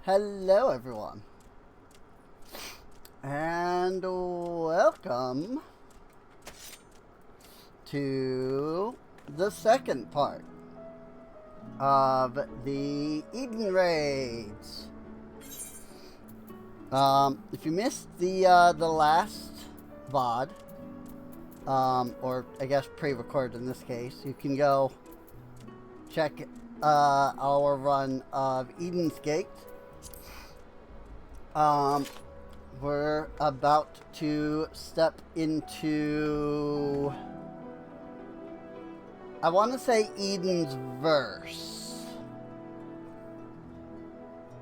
Hello everyone, and welcome to the second part of the Eden Raids. If you missed the last VOD, or I guess pre-recorded in this case, you can go check our run of Eden's Gate. We're about to step into, I want to say Eden's verse,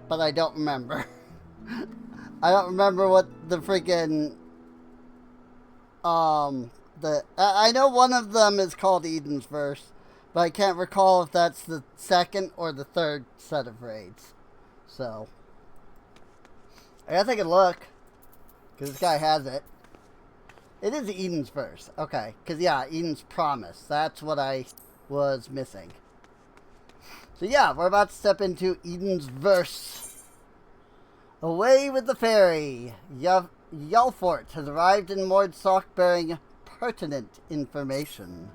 but I don't remember. I don't remember what the freaking, I know one of them is called Eden's verse, but I can't recall if that's the second or the third set of raids. So I gotta take a look, because this guy has it. It is Eden's verse. Okay, because yeah, Eden's promise. That's what I was missing. So yeah, we're about to step into Eden's verse. Away with the ferry. Yelfort has arrived in Mordsock bearing pertinent information.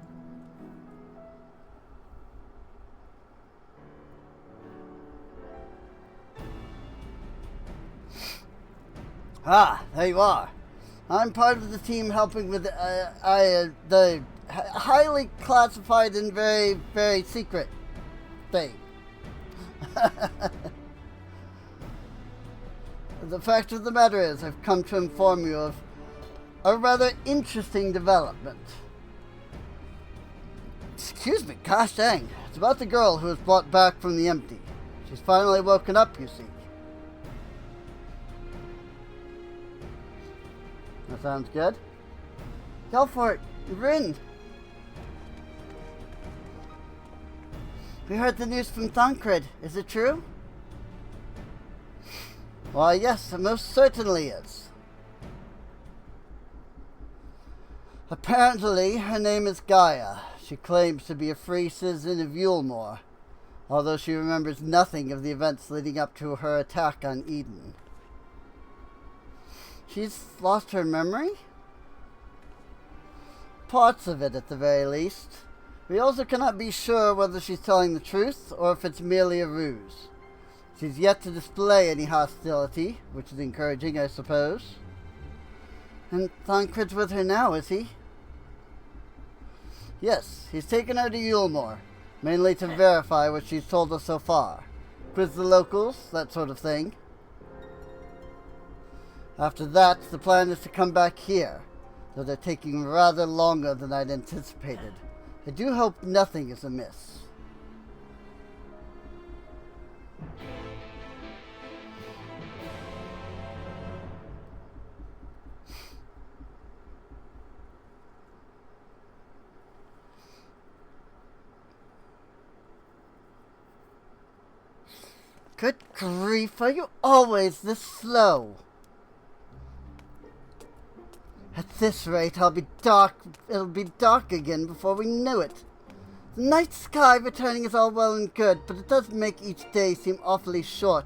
Ah, there you are. I'm part of the team helping with the highly classified and very, very secret thing. The fact of the matter is, I've come to inform you of a rather interesting development. Excuse me, gosh dang. It's about the girl who was brought back from the empty. She's finally woken up, you see. That sounds good. Go for it. You're in. We heard the news from Thancred. Is it true? Why, yes, it most certainly is. Apparently, her name is Gaia. She claims to be a free citizen of Yulmore, although she remembers nothing of the events leading up to her attack on Eden. She's lost her memory? Parts of it, at the very least. We also cannot be sure whether she's telling the truth or if it's merely a ruse. She's yet to display any hostility, which is encouraging, I suppose. And Thancred's with her now, is he? Yes, he's taken her to Yulmore, mainly to verify what she's told us so far. Quiz the locals, that sort of thing. After that, the plan is to come back here, though they're taking rather longer than I'd anticipated. I do hope nothing is amiss. Good grief, are you always this slow? At this rate, it'll be dark again before we know it. The night sky returning is all well and good, but it does make each day seem awfully short.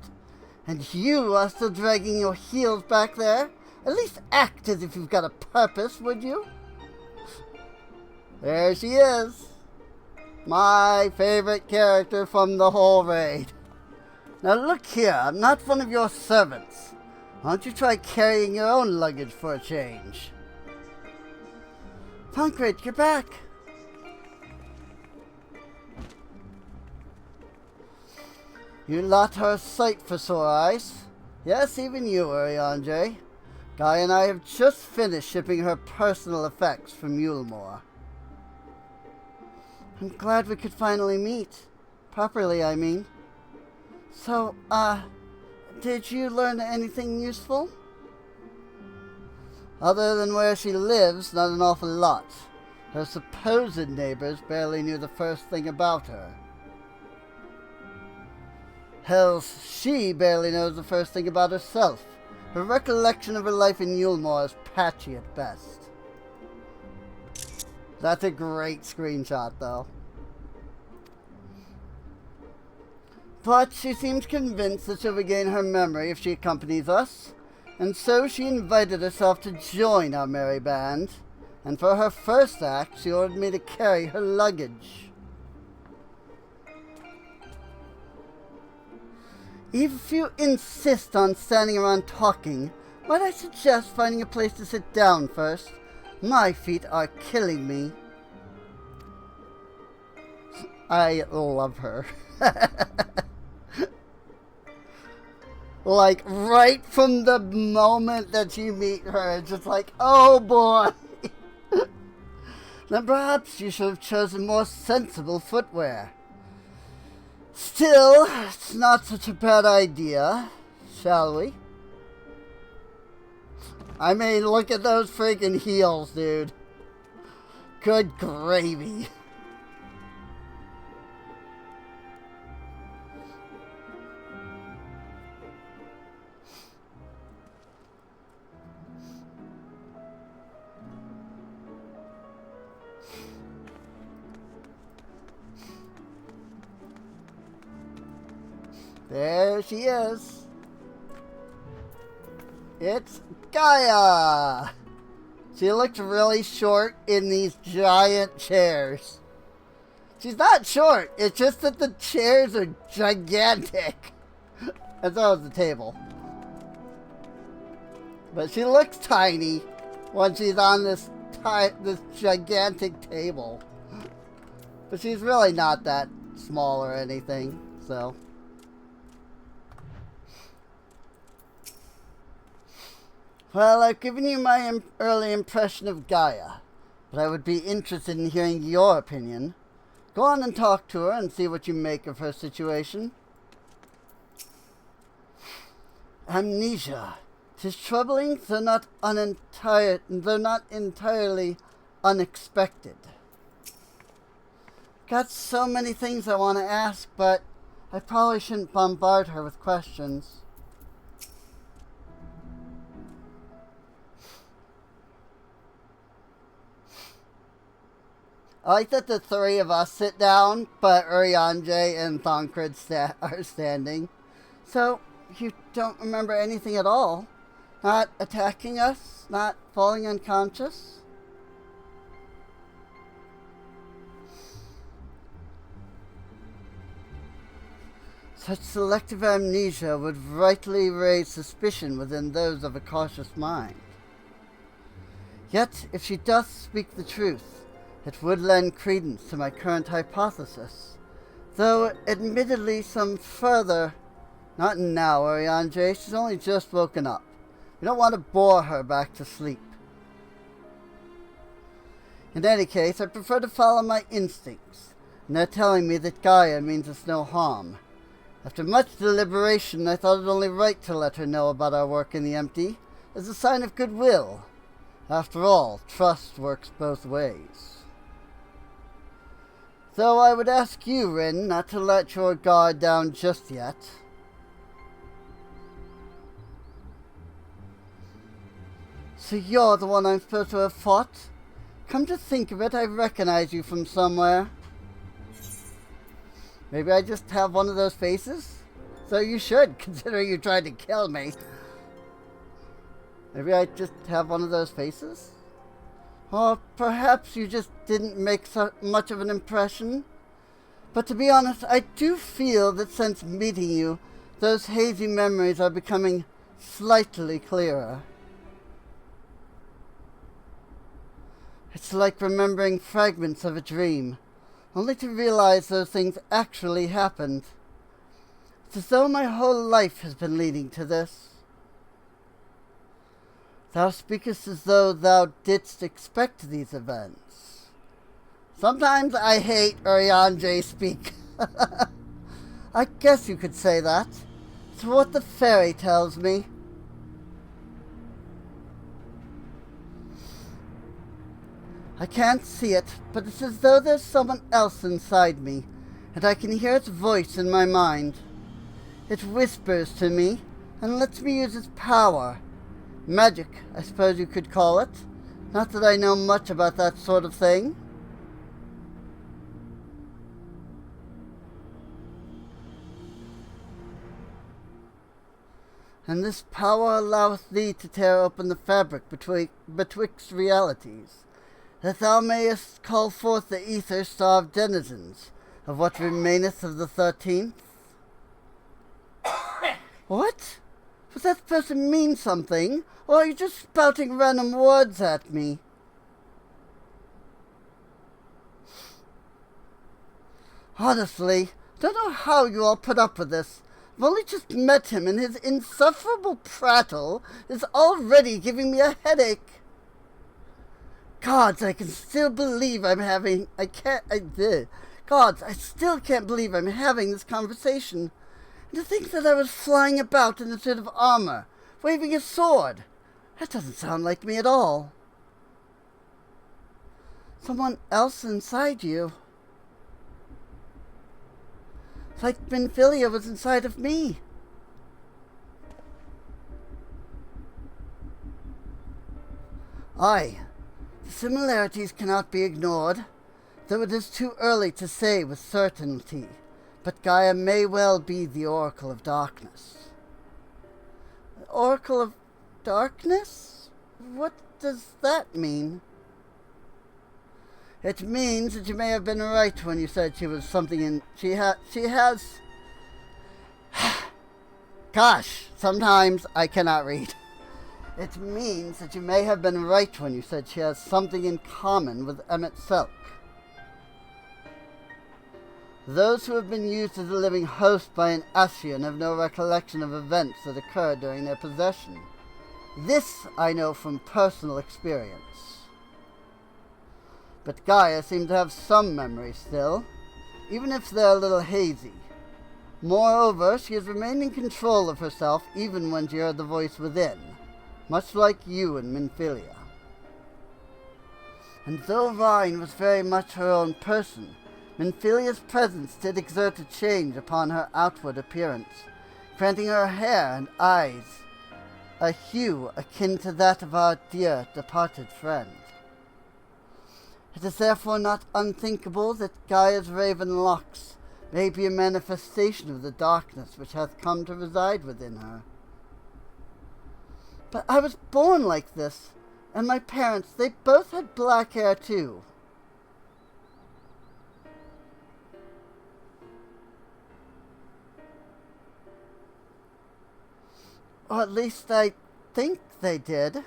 And you are still dragging your heels back there? At least act as if you've got a purpose, would you? There she is. My favorite character from the whole raid. Now look here, I'm not one of your servants. Why don't you try carrying your own luggage for a change? Thancred, you're back. You lot are a sight for sore eyes. Yes, even you, Uriandre. Guy and I have just finished shipping her personal effects from Yulmore. I'm glad we could finally meet. Properly, I mean. So, did you learn anything useful? Other than where she lives, not an awful lot. Her supposed neighbors barely knew the first thing about her. Hell, she barely knows the first thing about herself. Her recollection of her life in Yulmore is patchy at best. That's a great screenshot, though. But she seems convinced that she'll regain her memory if she accompanies us, and so she invited herself to join our merry band, and for her first act she ordered me to carry her luggage. If you insist on standing around talking, might I suggest finding a place to sit down first? My feet are killing me. I love her. Like, right from the moment that you meet her, it's just like, oh boy. Then perhaps you should have chosen more sensible footwear. Still, it's not such a bad idea, shall we? I mean, look at those freaking heels, dude. Good gravy. There she is. It's Gaia. She looks really short in these giant chairs. She's not short, it's just that the chairs are gigantic. And so is the table. But she looks tiny when she's on this gigantic table. But she's really not that small or anything, so. Well, I've given you my early impression of Gaia, but I would be interested in hearing your opinion. Go on and talk to her and see what you make of her situation. Amnesia. 'Tis troubling, though not entirely unexpected. Got so many things I want to ask, but I probably shouldn't bombard her with questions. I like that the three of us sit down, but Urianger and Thancred are standing. So, you don't remember anything at all? Not attacking us? Not falling unconscious? Such selective amnesia would rightly raise suspicion within those of a cautious mind. Yet, if she doth speak the truth, it would lend credence to my current hypothesis, though admittedly some further. Not now, Urianger. She's only just woken up. We don't want to bore her back to sleep. In any case, I prefer to follow my instincts, and they're telling me that Gaia means us no harm. After much deliberation, I thought it only right to let her know about our work in the empty, as a sign of goodwill. After all, trust works both ways. Though I would ask you, Rin, not to let your guard down just yet. So you're the one I'm supposed to have fought? Come to think of it, I recognize you from somewhere. Maybe I just have one of those faces? So you should, considering you tried to kill me. Maybe I just have one of those faces? Or perhaps you just didn't make so much of an impression. But to be honest, I do feel that since meeting you, those hazy memories are becoming slightly clearer. It's like remembering fragments of a dream, only to realize those things actually happened. It's as though my whole life has been leading to this. Thou speakest as though thou didst expect these events. Sometimes I hate Urianger speak. I guess you could say that. It's what the fairy tells me. I can't see it, but it's as though there's someone else inside me, and I can hear its voice in my mind. It whispers to me, and lets me use its power. Magic, I suppose you could call it. Not that I know much about that sort of thing. and this power alloweth thee to tear open the fabric betwixt realities, that thou mayest call forth the ether-starved denizens of what remaineth of the 13th? What? Was that supposed to mean something, or are you just spouting random words at me? Honestly, I don't know how you all put up with this. I've only just met him, and his insufferable prattle is already giving me a headache. Gods, I can still believe I'm having... Gods, I still can't believe I'm having this conversation. And to think that I was flying about in a suit of armor, waving a sword. That doesn't sound like me at all. Someone else inside you. It's like Minfilia was inside of me. Aye, the similarities cannot be ignored, though it is too early to say with certainty, but Gaia may well be the Oracle of Darkness. The Oracle of Darkness? What does that mean? It means that you may have been right when you said she was something in... She has... Gosh, sometimes I cannot read. It means that you may have been right when you said she has something in common with Emmett Selk. Those who have been used as a living host by an Ascian have no recollection of events that occurred during their possession. This I know from personal experience. But Gaia seems to have some memory still, even if they're a little hazy. Moreover, she has remained in control of herself even when she heard the voice within, much like you and Minfilia. And though Rhine was very much her own person, Minfilia's presence did exert a change upon her outward appearance, granting her hair and eyes a hue akin to that of our dear departed friend. It is therefore not unthinkable that Gaia's raven locks may be a manifestation of the darkness which hath come to reside within her. But I was born like this, and my parents, they both had black hair too. Or at least I think they did.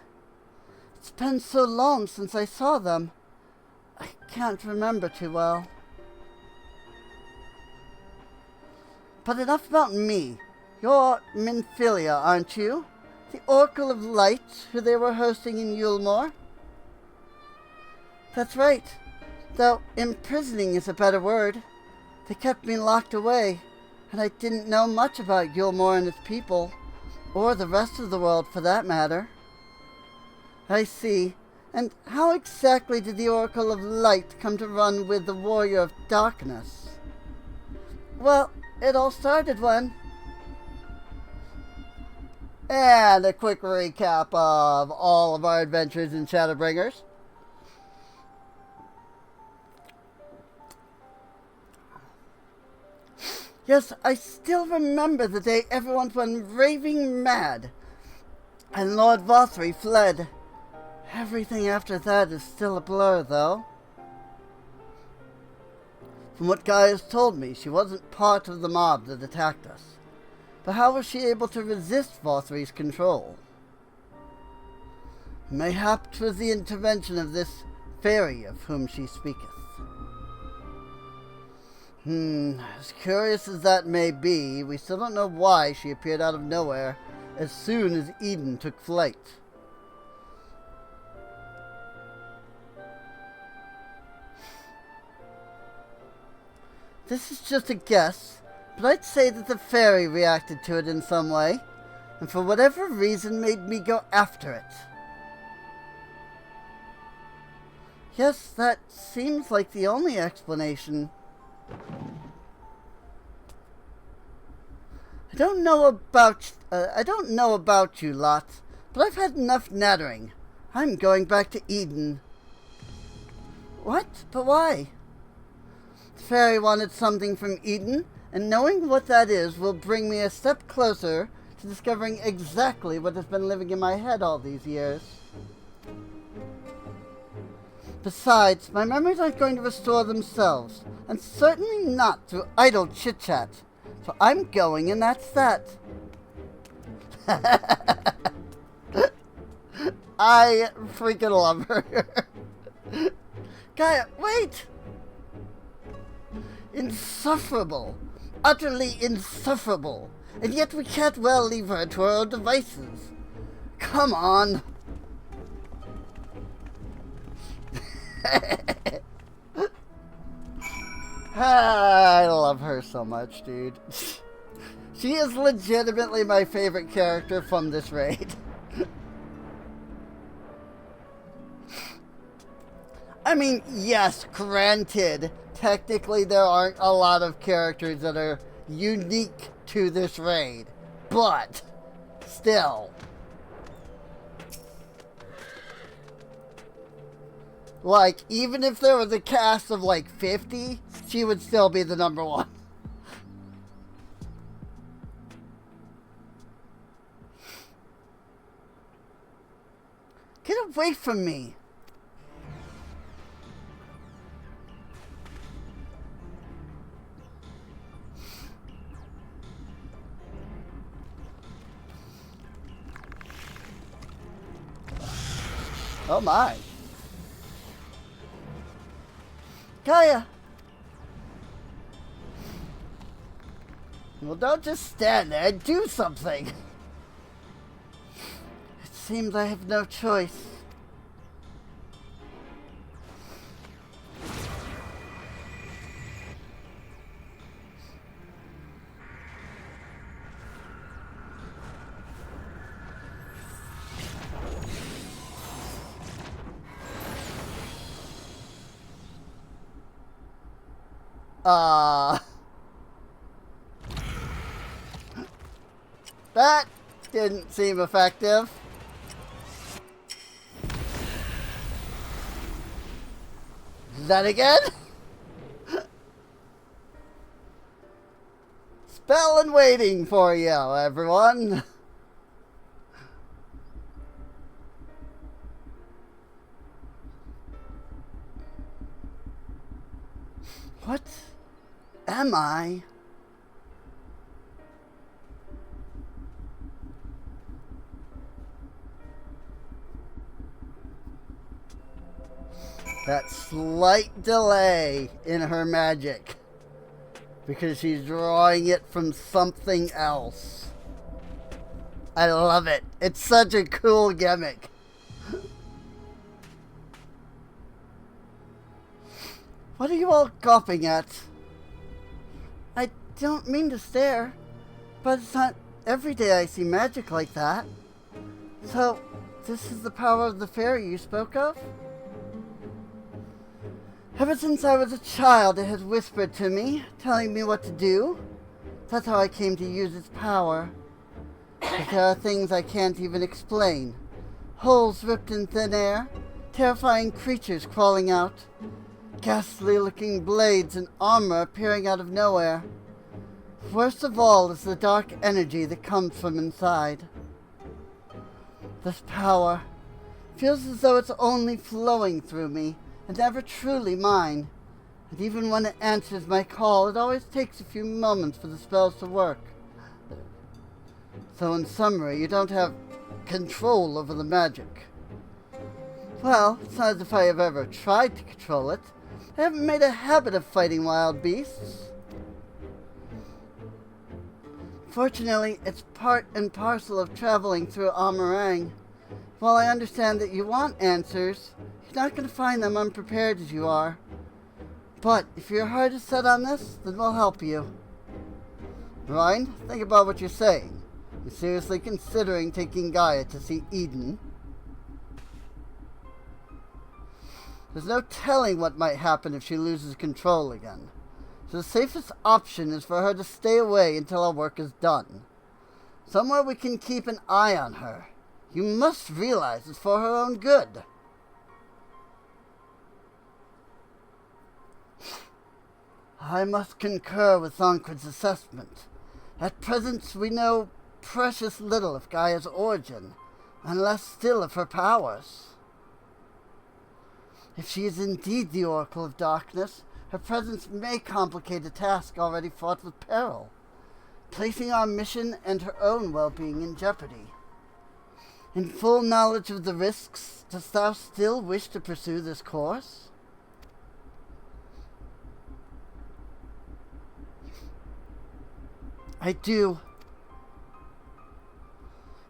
It's been so long since I saw them. I can't remember too well. But enough about me. You're Minfilia, aren't you? The Oracle of Light, who they were hosting in Yulmore? That's right. Though imprisoning is a better word. They kept me locked away, and I didn't know much about Yulmore and its people, or the rest of the world for that matter. I see. And how exactly did the Oracle of Light come to run with the Warrior of Darkness? Well, it all started when... And a quick recap of all of our adventures in Shadowbringers. Yes, I still remember the day everyone went raving mad, and Lord Vothry fled. Everything after that is still a blur, though. From what Gaia's told me, she wasn't part of the mob that attacked us. But how was she able to resist Vothry's control? Mayhap 'twas the intervention of this fairy of whom she speaketh. As curious as that may be, we still don't know why she appeared out of nowhere as soon as Eden took flight. This is just a guess, but I'd say that the fairy reacted to it in some way, and for whatever reason made me go after it. Yes, that seems like the only explanation. I don't know about you lot, but I've had enough nattering. I'm going back to Eden. What? But why? The fairy wanted something from Eden, and knowing what that is will bring me a step closer to discovering exactly what has been living in my head all these years. Besides, my memories aren't going to restore themselves, and certainly not through idle chit-chat. So I'm going, and that's that. I freaking love her. Gaia, wait! Insufferable. Utterly insufferable. And yet we can't well leave her to her own devices. Come on. I love her so much, dude. She is legitimately my favorite character from this raid. I mean, yes, granted, technically there aren't a lot of characters that are unique to this raid, but still. Like, even if there was a cast of like 50, she would still be the number one. Get away from me. Oh my. Gaia. Well, don't just stand there. Do something. It seems I have no choice. That didn't seem effective. That again? Spell and waiting for you, everyone. What am I? That slight delay in her magic, because she's drawing it from something else. I love it. It's such a cool gimmick. What are you all gawping at? I don't mean to stare, but it's not every day I see magic like that. So, this is the power of the fairy you spoke of? Ever since I was a child, it has whispered to me, telling me what to do. That's how I came to use its power. But there are things I can't even explain. Holes ripped in thin air, terrifying creatures crawling out, ghastly-looking blades and armor appearing out of nowhere. Worst of all is the dark energy that comes from inside. This power feels as though it's only flowing through me, and never truly mine. And even when it answers my call, it always takes a few moments for the spells to work. So in summary, you don't have control over the magic. Well, it's not as if I have ever tried to control it. I haven't made a habit of fighting wild beasts. Fortunately, it's part and parcel of traveling through Amarang. While I understand that you want answers, you're not going to find them unprepared as you are. But if your heart is set on this, then we'll help you. Ryan, think about what you're saying. You're seriously considering taking Gaia to see Eden. There's no telling what might happen if she loses control again. So the safest option is for her to stay away until our work is done. Somewhere we can keep an eye on her. You must realize it's for her own good. I must concur with Thancred's assessment. At present, we know precious little of Gaia's origin, and less still of her powers. If she is indeed the Oracle of Darkness, her presence may complicate a task already fraught with peril, placing our mission and her own well-being in jeopardy. In full knowledge of the risks, dost thou still wish to pursue this course? I do.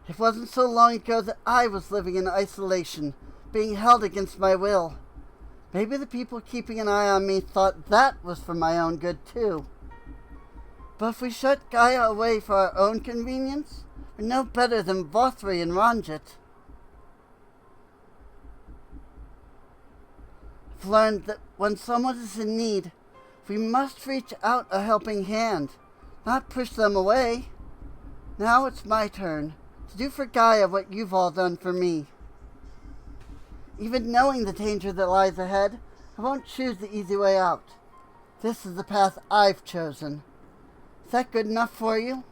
It wasn't so long ago that I was living in isolation, being held against my will. Maybe the people keeping an eye on me thought that was for my own good too. But if we shut Gaia away for our own convenience, we're no better than Vothri and Ranjit. I've learned that when someone is in need, we must reach out a helping hand, not push them away. Now it's my turn to do for Gaia what you've all done for me. Even knowing the danger that lies ahead, I won't choose the easy way out. This is the path I've chosen. Is that good enough for you?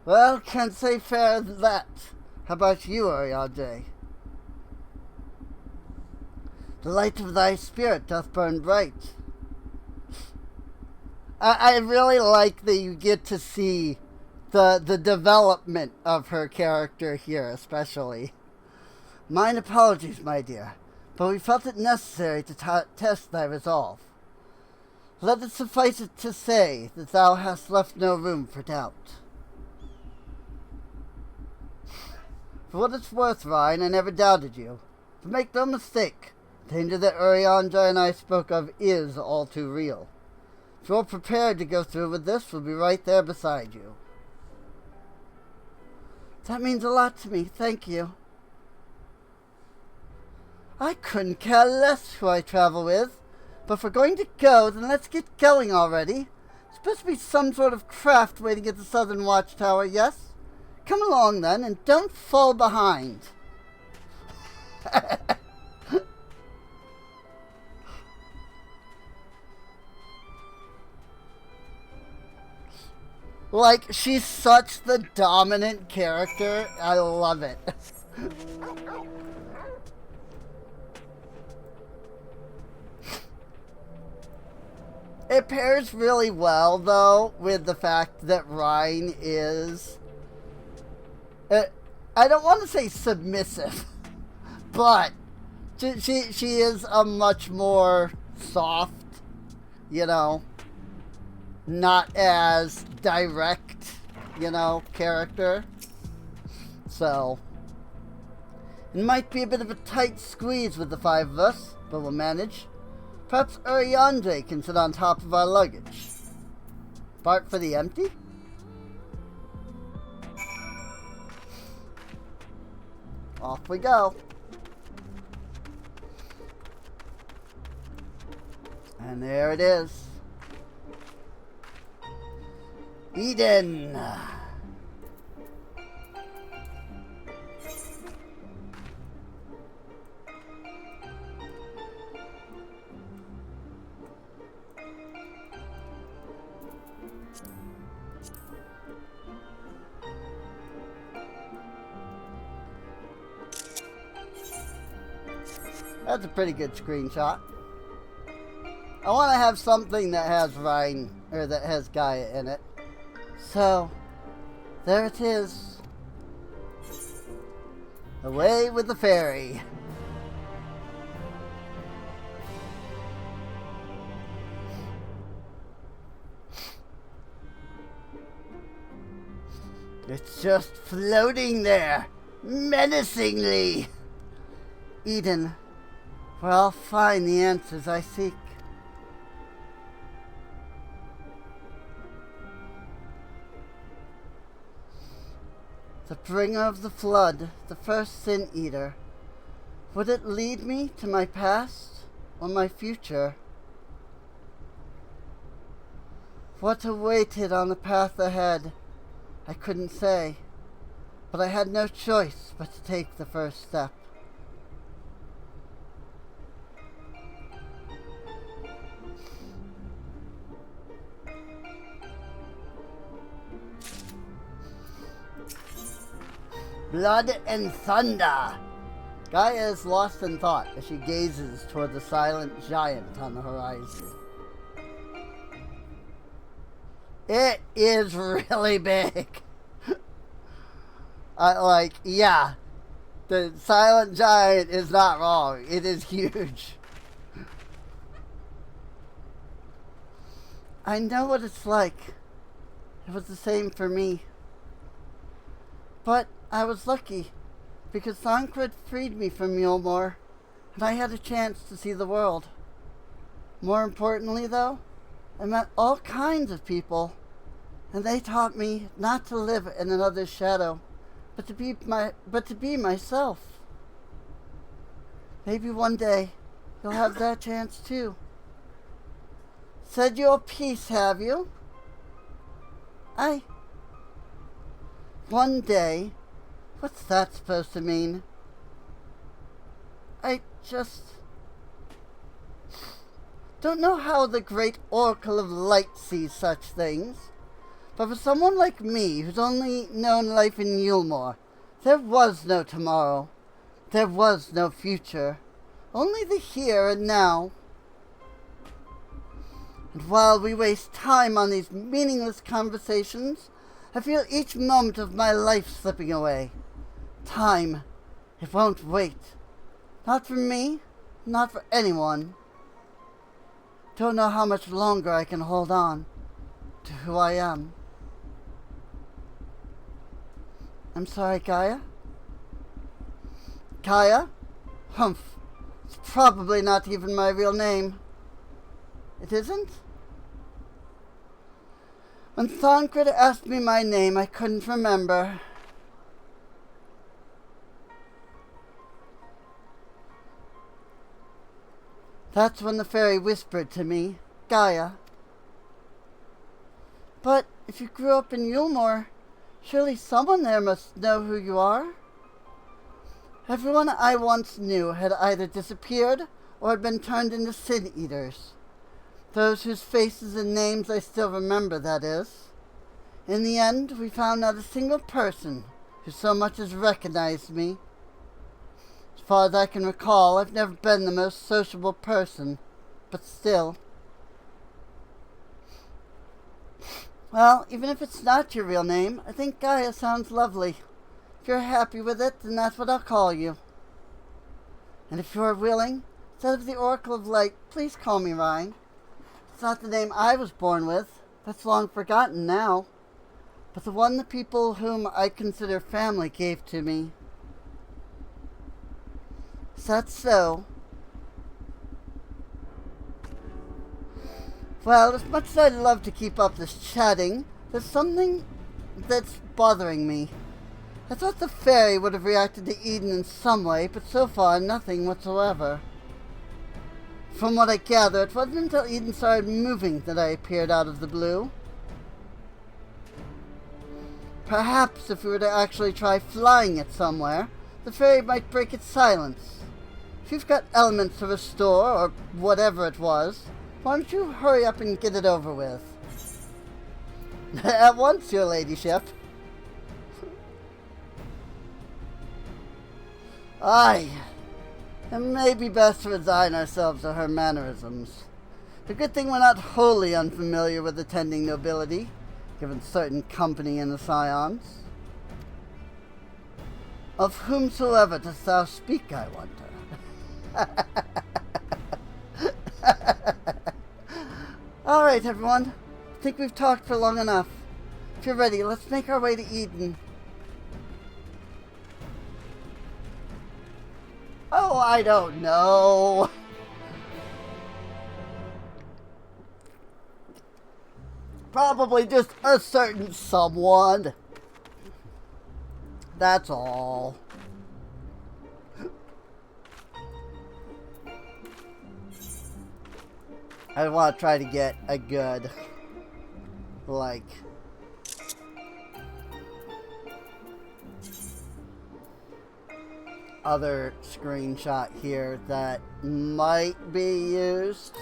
Well, can't say fairer than that. How about you, Ariadne? The light of thy spirit doth burn bright. I really like that you get to see the development of her character here, especially. Mine apologies, my dear, but we felt it necessary to test thy resolve. Let it suffice it to say that thou hast left no room for doubt. For what it's worth, Ryan, I never doubted you. But make no mistake, the danger that Uriandra and I spoke of is all too real. If you're prepared to go through with this, we'll be right there beside you. That means a lot to me, thank you. I couldn't care less who I travel with, but if we're going to go, then let's get going already. It's supposed to be some sort of craft waiting at the southern watchtower, yes? Come along then, and don't fall behind. Like, she's such the dominant character. I love it. It pairs really well, though, with the fact that Ryan is... I don't want to say submissive, but she is a much more soft, you know, not as direct, you know, character. So, it might be a bit of a tight squeeze with the five of us, but we'll manage. Perhaps Uriandre can sit on top of our luggage. Part for the empty? Off we go. And there it is. Eden. That's a pretty good screenshot. I want to have something that has Ryan, or that has Gaia in it. So, there it is. Away with the ferry. It's just floating there, menacingly. Eden, where I'll find the answers I seek. The bringer of the flood, the first sin eater. Would it lead me to my past or my future? What awaited on the path ahead, I couldn't say, but I had no choice but to take the first step. Blood and thunder. Gaia is lost in thought as she gazes toward the silent giant on the horizon. It is really big. Yeah, the silent giant is not wrong. It is huge. I know what it's like. It was the same for me. But I was lucky, because Thancred freed me from Mulemore, and I had a chance to see the world. More importantly, though, I met all kinds of people, and they taught me not to live in another's shadow, but to be myself. Maybe one day you'll have that chance too. Said your piece, have you? One day? What's that supposed to mean? I just don't know how the great Oracle of Light sees such things. But for someone like me, who's only known life in Mulemore, there was no tomorrow. There was no future. Only the here and now. And while we waste time on these meaningless conversations, I feel each moment of my life slipping away. Time. It won't wait. Not for me. Not for anyone. Don't know how much longer I can hold on to who I am. I'm sorry, Gaia. Gaia? Humph. It's probably not even my real name. It isn't? When Thancred asked me my name, I couldn't remember. That's when the fairy whispered to me, Gaia. But if you grew up in Mulemore, surely someone there must know who you are? Everyone I once knew had either disappeared or had been turned into sin eaters. Those whose faces and names I still remember, that is. In the end, we found not a single person who so much as recognized me. As far as I can recall, I've never been the most sociable person, but still. Well, even if it's not your real name, I think Gaia sounds lovely. If you're happy with it, then that's what I'll call you. And if you're willing, instead of the Oracle of Light, please call me Ryan. It's not the name I was born with. That's long forgotten now. But the one the people whom I consider family gave to me. Is that so? Well, as much as I'd love to keep up this chatting, there's something that's bothering me. I thought the fairy would have reacted to Eden in some way, but so far nothing whatsoever. From what I gather, it wasn't until Eden started moving that I appeared out of the blue. Perhaps if we were to actually try flying it somewhere, the fairy might break its silence. If you've got elements to restore, or whatever it was, why don't you hurry up and get it over with? At once, your ladyship. Aye. It may be best to resign ourselves to her mannerisms. It's a good thing we're not wholly unfamiliar with attending nobility, given certain company in the Scions. Of whomsoever dost thou speak, I wonder? All right, everyone. I think we've talked for long enough. If you're ready, let's make our way to Eden. Oh, I don't know. Probably just a certain someone. That's all. I want to try to get a good, other screenshot here that might be used.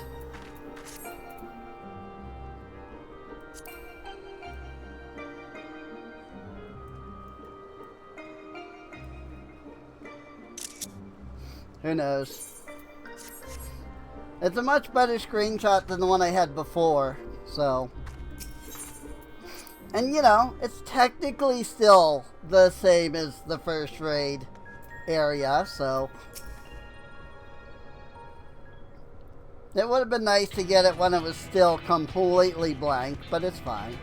Who knows? It's a much better screenshot than the one I had before, so. And you know, it's technically still the same as the first raid area, so. It would have been nice to get it when it was still completely blank, but it's fine.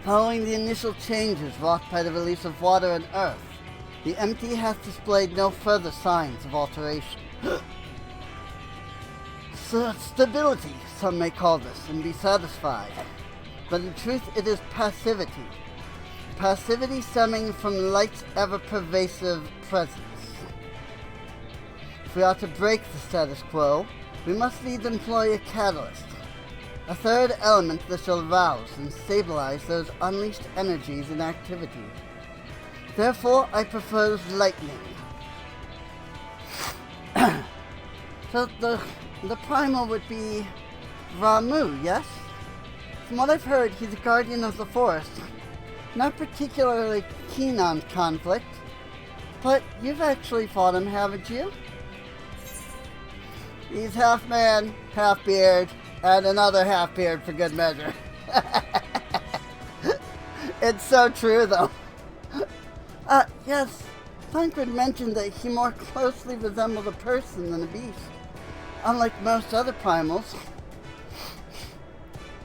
Following the initial changes wrought by the release of water and earth, the empty has displayed no further signs of alteration. Stability, some may call this, and be satisfied. But in truth, it is passivity. Passivity stemming from light's ever-pervasive presence. If we are to break the status quo, we must needs employ a catalyst. A third element that shall rouse and stabilize those unleashed energies in activity. Therefore, I propose lightning. So the primal would be Ramu, yes? From what I've heard, he's a guardian of the forest. Not particularly keen on conflict, but you've actually fought him, haven't you? He's half man, half beard, and another half beard for good measure. It's so true, though. Yes, Tancred mentioned that he more closely resembled a person than a beast, unlike most other primals.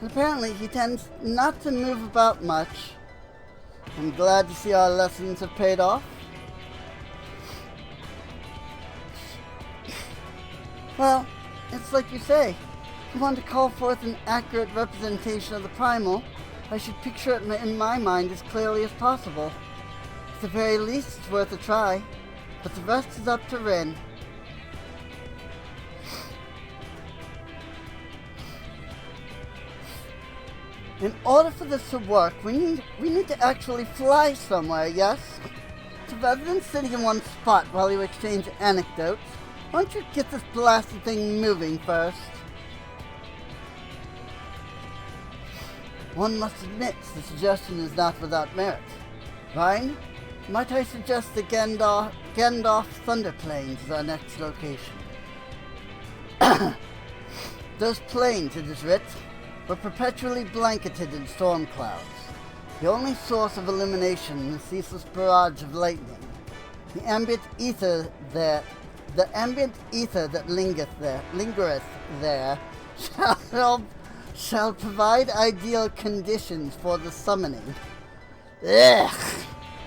And apparently, he tends not to move about much. I'm glad to see our lessons have paid off. Well, it's like you say. If you want to call forth an accurate representation of the primal, I should picture it in my mind as clearly as possible. At the very least, it's worth a try, but the rest is up to Rin. In order for this to work, we need to actually fly somewhere, yes? So rather than sitting in one spot while you exchange anecdotes, why don't you get this blasted thing moving first? One must admit the suggestion is not without merit. Rhine, might I suggest the Gandalf Thunder Plains as our next location? Those plains, it is writ, were perpetually blanketed in storm clouds. The only source of illumination, the ceaseless barrage of lightning. The ambient ether that lingereth there shall provide ideal conditions for the summoning. Ugh!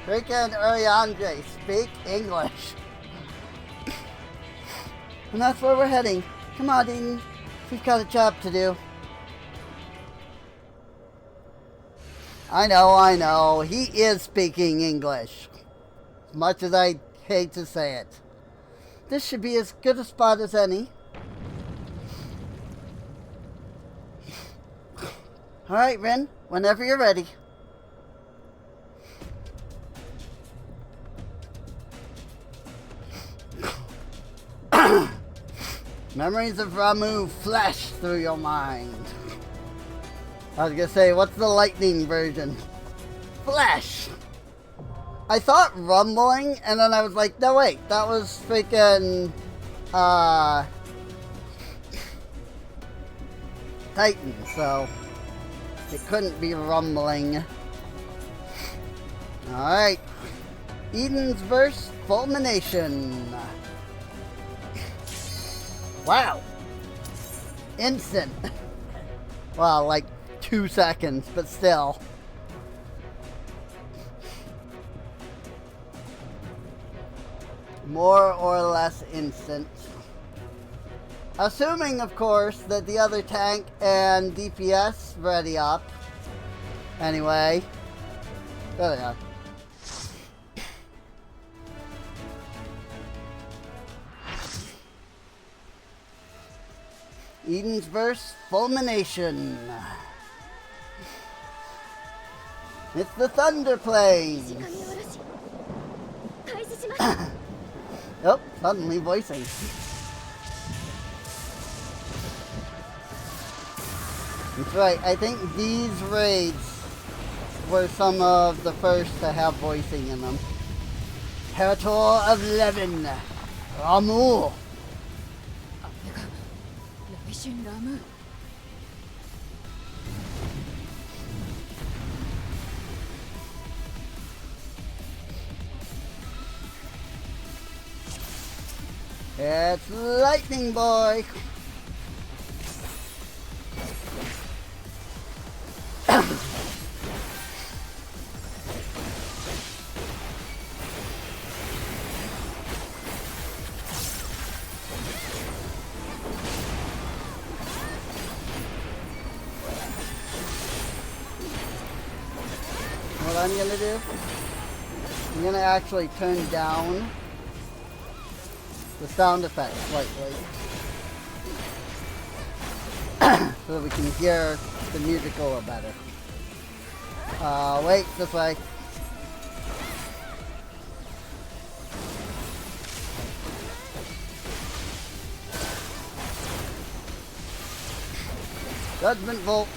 Freaking Ariandre, speak English. And that's where we're heading. Come on, Eden. We've got a job to do. I know. He is speaking English. As much as I hate to say it. This should be as good a spot as any. Alright, Rin. Whenever you're ready. Memories of Ramu flash through your mind. I was gonna say, what's the lightning version? Flash! I thought rumbling, and then I was like, no wait, that was freaking, Titan, so it couldn't be rumbling. Alright. Eden's verse, Fulmination. Wow. Instant. Well, like 2 seconds, but still. More or less instant. Assuming, of course, that the other tank and DPS ready up. Anyway. There they are. Eden's verse, Fulmination. It's the Thunder Plains. Oh, suddenly voicing. That's right, I think these raids were some of the first to have voicing in them. Imperator of Levin, Ramu. あれが雷神ラム。 It's Lightning Boy. What I'm gonna do, I'm gonna actually turn down the sound effects slightly so that we can hear the music a little better. Wait, this way. Judgment bolts.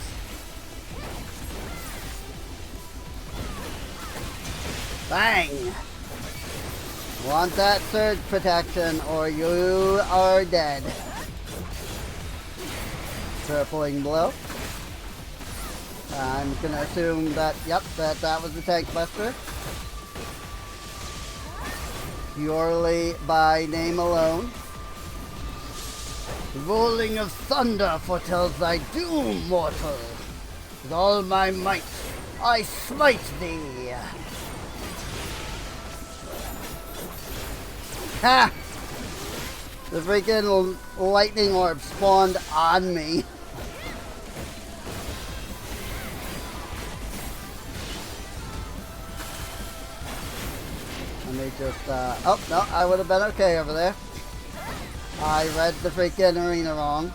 Bang! Want that surge protection or you are dead. Crippling blow. I'm gonna assume that, yep, that was the tank buster. Purely by name alone. The rolling of thunder foretells thy doom, mortal. With all my might, I smite thee. Ha! The freaking lightning orb spawned on me. Let me just, oh, no, I would have been okay over there. I read the freaking arena wrong.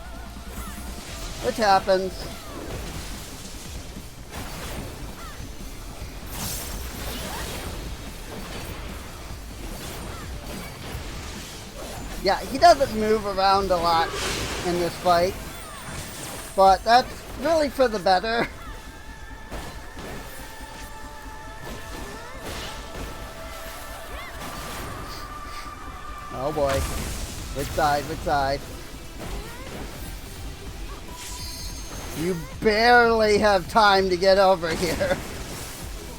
Which happens. Yeah, he doesn't move around a lot in this fight, but that's really for the better. Oh boy. Which side? Which side? You barely have time to get over here.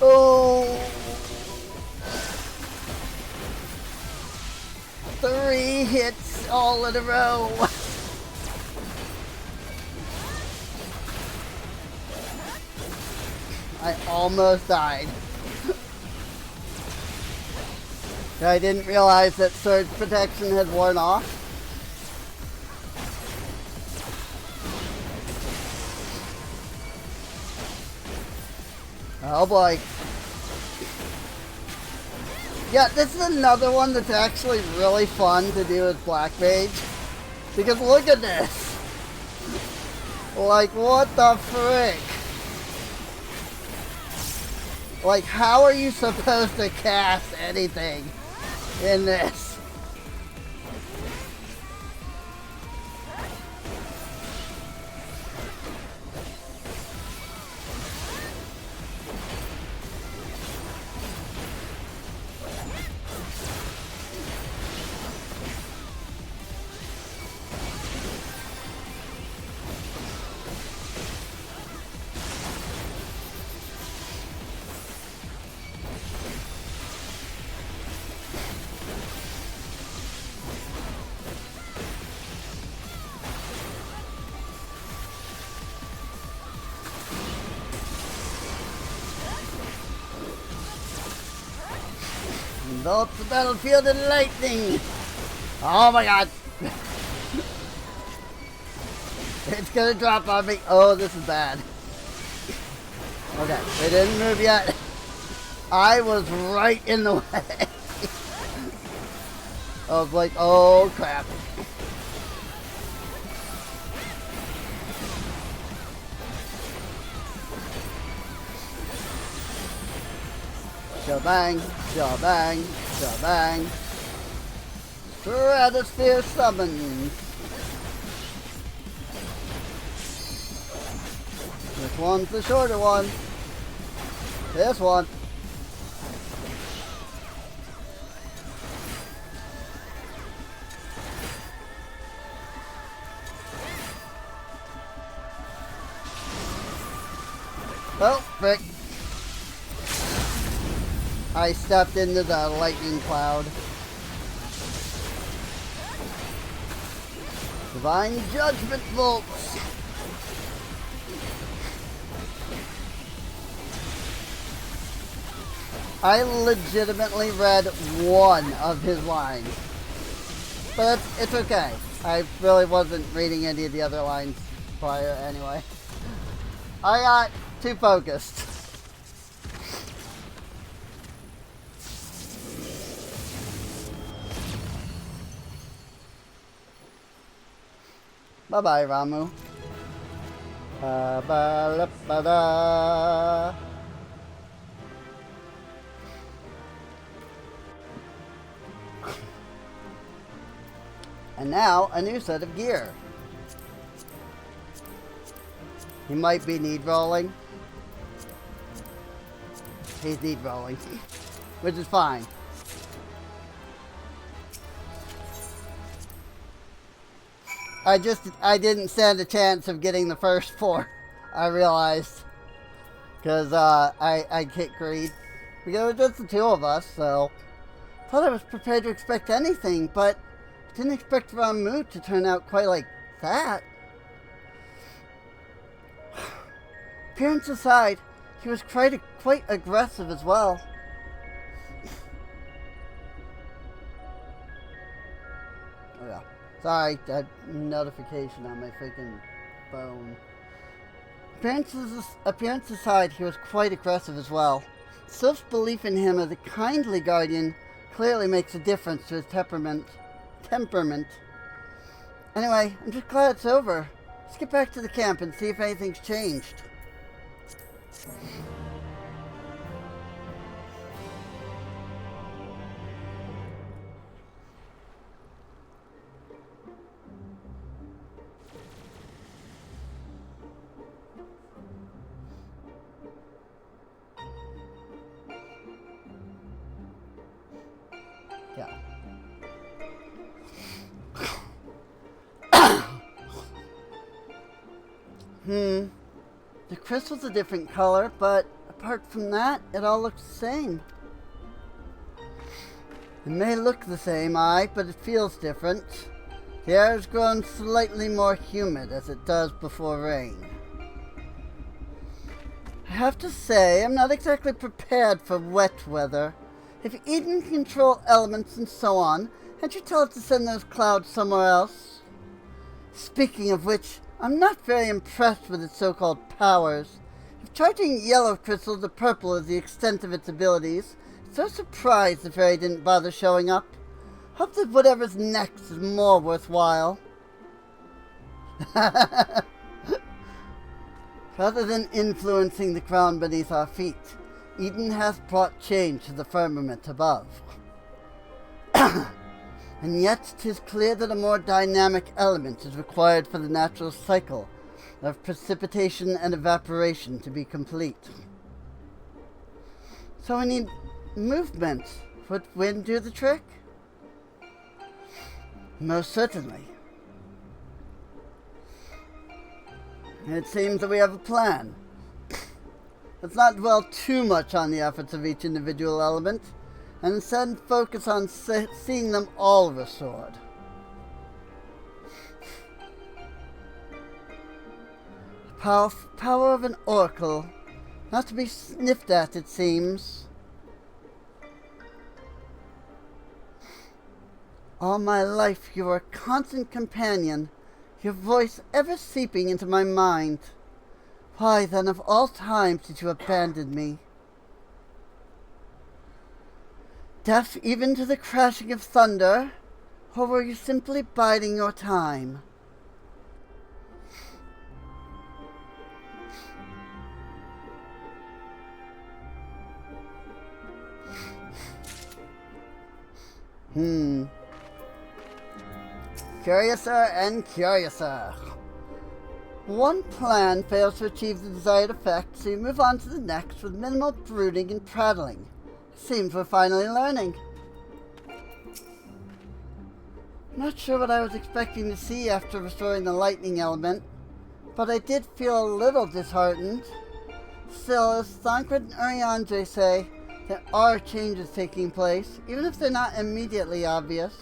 Oh! 3 hits all in a row. I almost died. I didn't realize that surge protection had worn off. Oh boy. Yeah, this is another one that's actually really fun to do with Black Mage. Because look at this. Like, what the frick? Like, how are you supposed to cast anything in this? Envelops the battlefield in lightning! Oh my god! It's gonna drop on me. Oh, this is bad. Okay, they didn't move yet. I was right in the way. I was like, oh crap. Shabang, shabang, shabang. Stratosphere summons. Which one's the shorter one? This one. Oh, frick. I stepped into the lightning cloud. Divine Judgment bolts. I legitimately read one of his lines. But it's okay. I really wasn't reading any of the other lines prior anyway. I got too focused. Bye-bye, Ramu. Ba-ba-la-ba-da. And now, a new set of gear. He might be need rolling. He's need rolling, which is fine. I didn't stand a chance of getting the first 4, I realized. Because I hit greed. Because it was just the 2 of us, so. Thought I was prepared to expect anything, but didn't expect Ramu to turn out quite like that. Appearance aside, he was quite aggressive as well. Oh yeah. Sorry, that notification on my freaking phone. Appearance aside, he was quite aggressive as well. Self-belief in him as a kindly guardian clearly makes a difference to his temperament. Anyway, I'm just glad it's over. Let's get back to the camp and see if anything's changed. Yeah. The crystal's a different color, but apart from that, it all looks the same. It may look the same, but it feels different. The air has grown slightly more humid, as it does before rain. I have to say, I'm not exactly prepared for wet weather. If Eden can control elements and so on, can't you tell it to send those clouds somewhere else? Speaking of which, I'm not very impressed with its so-called powers. If charging yellow crystal to purple is the extent of its abilities, it's no surprise the fairy didn't bother showing up. Hope that whatever's next is more worthwhile. Rather than influencing the ground beneath our feet, Eden hath brought change to the firmament above. And yet 'tis clear that a more dynamic element is required for the natural cycle of precipitation and evaporation to be complete. So we need movement. Would wind do the trick? Most certainly. It seems that we have a plan. Let's not dwell too much on the efforts of each individual element, and instead focus on seeing them all restored. The power of an oracle, not to be sniffed at, it seems. All my life you were a constant companion, your voice ever seeping into my mind. Why then of all times did you abandon me? Deaf even to the crashing of thunder, or were you simply biding your time? Curiouser and curiouser. One plan fails to achieve the desired effect, so you move on to the next with minimal brooding and prattling. Seems we're finally learning. Not sure what I was expecting to see after restoring the lightning element, but I did feel a little disheartened. Still, as Thancred and Urianger say, there are changes taking place, even if they're not immediately obvious.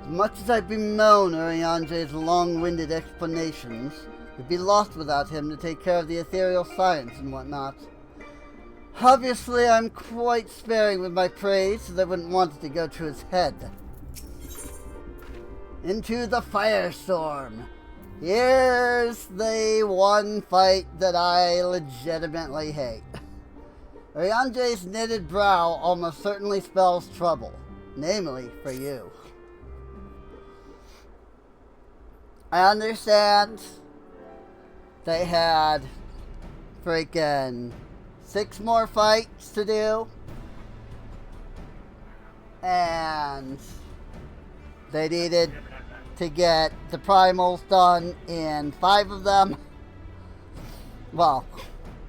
As much as I bemoan Urianger's long-winded explanations, we'd be lost without him to take care of the ethereal science and whatnot. Obviously, I'm quite sparing with my praise, as I wouldn't want it to go to his head. Into the firestorm. Here's the one fight that I legitimately hate. Urianger's knitted brow almost certainly spells trouble, namely for you. I understand they had freaking 6 more fights to do, and they needed to get the primals done in 5 of them. Well,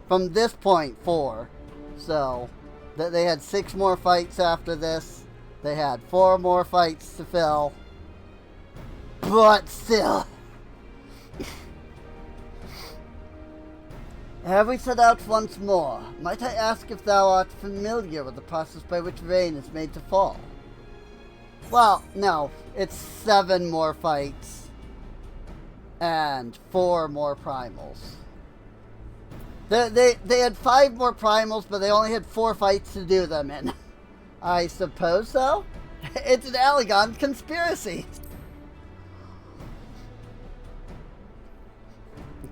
from this point 4. So they had 6 more fights after this. They had 4 more fights to fill. But still. Have we set out once more? Might I ask if thou art familiar with the process by which rain is made to fall? Well, no. It's 7 more fights. And 4 more primals. They had 5 more primals, but they only had 4 fights to do them in. I suppose so? It's an Allegon conspiracy.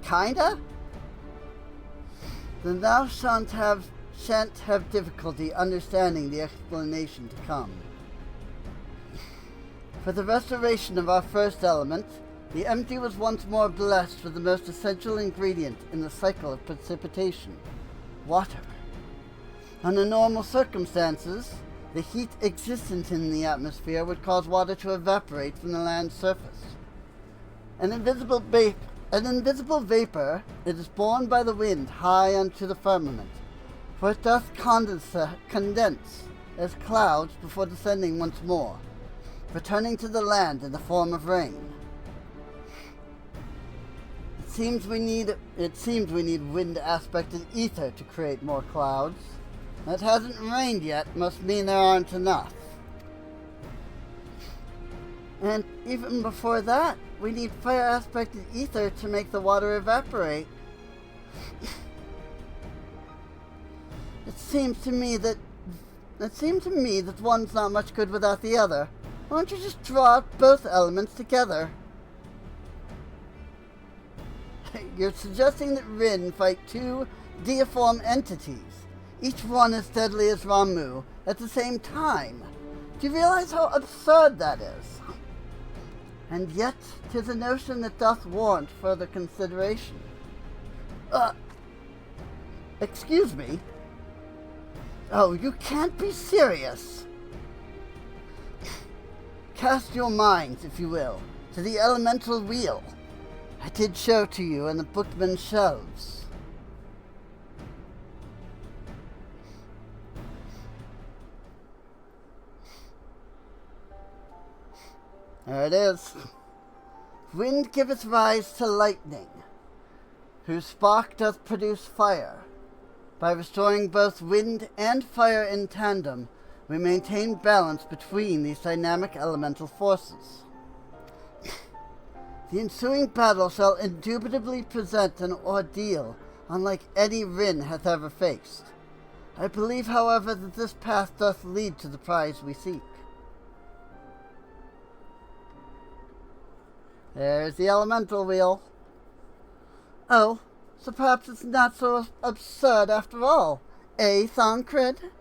Kinda? Then thou shan't have difficulty understanding the explanation to come. For the restoration of our first element, the empty was once more blessed with the most essential ingredient in the cycle of precipitation, water. Under normal circumstances, the heat existent in the atmosphere would cause water to evaporate from the land's surface. An invisible vapor, it is borne by the wind high unto the firmament, for it doth condense as clouds before descending once more, returning to the land in the form of rain. It seems we need wind-aspected ether to create more clouds. That hasn't rained yet must mean there aren't enough. And even before that, we need fire-aspected ether to make the water evaporate. It seems to me that one's not much good without the other. Why don't you just draw both elements together? You're suggesting that Rin fight 2 deiform entities, each one as deadly as Ramu, at the same time. Do you realize how absurd that is? And yet, 'tis a notion that doth warrant further consideration. Excuse me? Oh, you can't be serious! Cast your minds, if you will, to the elemental wheel I did show to you in the bookman's shelves. There it is. Wind giveth rise to lightning, whose spark doth produce fire. By restoring both wind and fire in tandem, we maintain balance between these dynamic elemental forces. The ensuing battle shall indubitably present an ordeal unlike any Rin hath ever faced. I believe, however, that this path doth lead to the prize we seek. There's the elemental wheel. Oh, so perhaps it's not so absurd after all, eh, Thancred?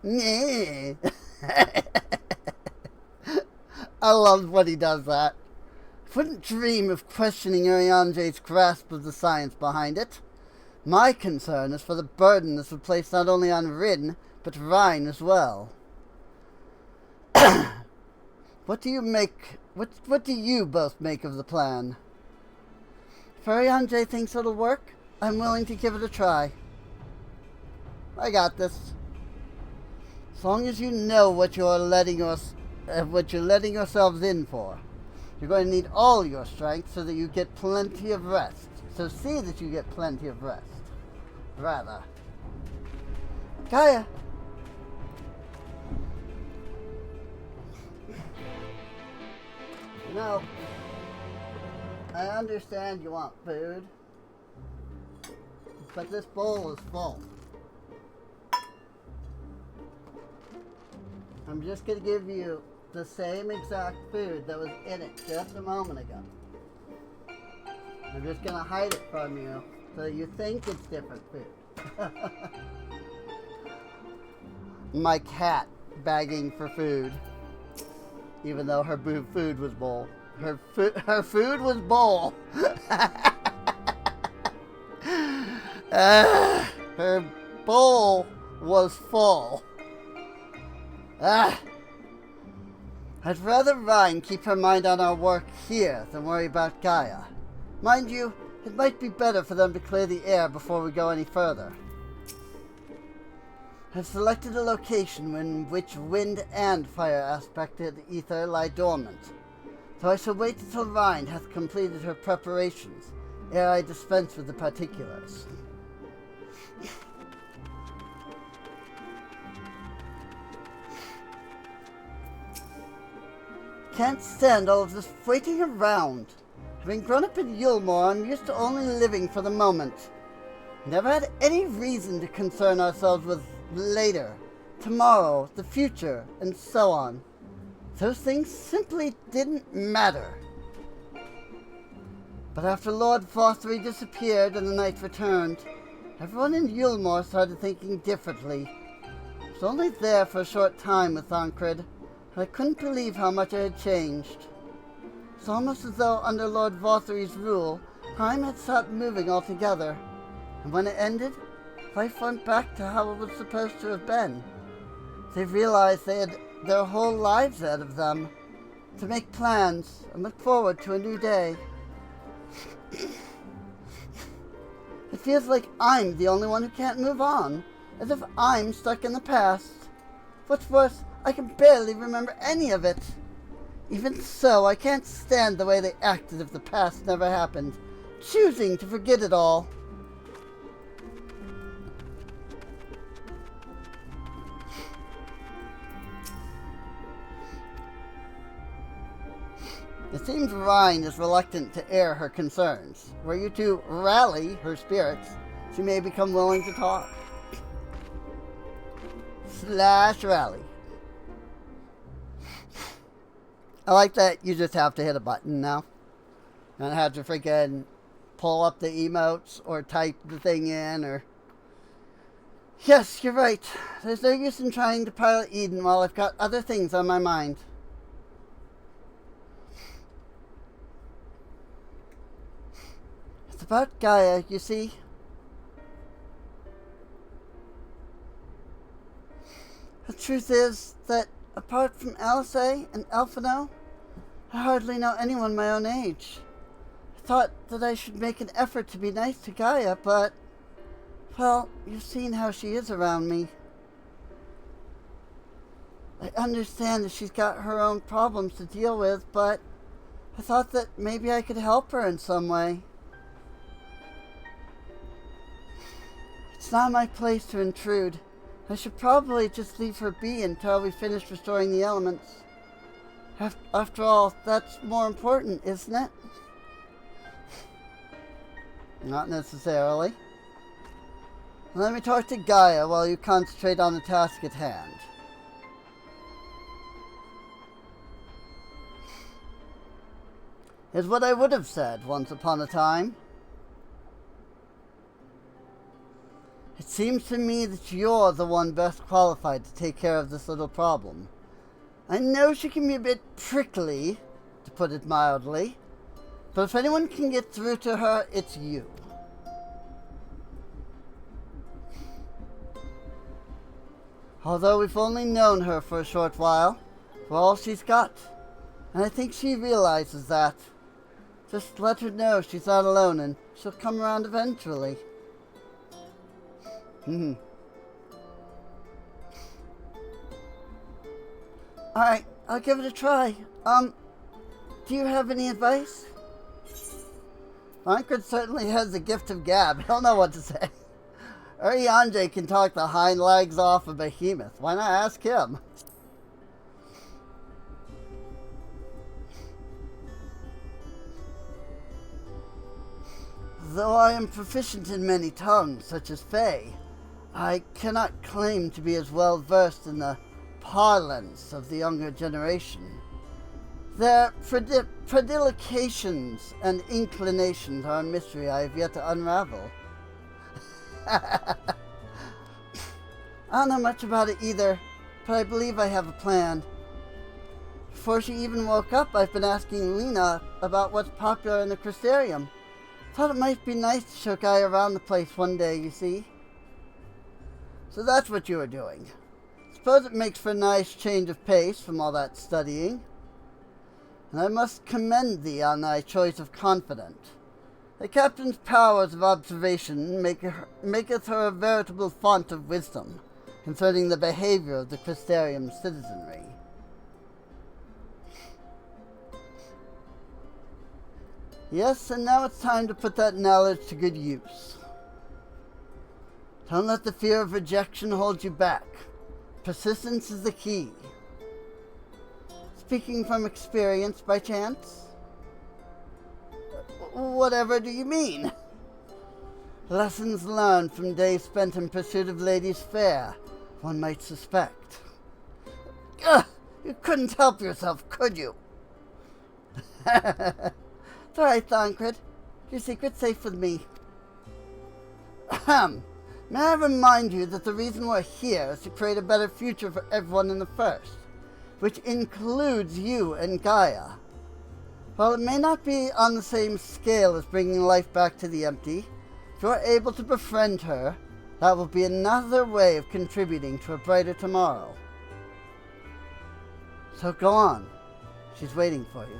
Nyeh. I love when he does that. Wouldn't dream of questioning Urianger's grasp of the science behind it. My concern is for the burden this would place not only on Rin, but Rhine as well. What do you both make of the plan? If Urianger thinks it'll work, I'm willing to give it a try. I got this. As long as you know what you're letting yourselves in for. You're going to need all your strength so that you get plenty of rest. So see that you get plenty of rest. Rather. Gaia! You know, I understand you want food, but this bowl is full. I'm just going to give you the same exact food that was in it just a moment ago. I'm just going to hide it from you so you think it's different food. My cat begging for food, even though her food was bowl. Her food was bowl. Her bowl was full. I'd rather Rhine keep her mind on our work here than worry about Gaia. Mind you, it might be better for them to clear the air before we go any further. I've selected a location in which wind and fire aspect of the ether lie dormant, so I shall wait until Rhine hath completed her preparations, ere I dispense with the particulars. Can't stand all of this waiting around. Having grown up in Yulmore, I'm used to only living for the moment. Never had any reason to concern ourselves with later, tomorrow, the future, and so on. Those things simply didn't matter. But after Lord Vothry disappeared and the night returned, everyone in Yulmore started thinking differently. I was only there for a short time with Thancred, and I couldn't believe how much I had changed. It's almost as though under Lord Vothry's rule, time had stopped moving altogether, and when it ended, life went back to how it was supposed to have been. They realized they had their whole lives ahead of them, to make plans and look forward to a new day. It feels like I'm the only one who can't move on, as if I'm stuck in the past. What's worse, I can barely remember any of it. Even so, I can't stand the way they act as if the past never happened, choosing to forget it all. It seems Rhine is reluctant to air her concerns. Were you to rally her spirits, she may become willing to talk. /rally. I like that you just have to hit a button now. You don't have to freaking pull up the emotes or type the thing in or... Yes, you're right. There's no use in trying to pilot Eden while I've got other things on my mind. It's about Gaia, you see. The truth is that apart from Alice and Alphino, I hardly know anyone my own age. I thought that I should make an effort to be nice to Gaia, but, well, you've seen how she is around me. I understand that she's got her own problems to deal with, but I thought that maybe I could help her in some way. It's not my place to intrude. I should probably just leave her be until we finish restoring the elements. After all, that's more important, isn't it? Not necessarily. Let me talk to Gaia while you concentrate on the task at hand. Is what I would have said once upon a time. It seems to me that you're the one best qualified to take care of this little problem. I know she can be a bit prickly, to put it mildly, but if anyone can get through to her, it's you. Although we've only known her for a short while, we're all she's got, and I think she realizes that. Just let her know she's not alone, and she'll come around eventually. Alright, I'll give it a try. Do you have any advice? Tancred certainly has the gift of gab. He'll know what to say. Urianger can talk the hind legs off a behemoth. Why not ask him? Though I am proficient in many tongues, such as Fey, I cannot claim to be as well versed in the parlance of the younger generation. Their predilections and inclinations are a mystery I have yet to unravel. I don't know much about it either, but I believe I have a plan. Before she even woke up, I've been asking Lena about what's popular in the Crystarium. Thought it might be nice to show Guy around the place one day, you see. So that's what you are doing. Suppose it makes for a nice change of pace from all that studying. And I must commend thee on thy choice of confidant. The captain's powers of observation maketh her a veritable font of wisdom concerning the behavior of the Crystarium citizenry. Yes, and now it's time to put that knowledge to good use. Don't let the fear of rejection hold you back. Persistence is the key. Speaking from experience, by chance? Whatever do you mean? Lessons learned from days spent in pursuit of ladies fair, one might suspect. Ugh, you couldn't help yourself, could you? It's all right, Tancred. Your secret's safe with me. Ahem. May I remind you that the reason we're here is to create a better future for everyone in the First, which includes you and Gaia. While it may not be on the same scale as bringing life back to the empty, if you are able to befriend her, that will be another way of contributing to a brighter tomorrow. So go on. She's waiting for you.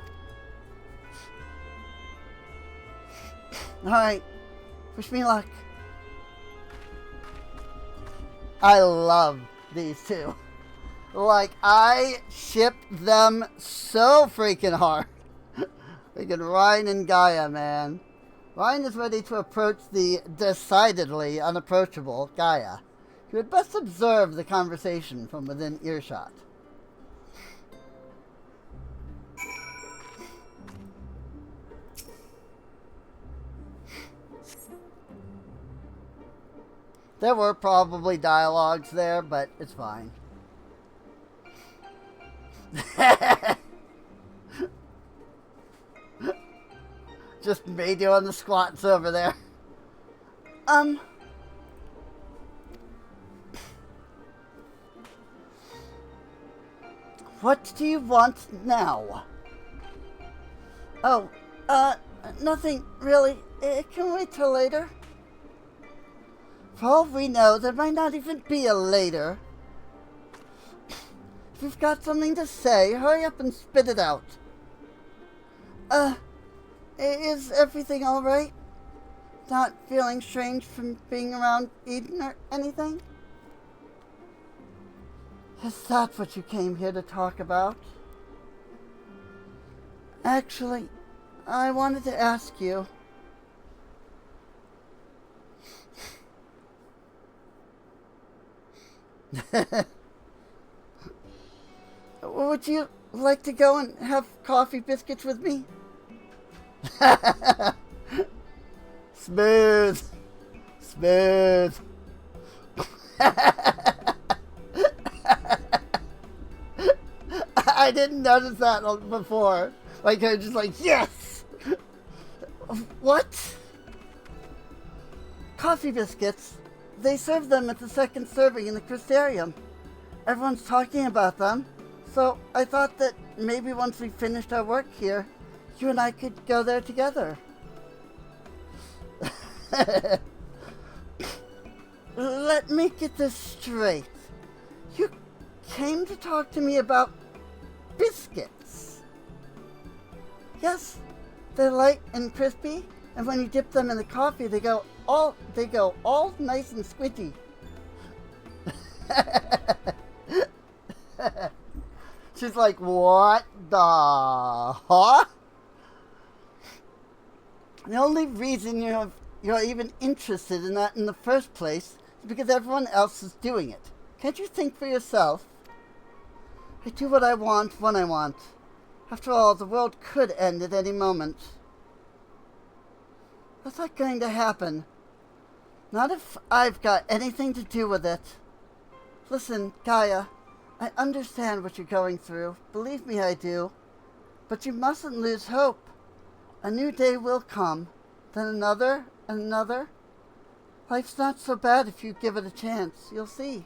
Alright. Wish me luck. I love these two. Like, I ship them so freaking hard. Freaking Ryan and Gaia, man. Ryan is ready to approach the decidedly unapproachable Gaia. You had best observe the conversation from within earshot. There were probably dialogues there, but it's fine. Just me doing the squats over there. What do you want now? Oh, nothing really. It can wait till later. For all we know, there might not even be a later. If you've got something to say, hurry up and spit it out. Is everything alright? Not feeling strange from being around Eden or anything? Is that what you came here to talk about? Actually, I wanted to ask you. Would you like to go and have coffee biscuits with me? Smooth. Smooth. I didn't notice that before. Like, I was just like, yes! What? Coffee biscuits. They serve them at the second serving in the Crystarium. Everyone's talking about them, so I thought that maybe once we finished our work here, you and I could go there together. Let me get this straight. You came to talk to me about biscuits. Yes, they're light and crispy, and when you dip them in the coffee, they go all nice and squidgy. She's like, what Huh? The only reason you're even interested in that in the first place is because everyone else is doing it. Can't you think for yourself? I do what I want when I want. After all, the world could end at any moment. That's not going to happen. Not if I've got anything to do with it. Listen, Gaia, I understand what you're going through. Believe me, I do. But you mustn't lose hope. A new day will come. Then another and another. Life's not so bad if you give it a chance. You'll see.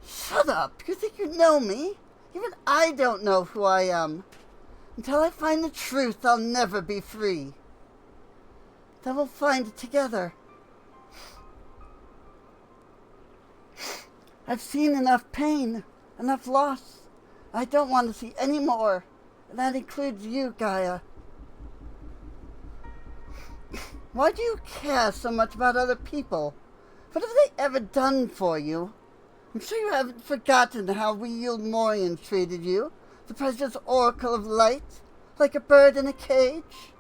Shut up! You think you know me? Even I don't know who I am. Until I find the truth, I'll never be free. Then we'll find it together. I've seen enough pain, enough loss. I don't want to see any more. And that includes you, Gaia. Why do you care so much about other people? What have they ever done for you? I'm sure you haven't forgotten how we Yulmorians treated you, the precious oracle of light, like a bird in a cage.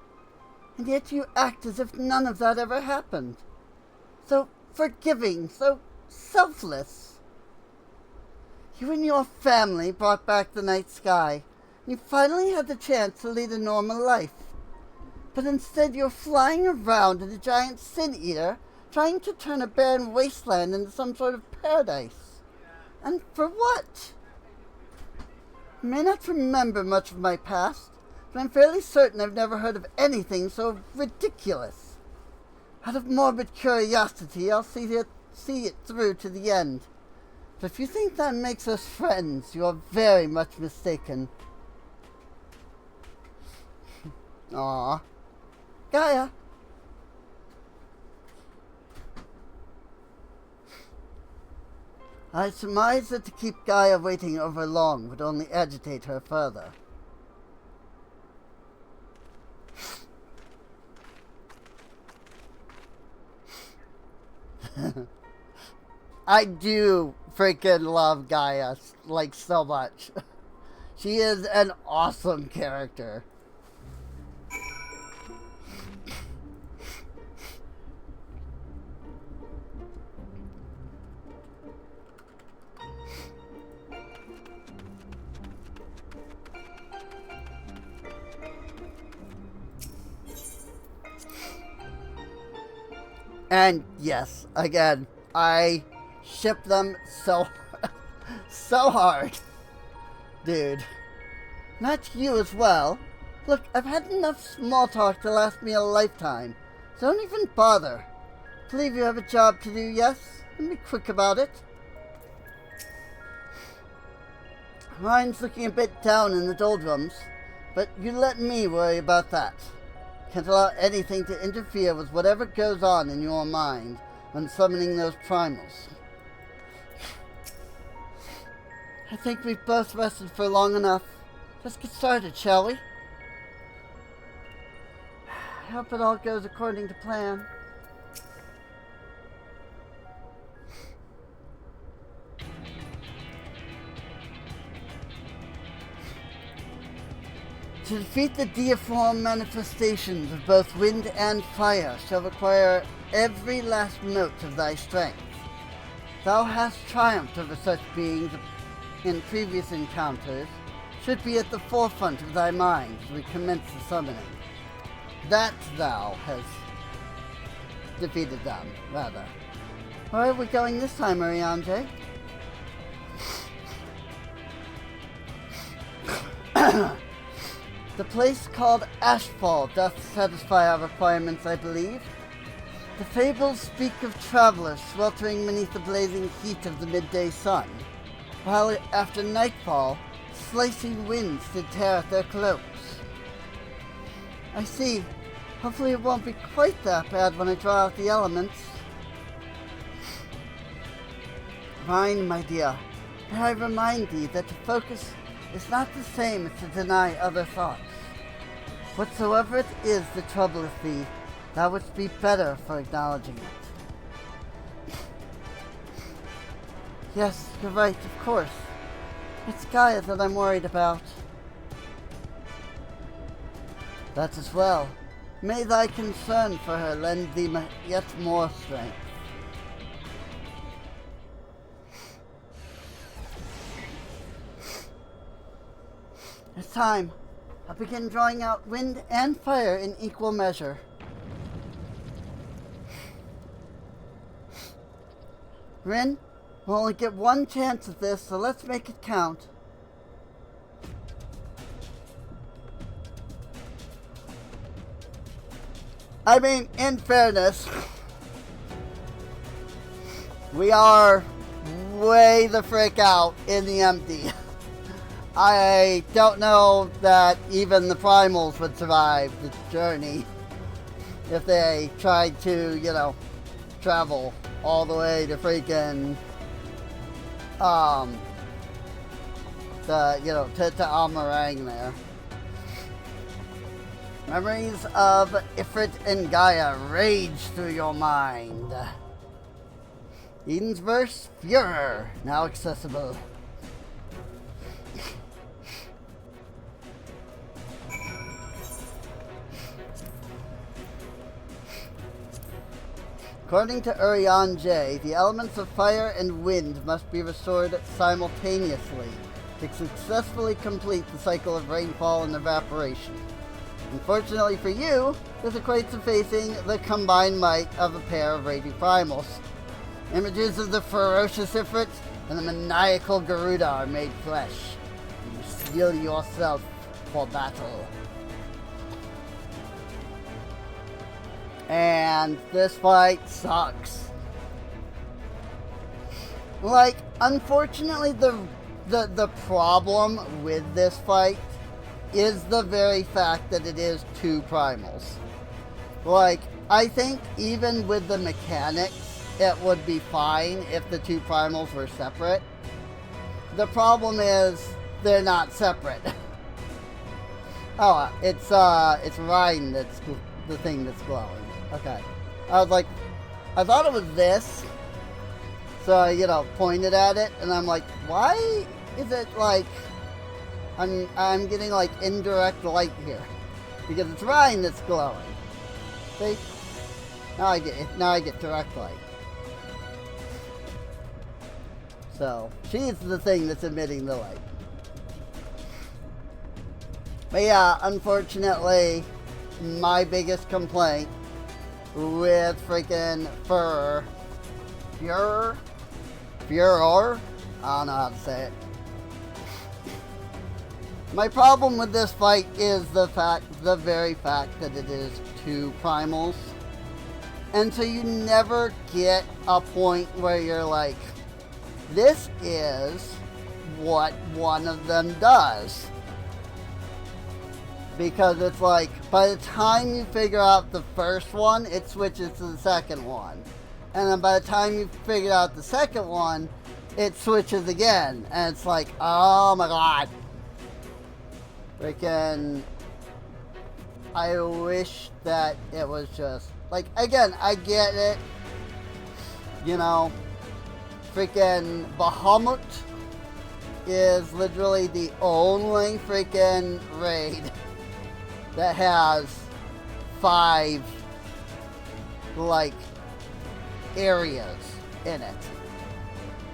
And yet you act as if none of that ever happened. So forgiving, so selfless. You and your family brought back the night sky. You finally had the chance to lead a normal life. But instead you're flying around in a giant sin-eater, trying to turn a barren wasteland into some sort of paradise. And for what? I may not remember much of my past, but I'm fairly certain I've never heard of anything so ridiculous. Out of morbid curiosity, I'll see it through to the end. But if you think that makes us friends, you are very much mistaken. Aww. Gaia. I surmise that to keep Gaia waiting over long would only agitate her further. I do freaking love Gaia, like, so much. She is an awesome character. And yes, again, I ship them so hard. Dude. Not you as well. Look, I've had enough small talk to last me a lifetime. So don't even bother. Believe you have a job to do, yes? And be quick about it. Mine's looking a bit down in the doldrums, but you let me worry about that. Can't allow anything to interfere with whatever goes on in your mind when summoning those primals. I think we've both rested for long enough. Let's get started, shall we? I hope it all goes according to plan. To defeat the deiform manifestations of both wind and fire shall require every last note of thy strength. Thou hast triumphed over such beings in previous encounters, should be at the forefront of thy mind as we commence the summoning. That thou hast defeated them, rather. Where are we going this time, Ariane? The place called Ashfall doth satisfy our requirements, I believe. The fables speak of travelers sweltering beneath the blazing heat of the midday sun, while after nightfall, slicing winds did tear at their cloaks. I see. Hopefully it won't be quite that bad when I draw out the elements. Mine, my dear, may I remind thee that to focus is not the same as to deny other thoughts. Whatsoever it is that troubleth thee, thou wouldst be better for acknowledging it. Yes, you're right, of course. It's Gaia that I'm worried about. That as well. May thy concern for her lend thee yet more strength. It's time. I begin drawing out wind and fire in equal measure. Rin, we'll only get one chance at this, so let's make it count. I mean, in fairness, we are way the frick out in the empty. I don't know that even the primals would survive the journey if they tried to, you know, travel all the way to freaking, to Amarang there. Memories of Ifrit and Gaia rage through your mind. Eden's verse, Furor, now accessible. According to Urian J, the elements of fire and wind must be restored simultaneously to successfully complete the cycle of rainfall and evaporation. Unfortunately for you, this equates to facing the combined might of a pair of raging primals. Images of the ferocious Ifrit and the maniacal Garuda are made flesh. You steel yourself for battle. And this fight sucks. Like, unfortunately, the problem with this fight is the very fact that it is two primals. Like, I think even with the mechanics, it would be fine if the two primals were separate. The problem is they're not separate. Oh, it's Ryan that's the thing that's glowing. Okay. I was like, I thought it was this. So I, pointed at it, and I'm like, why is it like I'm getting like indirect light here? Because it's Ryan that's glowing. See? Now I get direct light. So she's the thing that's emitting the light. But yeah, unfortunately, my biggest complaint with freaking Furor, I don't know how to say it. My problem with this fight is the very fact that it is two primals. And so you never get a point where you're like, this is what one of them does. Because it's like, by the time you figure out the first one, it switches to the second one. And then by the time you figure out the second one, it switches again. And it's like, oh my god. Freaking, I wish that it was just, like, again, I get it. Freaking Bahamut is literally the only freaking raid that has 5, like, areas in it.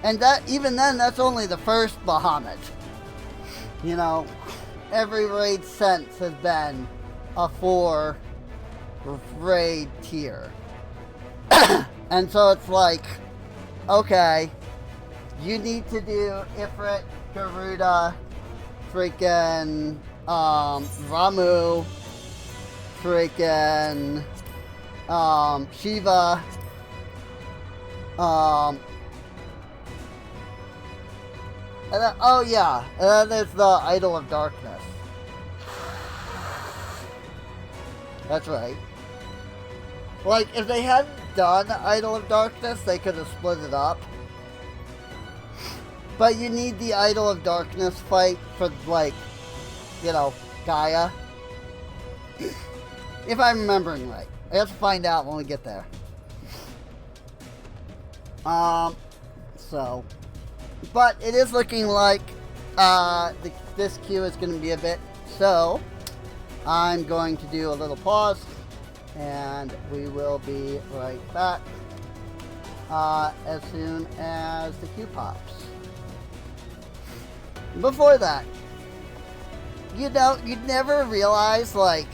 And that, even then, that's only the first Bahamut. Every raid since has been a 4 raid tier. And so it's like, okay, you need to do Ifrit, Garuda, freaking Ramu, freaking Shiva, and then, oh yeah, and then there's the Idol of Darkness. That's right. Like, if they hadn't done Idol of Darkness, they could have split it up. But you need the Idol of Darkness fight for, like, Gaia. If I'm remembering right. I have to find out when we get there. So. But it is looking like this queue is going to be a bit, so I'm going to do a little pause, and we will be right back as soon as the queue pops. Before that, you know, you'd never realize, like,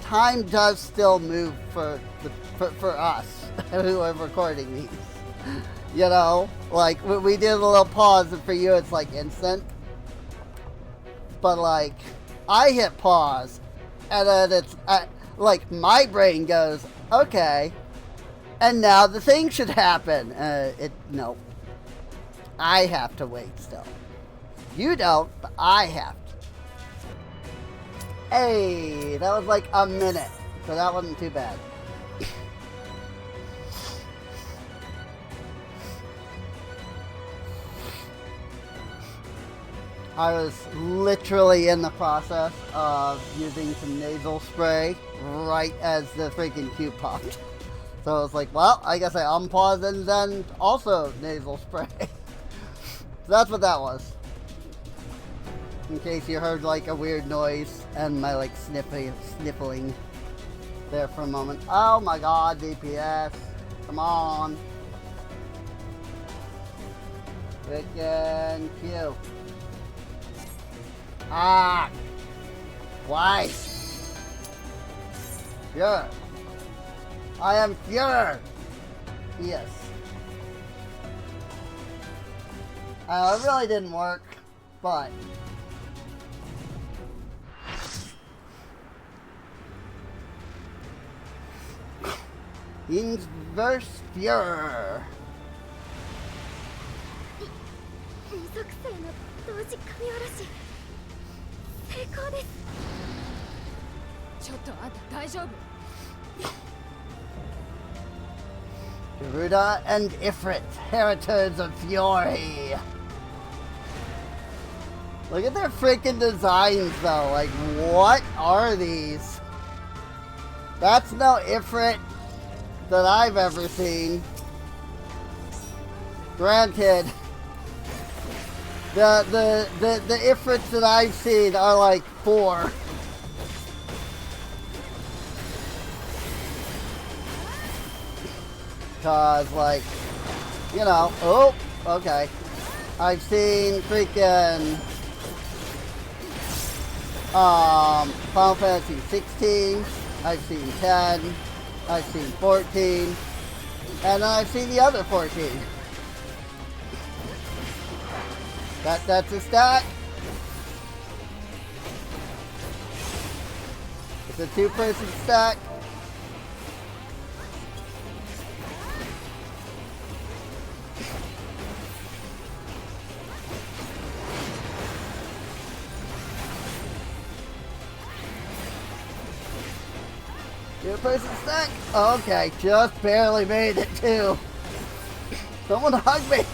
time does still move for us who are recording these. You know, like, we did a little pause, and for you it's like instant. But, like, I hit pause, and then it's, like, my brain goes, okay, and now the thing should happen. No. I have to wait still. You don't, but I have to. Hey, that was like a minute, so that wasn't too bad. I was literally in the process of using some nasal spray right as the freaking queue popped. So I was like, well, I guess I unpaused and then also nasal spray. So that's what that was. In case you heard like a weird noise and my like sniffling there for a moment. Oh my god, DPS. Come on. Freaking Q. Ah! Why? Pure. I am pure. Yes. It really didn't work, but Inverse Pure. 二属性の同時神下ろし成功です。ちょっとあんた大丈夫？ Garuda and Ifrit, Heritors of Fury. Look at their freaking designs though, like what are these? That's no Ifrit that I've ever seen. Granted, the Ifrits that I've seen are like 4. Cause like, you know, oh, okay. I've seen freaking Final Fantasy 16, I've seen 10, I've seen 14, and then I've seen the other 14. That's a stack. It's a 2-person stack. Two-person stack? Okay, just barely made it too. Someone hug me.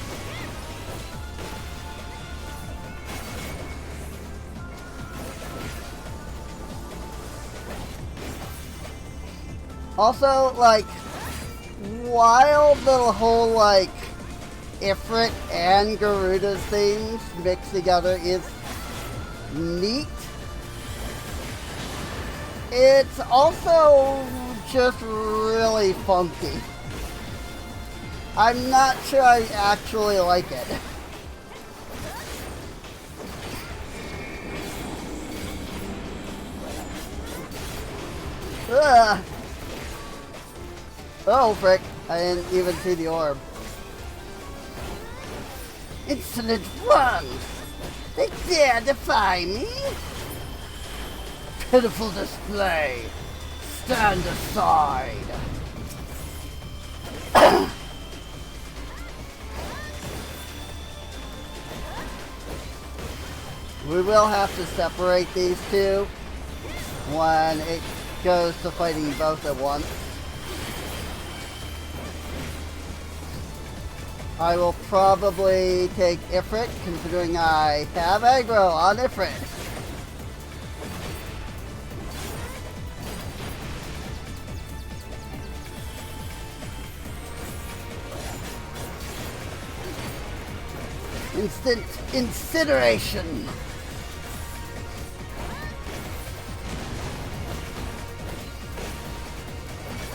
Also, like, while the whole, like, Ifrit and Garuda's things mixed together is neat, it's also just really funky. I'm not sure I actually like it. Ugh. Oh, frick. I didn't even see the orb. Insolent ones! They dare defy me? Pitiful display! Stand aside! We will have to separate these two when it goes to fighting both at once. I will probably take Ifrit, considering I have aggro on Ifrit. Instant incineration.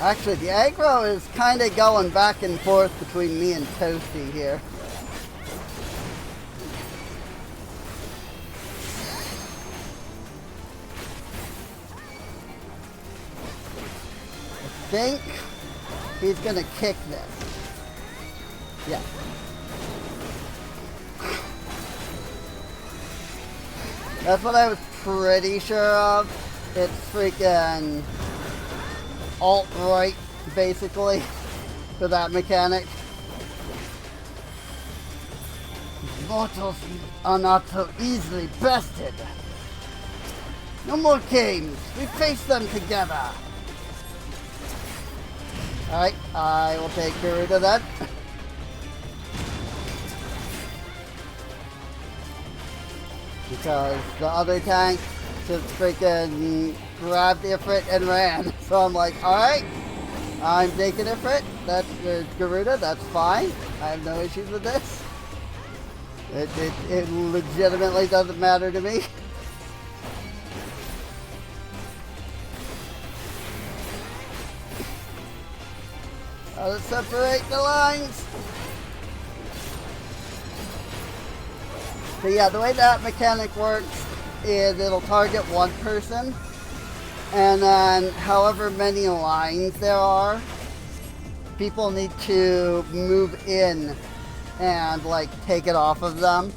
Actually, the aggro is kind of going back and forth between me and Toasty here. I think he's gonna kick this. Yeah. That's what I was pretty sure of. It's freaking alt-right, basically, for that mechanic. Mortals are not so easily bested. No more games. We face them together. Alright, I will take Garuda then. Because the other tank just freaking grabbed the Ifrit and ran. So I'm like, alright, I'm taking Ifrit. That's Garuda, that's fine. I have no issues with this. It legitimately doesn't matter to me. Let's separate the lines. But yeah, the way that mechanic works is it'll target one person, and then however many lines there are, people need to move in and like take it off of them.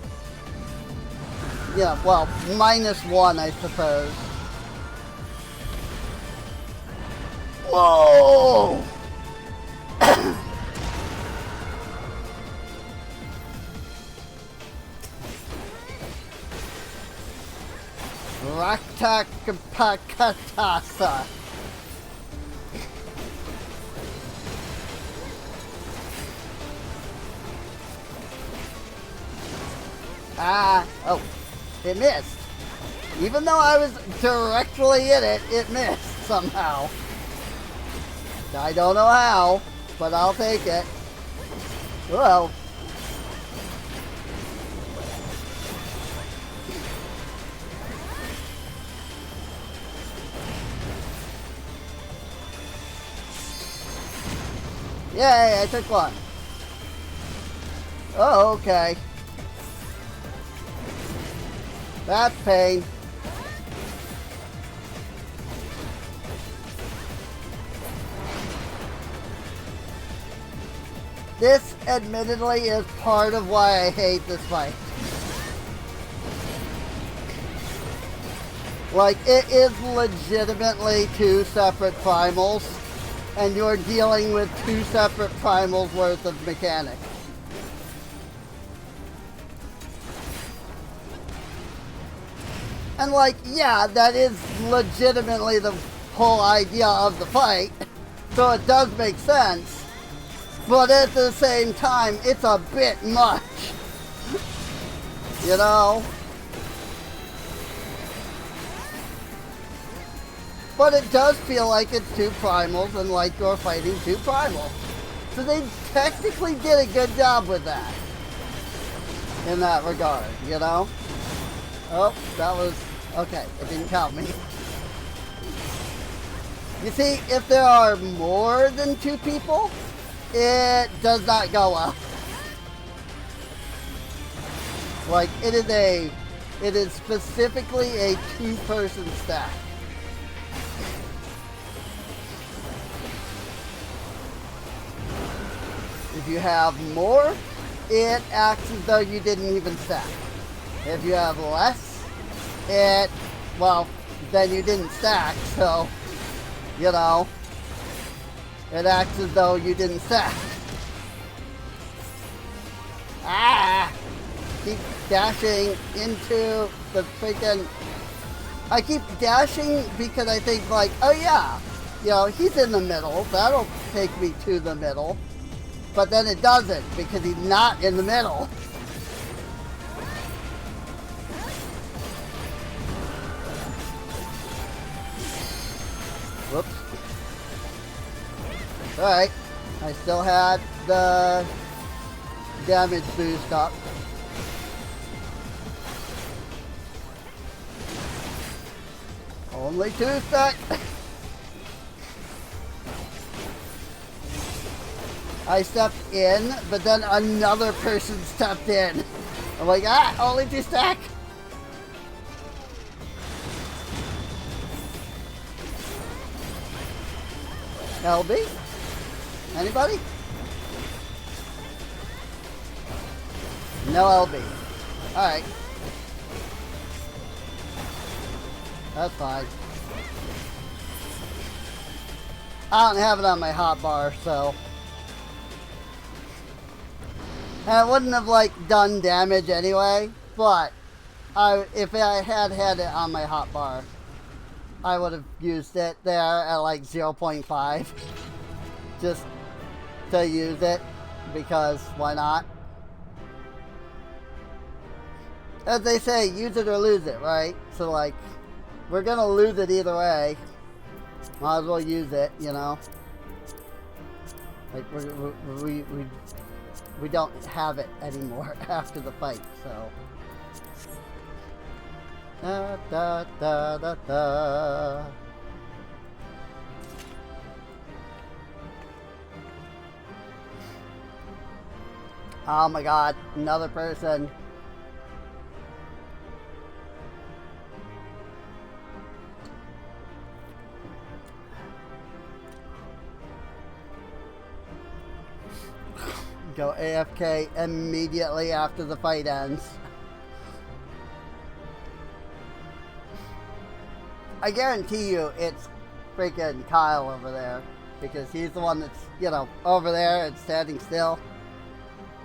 Yeah, well, -1, I suppose. Whoa! Raktakapakatasa. Oh, it missed. Even though I was directly in it, it missed somehow. I don't know how, but I'll take it. Well. Yay, I took one. Oh, okay. That's pain. This, admittedly, is part of why I hate this fight. Like, it is legitimately two separate primals, and you're dealing with two separate primals worth of mechanics. And like, yeah, that is legitimately the whole idea of the fight, so it does make sense. But at the same time, it's a bit much. You know? But it does feel like it's two primals and like you're fighting two primals. So they technically did a good job with that. In that regard, you know? Oh, that was... okay, it didn't count me. You see, if there are more than two people, it does not go well. Like, it is specifically a two-person stack. If you have more, it acts as though you didn't even stack. If you have less, well, then you didn't stack, so, you know, it acts as though you didn't stack. Ah! Keep dashing into the freaking... I keep dashing because I think like, oh yeah, you know, he's in the middle, that'll take me to the middle. But then it doesn't, because he's not in the middle. Whoops. Alright, I still had the damage boost up. Only 2 stuck. I stepped in, but then another person stepped in. I'm like, only 2 stack. LB? Anybody? No LB. Alright. That's fine. I don't have it on my hotbar, so. And it wouldn't have, like, done damage anyway, but if I had it on my hotbar, I would have used it there at, like, 0.5. Just to use it, because why not? As they say, use it or lose it, right? So, like, we're gonna lose it either way. Might as well use it, you know? Like, we don't have it anymore after the fight, so. Da da da da da. Oh my god, another person. Go AFK immediately after the fight ends. I guarantee you it's freaking Kyle over there. Because he's the one that's, you know, over there and standing still.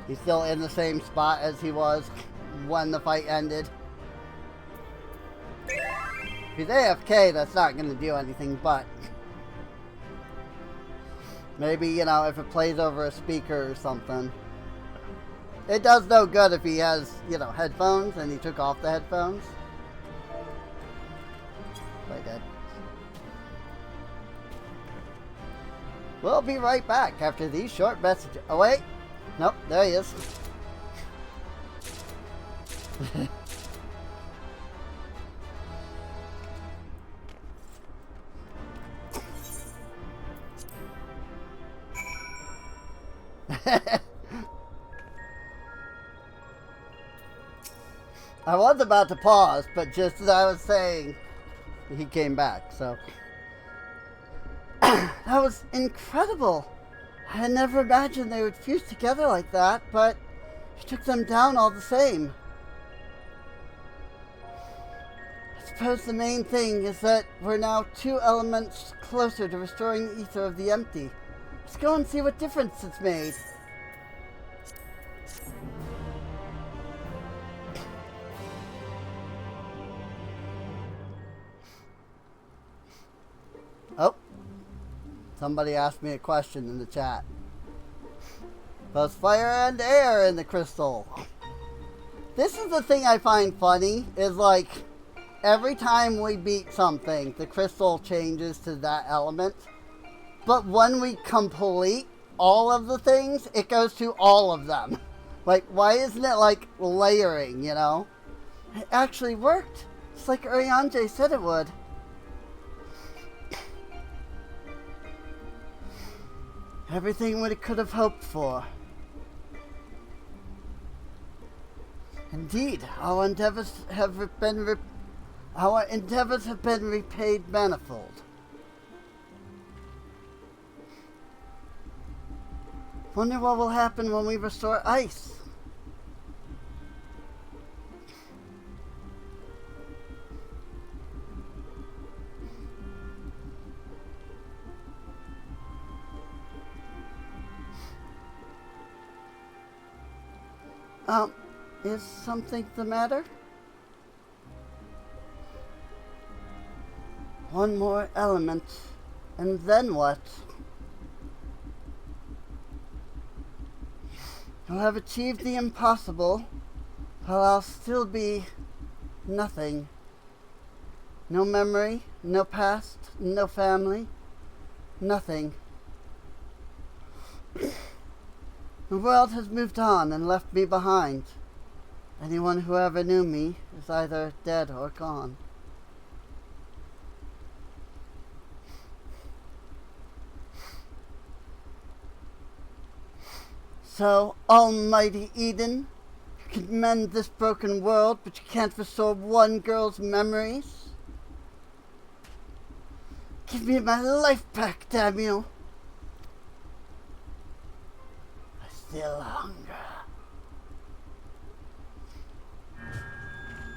He's still in the same spot as he was when the fight ended. If he's AFK, that's not going to do anything, but maybe, you know, if it plays over a speaker or something. It does no good if he has, you know, headphones and he took off the headphones. I did. We'll be right back after these short messages. Oh, wait. Nope, there he is. I was about to pause, but just as I was saying, he came back, so. That was incredible. I had never imagined they would fuse together like that, but he took them down all the same. I suppose the main thing is that we're now 2 elements closer to restoring the ether of the empty. Let's go and see what difference it's made. Oh. Somebody asked me a question in the chat. Both fire and air in the crystal. This is the thing I find funny, is like, every time we beat something, the crystal changes to that element. But when we complete all of the things, it goes to all of them. Like, why isn't it like layering, you know? It actually worked. It's like Urianger said it would. Everything we could have hoped for. Indeed, our endeavors have been repaid manifold. Wonder what will happen when we restore ice. Is something the matter? One more element, and then what? You'll have achieved the impossible, while I'll still be nothing. No memory, no past, no family, nothing. The world has moved on and left me behind. Anyone who ever knew me is either dead or gone. So, Almighty Eden, you can mend this broken world, but you can't restore one girl's memories? Give me my life back, damn you! I still hunger.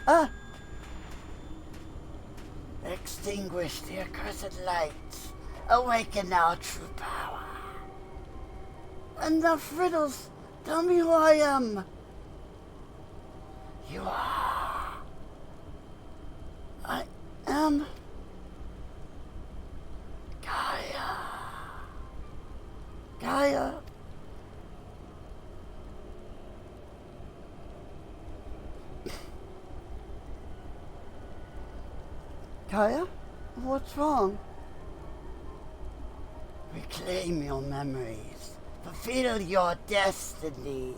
Ah! Extinguish the accursed lights. Awaken our true power. Enough riddles. Tell me who I am. You are. I am. Gaia. Gaia. Gaia? What's wrong? Reclaim your memories. Fulfill your destiny.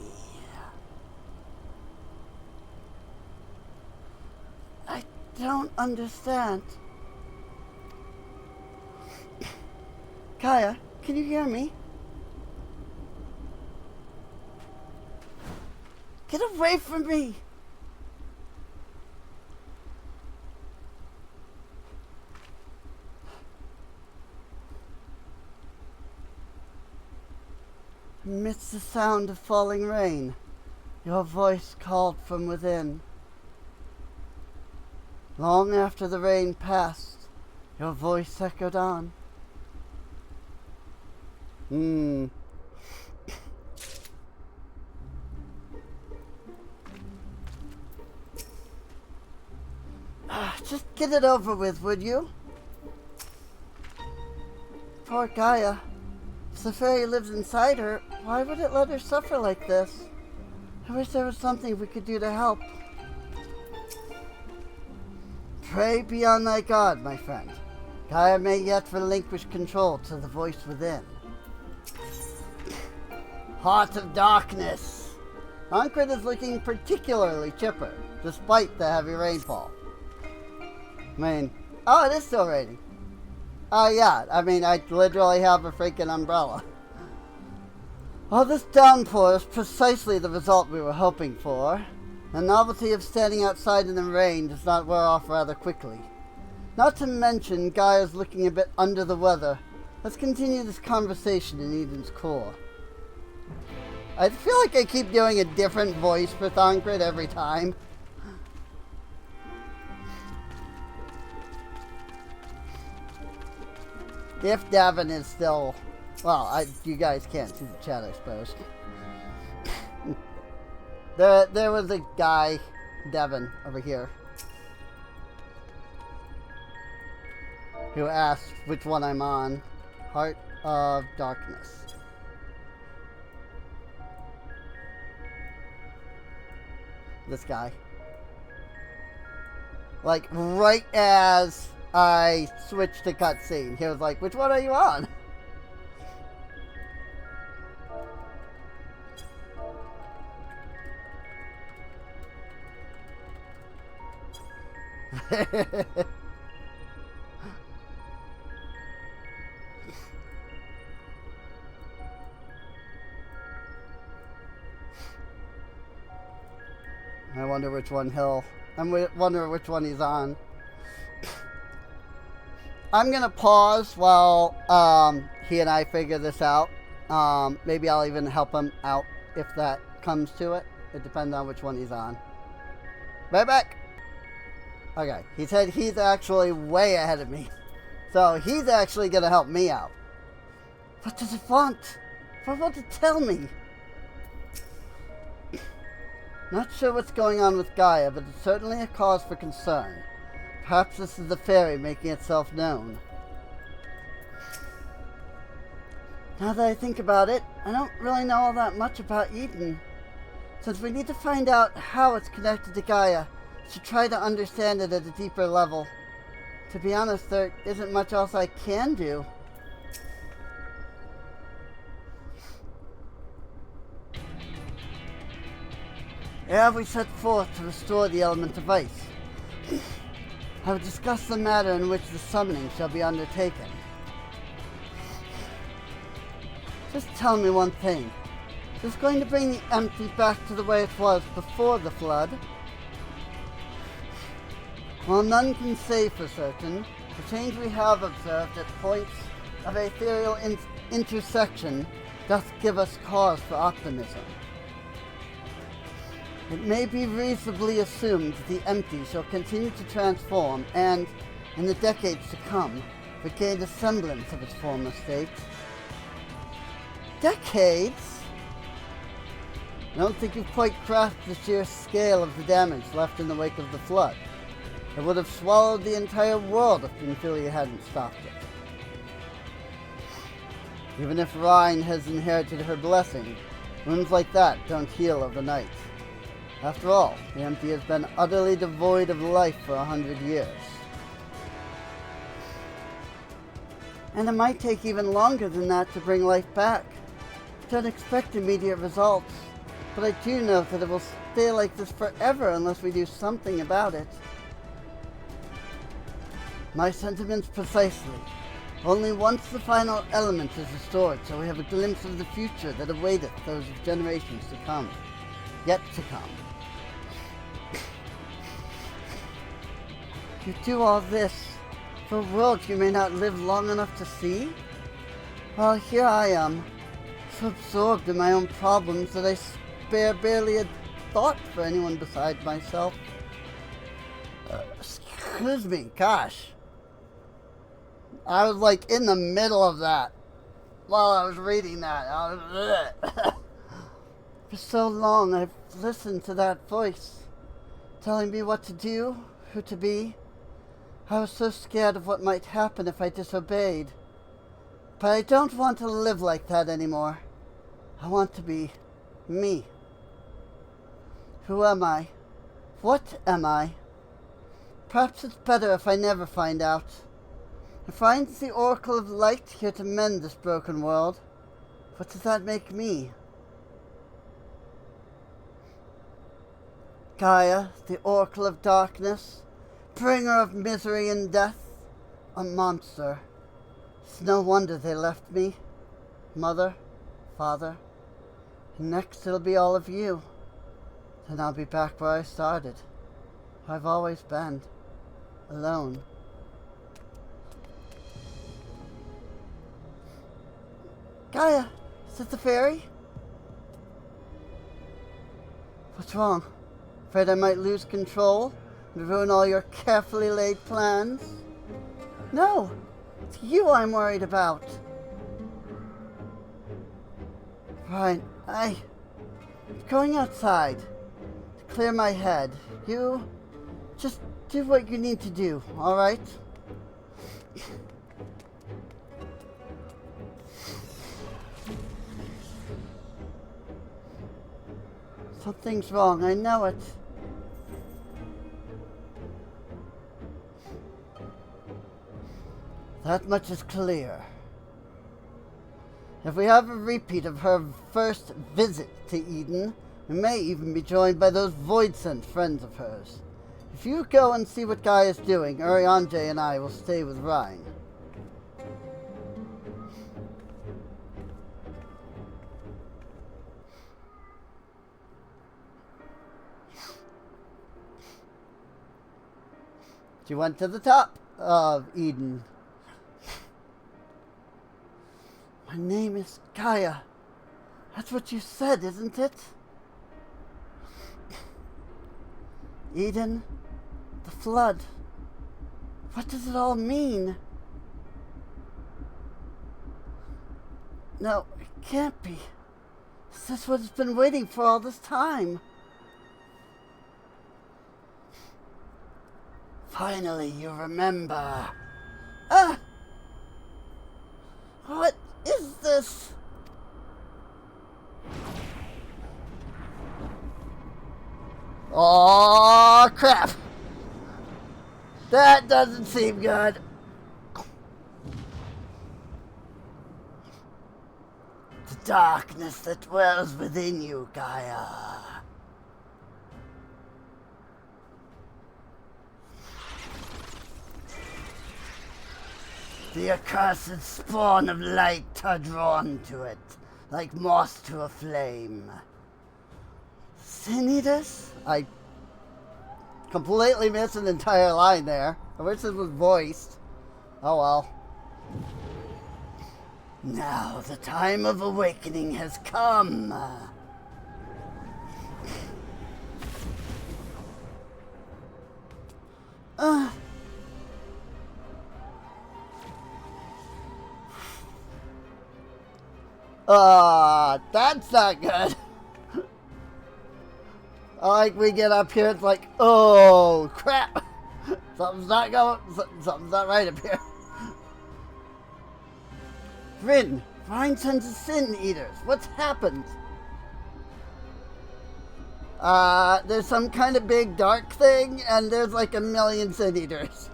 I don't understand. Gaia, can you hear me? Get away from me! Amidst the sound of falling rain, your voice called from within. Long after the rain passed, your voice echoed on. Just get it over with, would you? Poor Gaia. If the fairy lives inside her, why would it let her suffer like this? I wish there was something we could do to help. Pray beyond thy God, my friend. Gaia may yet relinquish control to the voice within. Heart of Darkness. Tancred is looking particularly chipper, despite the heavy rainfall. Oh, it is still raining. Oh, yeah. I literally have a freaking umbrella. Well, this downpour is precisely the result we were hoping for. The novelty of standing outside in the rain does not wear off rather quickly. Not to mention, Gaia's looking a bit under the weather. Let's continue this conversation in Eden's core. I feel like I keep doing a different voice for Tancred every time. If Davin is still... Well, you guys can't see the chat, I suppose. There was a guy, Devin, over here, who asked which one I'm on. Heart of Darkness. This guy. Like, right as I switched to cutscene, he was like, which one are you on? I wonder which one wonder which one he's on. I'm gonna pause while he and I figure this out. Maybe I'll even help him out if that comes to it. It depends on which one he's on. Right back. Okay, he said he's actually way ahead of me. So he's actually gonna help me out. What does it want? What will it tell me? Not sure what's going on with Gaia, but it's certainly a cause for concern. Perhaps this is the fairy making itself known. Now that I think about it, I don't really know all that much about Eden. Since we need to find out how it's connected to Gaia, to try to understand it at a deeper level. To be honest, there isn't much else I can do. Ere we set forth to restore the element of ice, I will discuss the manner in which the summoning shall be undertaken. Just tell me one thing. Is this going to bring the empty back to the way it was before the flood? While none can say for certain, the change we have observed at points of ethereal intersection doth give us cause for optimism. It may be reasonably assumed the empty shall continue to transform and, in the decades to come, regain a semblance of its former state. Decades? I don't think you've quite grasped the sheer scale of the damage left in the wake of the flood. It would have swallowed the entire world if Ophelia hadn't stopped it. Even if Rhine has inherited her blessing, wounds like that don't heal overnight. After all, the empty has been utterly devoid of life for 100 years. And it might take even longer than that to bring life back. Don't expect immediate results, but I do know that it will stay like this forever unless we do something about it. My sentiments precisely. Only once the final element is restored shall we have a glimpse of the future that awaiteth those of generations to come. Yet to come. You do all this for a world you may not live long enough to see? Well, here I am, so absorbed in my own problems that I spare barely a thought for anyone beside myself. Excuse me, gosh. I was like in the middle of that while I was reading that. For so long I've listened to that voice telling me what to do, who to be. I was so scared of what might happen if I disobeyed. But I don't want to live like that anymore. I want to be me. Who am I? What am I? Perhaps it's better if I never find out. If Rhine's the Oracle of Light here to mend this broken world, what does that make me? Gaia, the Oracle of Darkness, bringer of misery and death, a monster. It's no wonder they left me. Mother, father, and next it'll be all of you. Then I'll be back where I started. I've always been. Alone. Gaia, is it the fairy? What's wrong? Afraid I might lose control and ruin all your carefully laid plans? No, it's you I'm worried about. Right, I'm going outside to clear my head. You just do what you need to do, alright? Something's wrong, I know it. That much is clear. If we have a repeat of her first visit to Eden, we may even be joined by those void-sent friends of hers. If you go and see what Guy is doing, Urianje and I will stay with Rhine. She went to the top of Eden. My name is Gaia. That's what you said, isn't it? Eden, the flood. What does it all mean? No, it can't be. Is this what it's been waiting for all this time? Finally, you remember. Ah! What is this? Oh, crap! That doesn't seem good. The darkness that dwells within you, Gaia. The accursed spawn of light are drawn to it, like moss to a flame. Sin Eaters? I completely missed an entire line there. I wish it was voiced. Oh well. Now the time of awakening has come. That's not good. Like we get up here, it's like, oh crap, something's not going, something's not right up here. Rin, find sons of Sin Eaters. What's happened? There's some kind of big dark thing, and there's like a million Sin Eaters.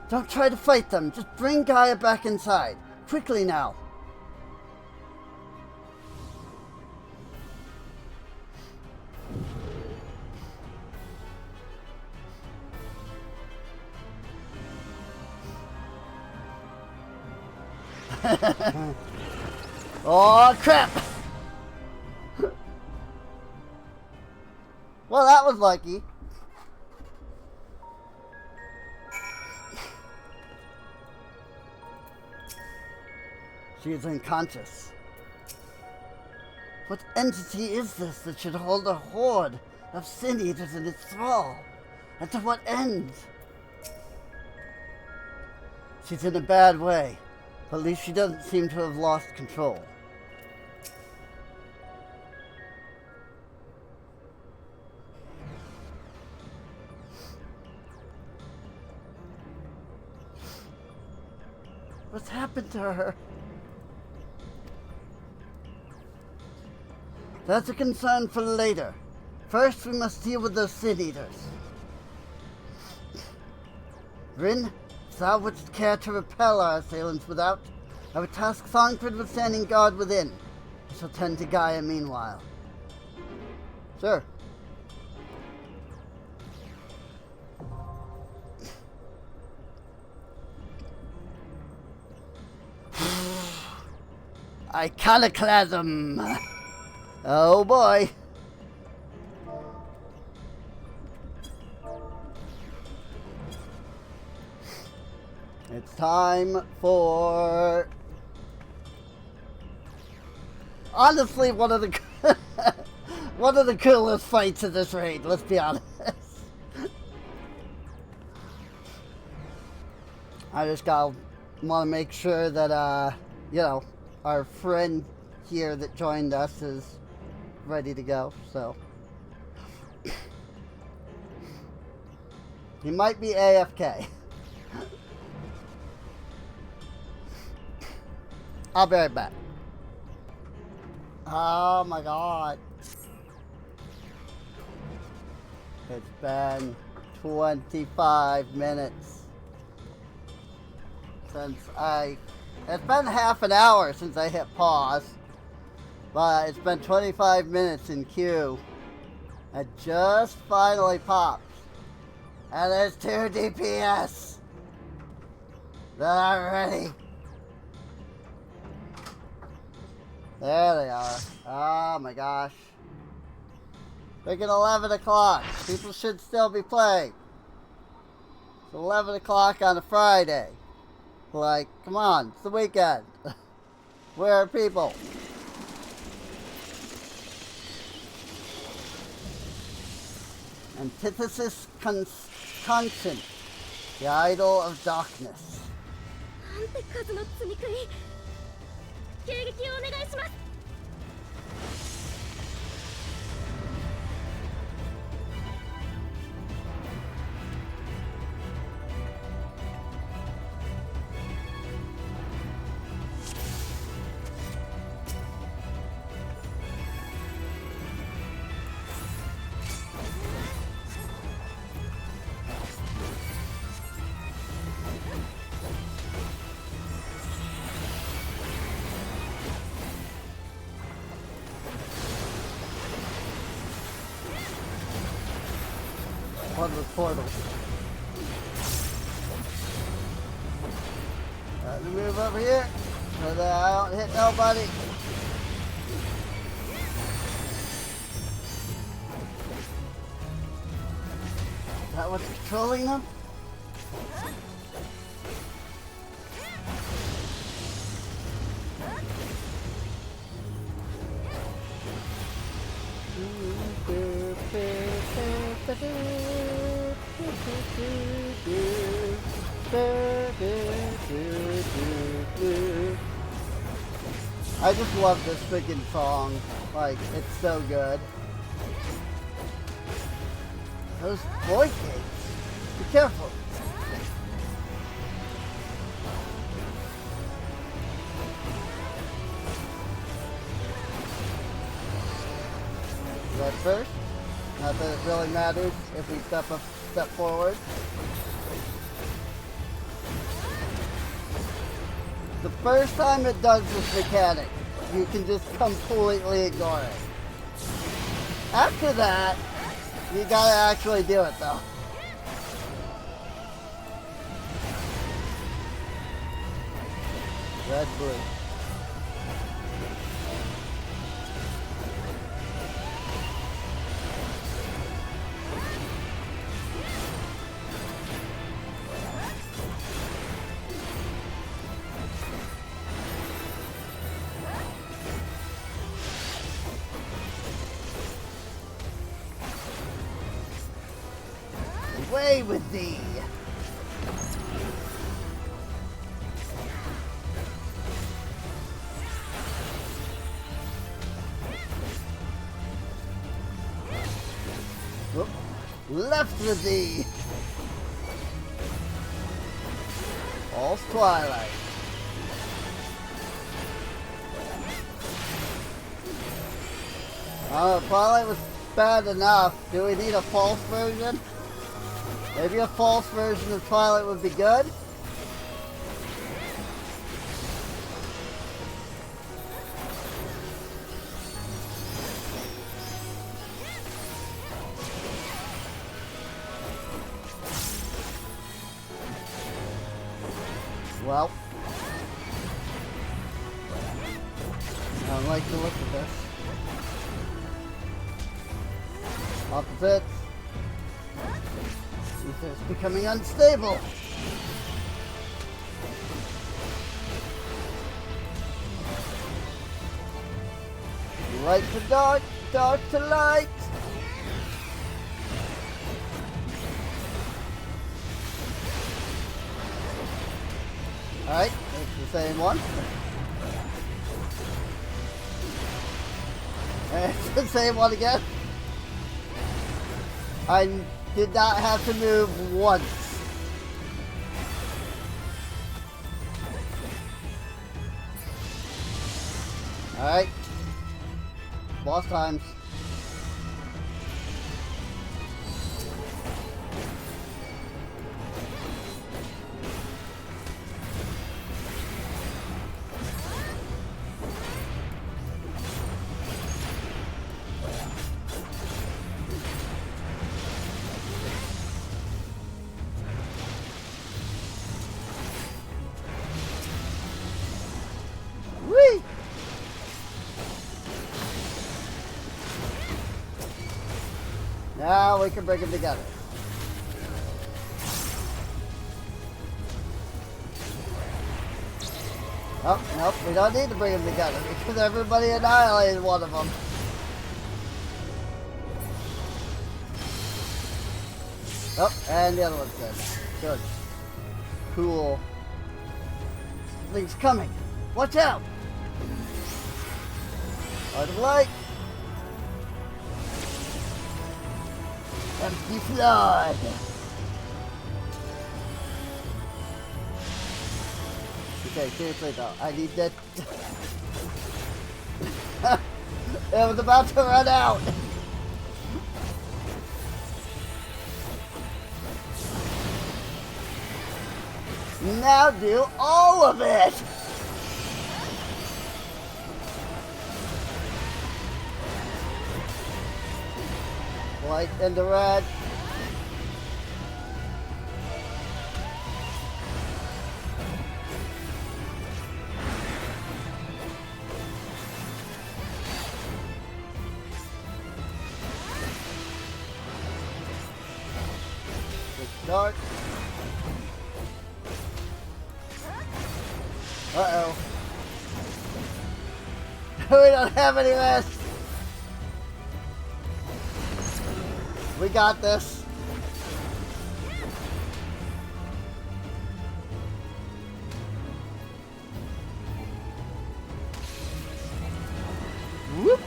Don't try to fight them. Just bring Gaia back inside. Quickly now. Oh crap! Well, that was lucky. She is unconscious. What entity is this that should hold a horde of Sin Eaters in its thrall? And to what end? She's in a bad way. At least she doesn't seem to have lost control. What's happened to her? That's a concern for later. First, we must deal with those Sin Eaters. Rin, if thou wouldst care to repel our assailants without, I would task Thancred with standing guard within. I shall tend to Gaia meanwhile. Sure. Iconoclasm! Oh boy. It's time for... Honestly, one of the one of the coolest fights in this raid, let's be honest. I just want to make sure that, you know, our friend here that joined us is ready to go, so. He might be AFK. I'll be right back. Oh my god. It's been 25 minutes since it's been half an hour since I hit pause, but it's been 25 minutes in queue. It just finally popped. And there's 2 DPS that are ready. There they are. Oh my gosh. Freaking 11 o'clock. People should still be playing. It's 11 o'clock on a Friday. Like, come on, it's the weekend. Where are people? Antithesis constant. The idol of darkness. なんて数の積み食い。迎撃をお願いします。 One of the portals. Let me move over here so that I don't hit nobody. that what's controlling them? I just love this freaking song. Like, it's so good. Those void gates. Be careful. Red first. Not that it really matters if we step forward. The first time it does this mechanic, you can just completely ignore it. After that, you gotta actually do it though. Red, blue. Away with thee! Whoop. Left with thee! False Twilight. Twilight was bad enough. Do we need a false version? Maybe a false version of Twilight would be good? Well, I don't like to look at this. Opposites. It's becoming unstable. Light to dark, dark to light. Alright, it's the same one. And it's the same one again. I did not have to move once. Alright. Boss times. Whee! Now we can bring them together. Oh, nope, we don't need to bring them together because everybody annihilated one of them. Oh, and the other one's dead. Good. Cool. Something's coming. Watch out! Art of light. Empty flood. Okay, seriously though, I need that. It was about to run out. Now do all of it. White and the red. Dark. Uh-oh. We don't have any rest. We got this. Whoop.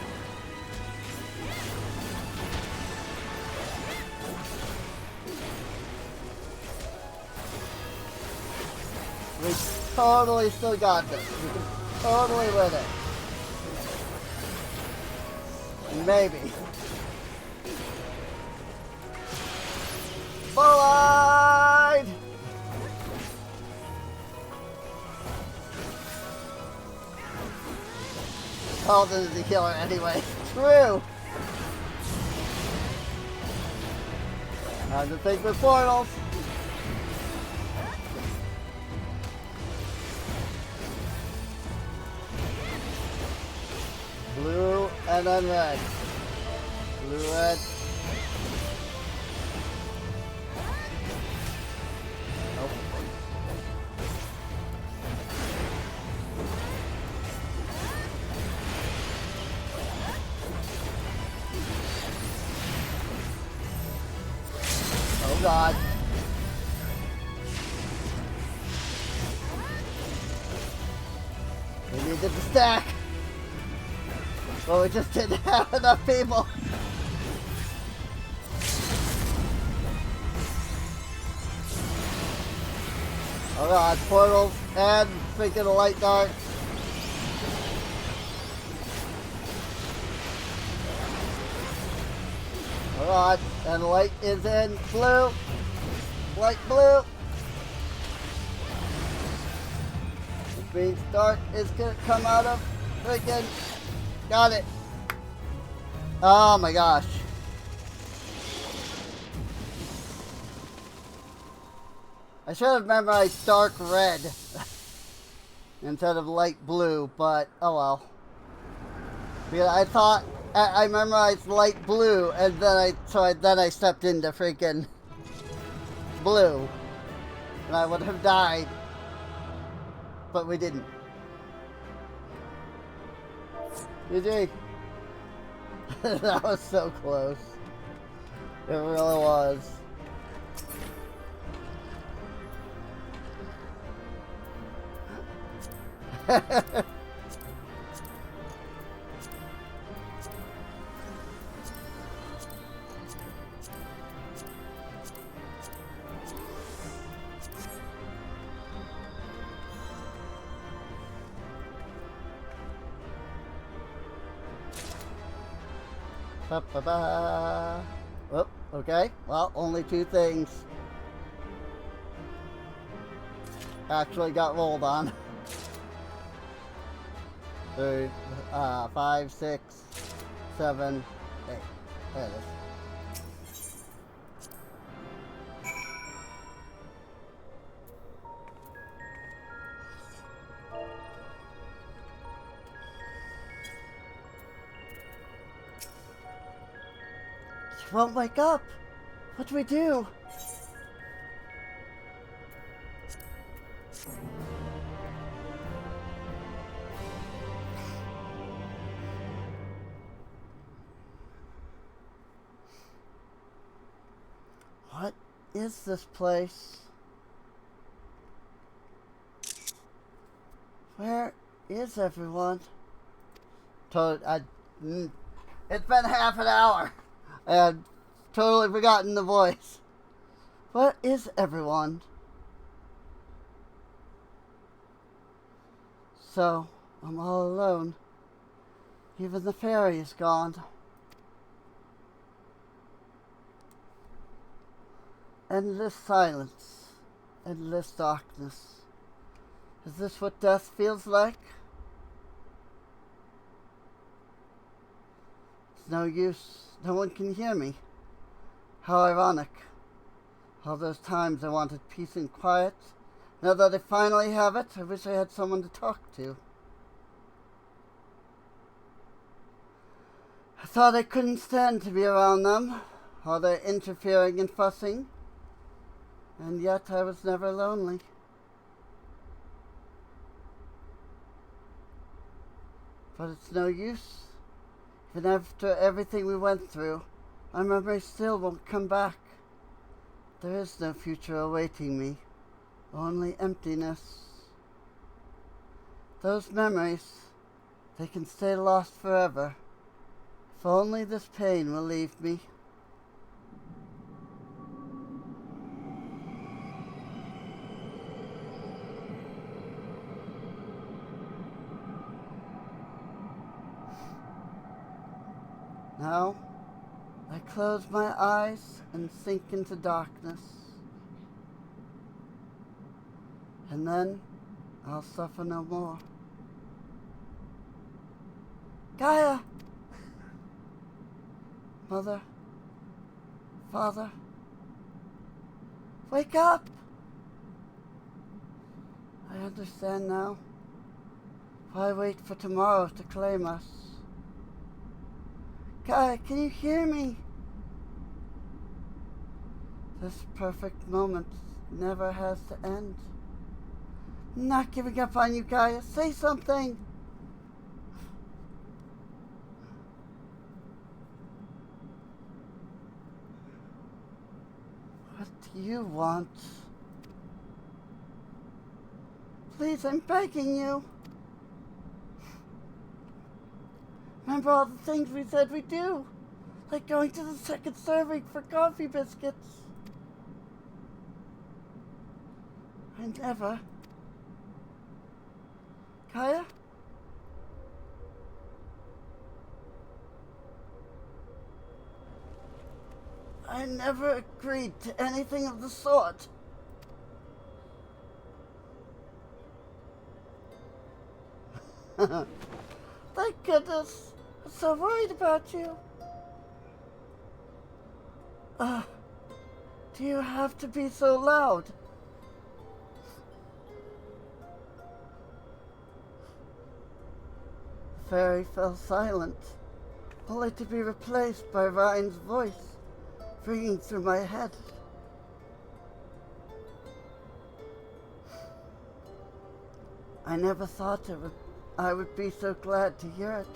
We totally still got this. We can totally win it. Maybe. Bolide! Called into the killer anyway. True! Time to think with portals. Blue and then red. Blue, red. Nope. Oh God. We needed the stack. Well, we just didn't have enough people. Oh God, portals and freaking a light dart. Oh God, and the light is in blue. Light blue. Which means dark is gonna come out of freaking. Got it. Oh my gosh. I should have memorized dark red instead of light blue, but oh well. Because I thought I memorized light blue, and then I stepped into freaking blue, and I would have died, but we didn't. GG. That was so close. It really was. Ba-ba-ba. Oh, okay. Well, only two things actually got rolled on. 3, 5, 6, 7, 8. There it is. She won't wake up. What do we do? What is this place? Where is everyone? It's been half an hour. I had totally forgotten the voice. Where is everyone? So, I'm all alone. Even the fairy is gone. Endless silence. Endless darkness. Is this what death feels like? It's no use. No one can hear me. How ironic. All those times I wanted peace and quiet. Now that I finally have it, I wish I had someone to talk to. I thought I couldn't stand to be around them. All their interfering and fussing. And yet I was never lonely. But it's no use. Even after everything we went through, my memories still won't come back. There is no future awaiting me, only emptiness. Those memories, they can stay lost forever. If only this pain will leave me. Now, I close my eyes and sink into darkness. And then, I'll suffer no more. Gaia! Mother, Father, wake up! I understand now. Why wait for tomorrow to claim us? Gaia, can you hear me? This perfect moment never has to end. I'm not giving up on you, Gaia. Say something! What do you want? Please, I'm begging you. Remember all the things we said we'd do? Like going to the second serving for coffee biscuits. I never. Gaia? I never agreed to anything of the sort. Thank goodness. I'm so worried about you. Do you have to be so loud? The fairy fell silent, only to be replaced by Ryan's voice, ringing through my head. I never thought I would be so glad to hear it.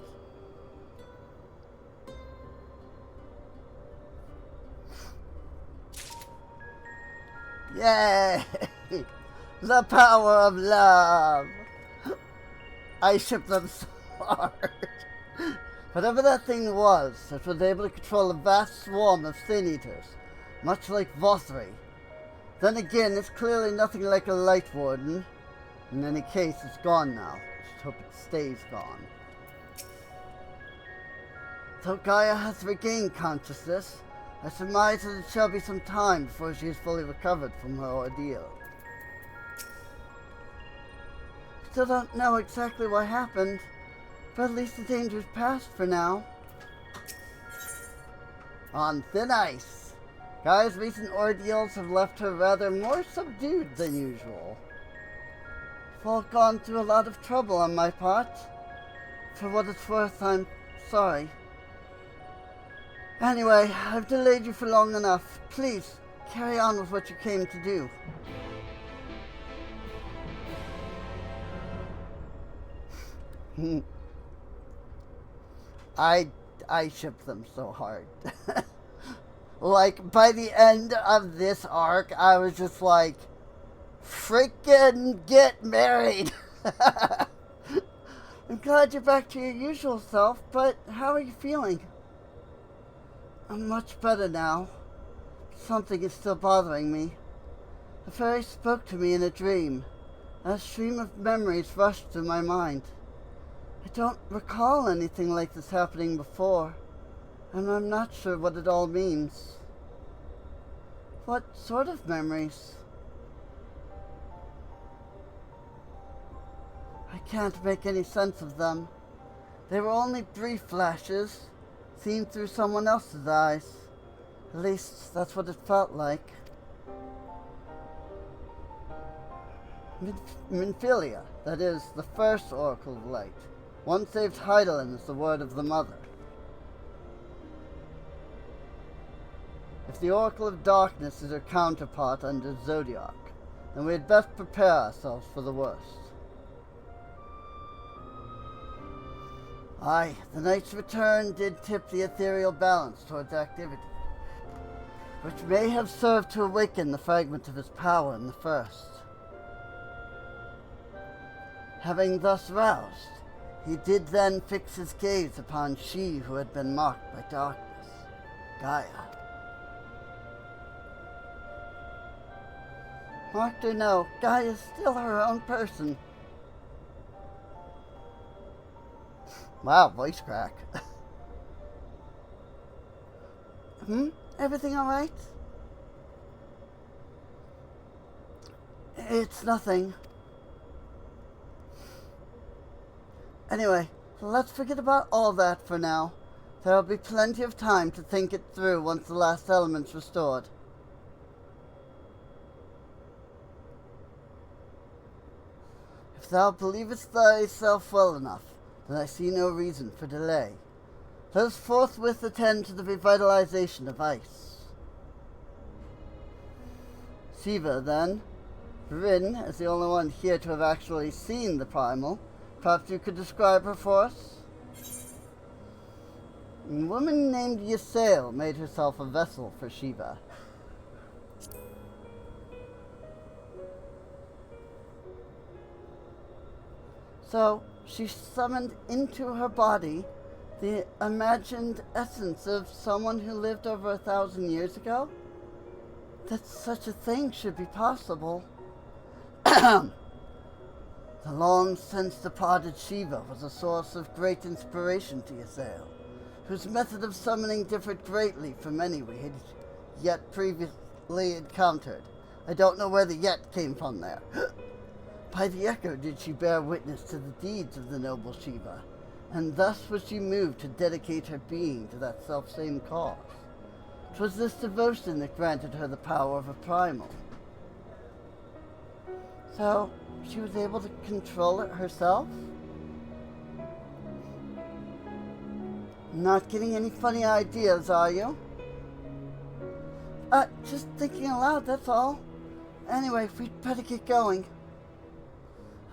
Yay! The power of love! I ship them so hard. Whatever that thing was, it was able to control a vast swarm of Sin Eaters, much like Vothri. Then again, it's clearly nothing like a Light Warden. In any case, it's gone now. Just hope it stays gone. Though Gaia has regained consciousness, I surmise that it shall be some time before she is fully recovered from her ordeal. Still don't know exactly what happened, but at least the danger's past for now. On thin ice. Gaia's recent ordeals have left her rather more subdued than usual. I've all gone through a lot of trouble on my part. For what it's worth, I'm sorry. Anyway, I've delayed you for long enough. Please, carry on with what you came to do. I shipped them so hard. Like, by the end of this arc, I was just like, freaking get married! I'm glad you're back to your usual self, but how are you feeling? I'm much better now. Something is still bothering me. The fairy spoke to me in a dream. A stream of memories rushed through my mind. I don't recall anything like this happening before, and I'm not sure what it all means. What sort of memories? I can't make any sense of them. They were only brief flashes, seen through someone else's eyes. At least, that's what it felt like. Minfilia, that is, the first Oracle of Light. One saved Heidelin is the word of the Mother. If the Oracle of Darkness is her counterpart under Zodiac, then we had best prepare ourselves for the worst. Aye, the night's return did tip the ethereal balance towards activity, which may have served to awaken the fragment of his power in the first. Having thus roused, he did then fix his gaze upon she who had been marked by darkness, Gaia. Marked or no, Gaia is still her own person. Wow, voice crack. Everything alright? It's nothing. Anyway, let's forget about all that for now. There'll be plenty of time to think it through once the last element's restored. If thou believest thyself well enough, then I see no reason for delay. Let us forthwith attend to the revitalization of ice. Siva, then. Rin, as the only one here to have actually seen the primal, perhaps you could describe her for us? A woman named Ysael made herself a vessel for Shiva. So, she summoned into her body the imagined essence of someone who lived over 1,000 years ago? That such a thing should be possible. The long since departed Shiva was a source of great inspiration to Ysael, whose method of summoning differed greatly from any we had yet previously encountered. I don't know where the yet came from there. By the echo did she bear witness to the deeds of the noble Shiva, and thus was she moved to dedicate her being to that selfsame cause. 'Twas this devotion that granted her the power of a primal. So, she was able to control it herself? Not getting any funny ideas, are you? Just thinking aloud, that's all. Anyway, we'd better get going.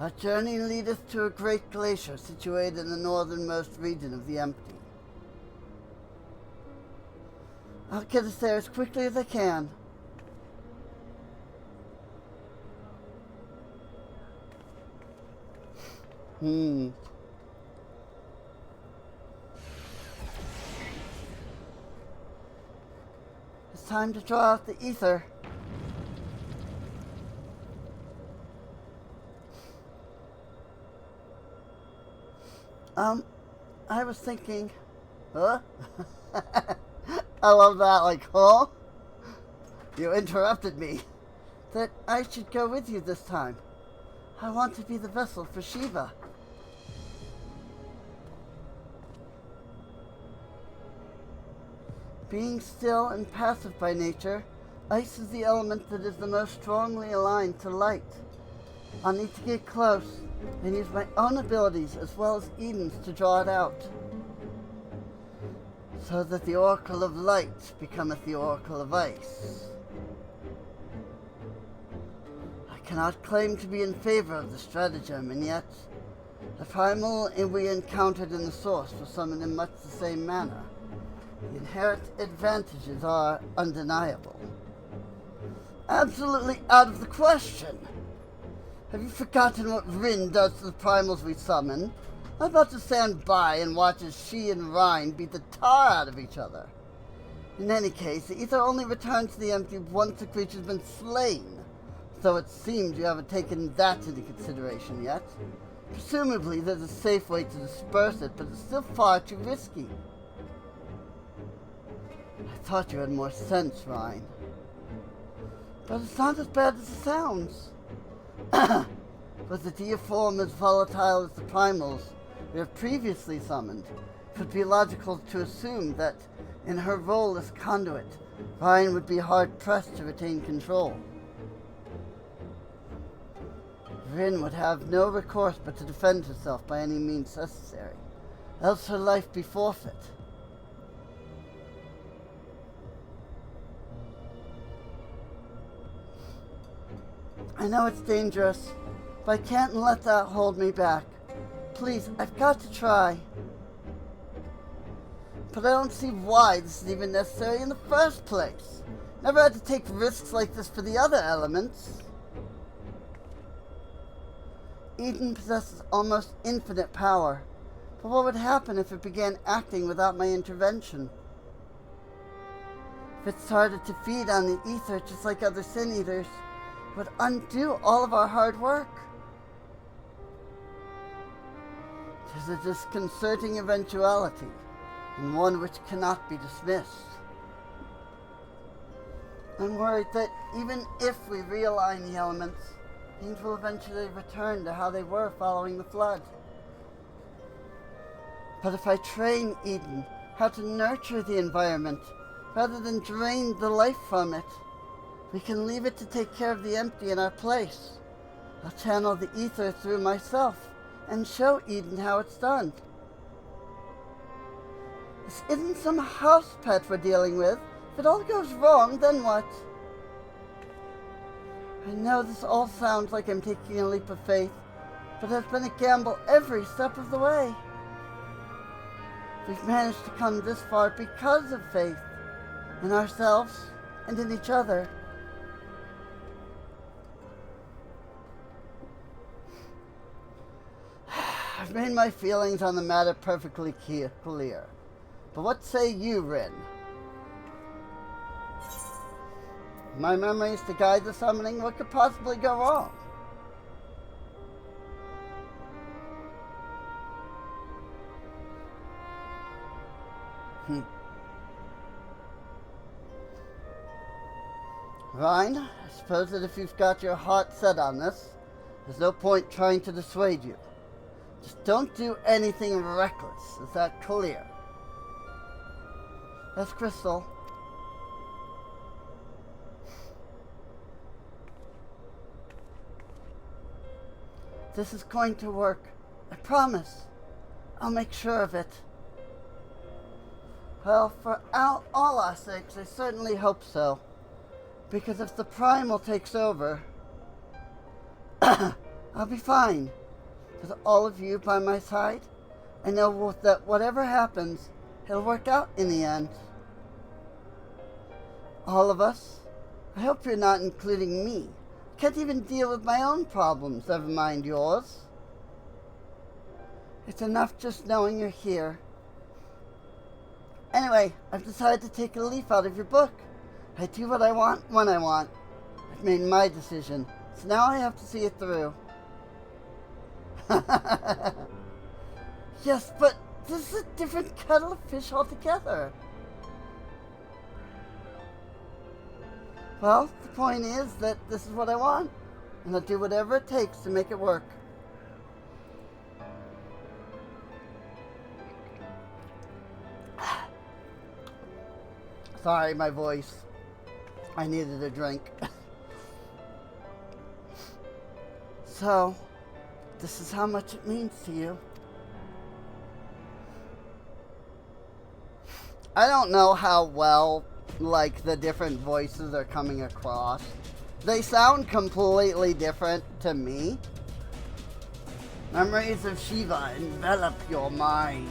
Our journey leadeth to a great glacier situated in the northernmost region of the Empty. I'll get us there as quickly as I can. It's time to draw out the ether. I was thinking, huh? I love that, like, huh? You interrupted me. That I should go with you this time. I want to be the vessel for Shiva. Being still and passive by nature, ice is the element that is the most strongly aligned to light. I'll need to get close and use my own abilities as well as Eden's to draw it out, so that the Oracle of Light becometh the Oracle of Ice. I cannot claim to be in favor of the stratagem, and yet the primal we encountered in the source was summoned in much the same manner. The inherent advantages are undeniable. Absolutely out of the question. Have you forgotten what Rin does to the primals we summon? I'm about to stand by and watch as she and Rhine beat the tar out of each other. In any case, the ether only returns to the Empty once the creature's been slain, so it seems you haven't taken that into consideration yet. Presumably there's a safe way to disperse it, but it's still far too risky. I thought you had more sense, Rhine. But it's not as bad as it sounds. With the deiform as volatile as the primals we have previously summoned, it would be logical to assume that, in her role as conduit, Rhine would be hard-pressed to retain control. Rin would have no recourse but to defend herself by any means necessary, else her life be forfeit. I know it's dangerous, but I can't let that hold me back. Please, I've got to try. But I don't see why this is even necessary in the first place. Never had to take risks like this for the other elements. Eden possesses almost infinite power. But what would happen if it began acting without my intervention? If it started to feed on the ether just like other sin eaters, it would undo all of our hard work. There's a disconcerting eventuality, and one which cannot be dismissed. I'm worried that even if we realign the elements, things will eventually return to how they were following the flood. But if I train Eden how to nurture the environment, rather than drain the life from it, we can leave it to take care of the empty in our place. I'll channel the ether through myself and show Eden how it's done. This isn't some house pet we're dealing with. If it all goes wrong, then what? I know this all sounds like I'm taking a leap of faith, but it's been a gamble every step of the way. We've managed to come this far because of faith in ourselves and in each other. I've made my feelings on the matter perfectly clear. But what say you, Rin? My memories to guide the summoning, what could possibly go wrong? Fine. I suppose that if you've got your heart set on this, there's no point trying to dissuade you. Just don't do anything reckless. Is that clear? That's Crystal. This is going to work. I promise. I'll make sure of it. Well, for all our sakes, I certainly hope so. Because if the primal takes over, I'll be fine. With all of you by my side, I know that whatever happens, it'll work out in the end. All of us. I hope you're not including me. Can't even deal with my own problems, never mind yours. It's enough just knowing you're here. Anyway, I've decided to take a leaf out of your book. I do what I want when I want. I've made my decision, so now I have to see it through. Yes, but this is a different kettle of fish altogether. Well, the point is that this is what I want, and I'll do whatever it takes to make it work. Sorry, my voice. I needed a drink. So, this is how much it means to you. I don't know how well, the different voices are coming across. They sound completely different to me. Memories of Shiva envelop your mind.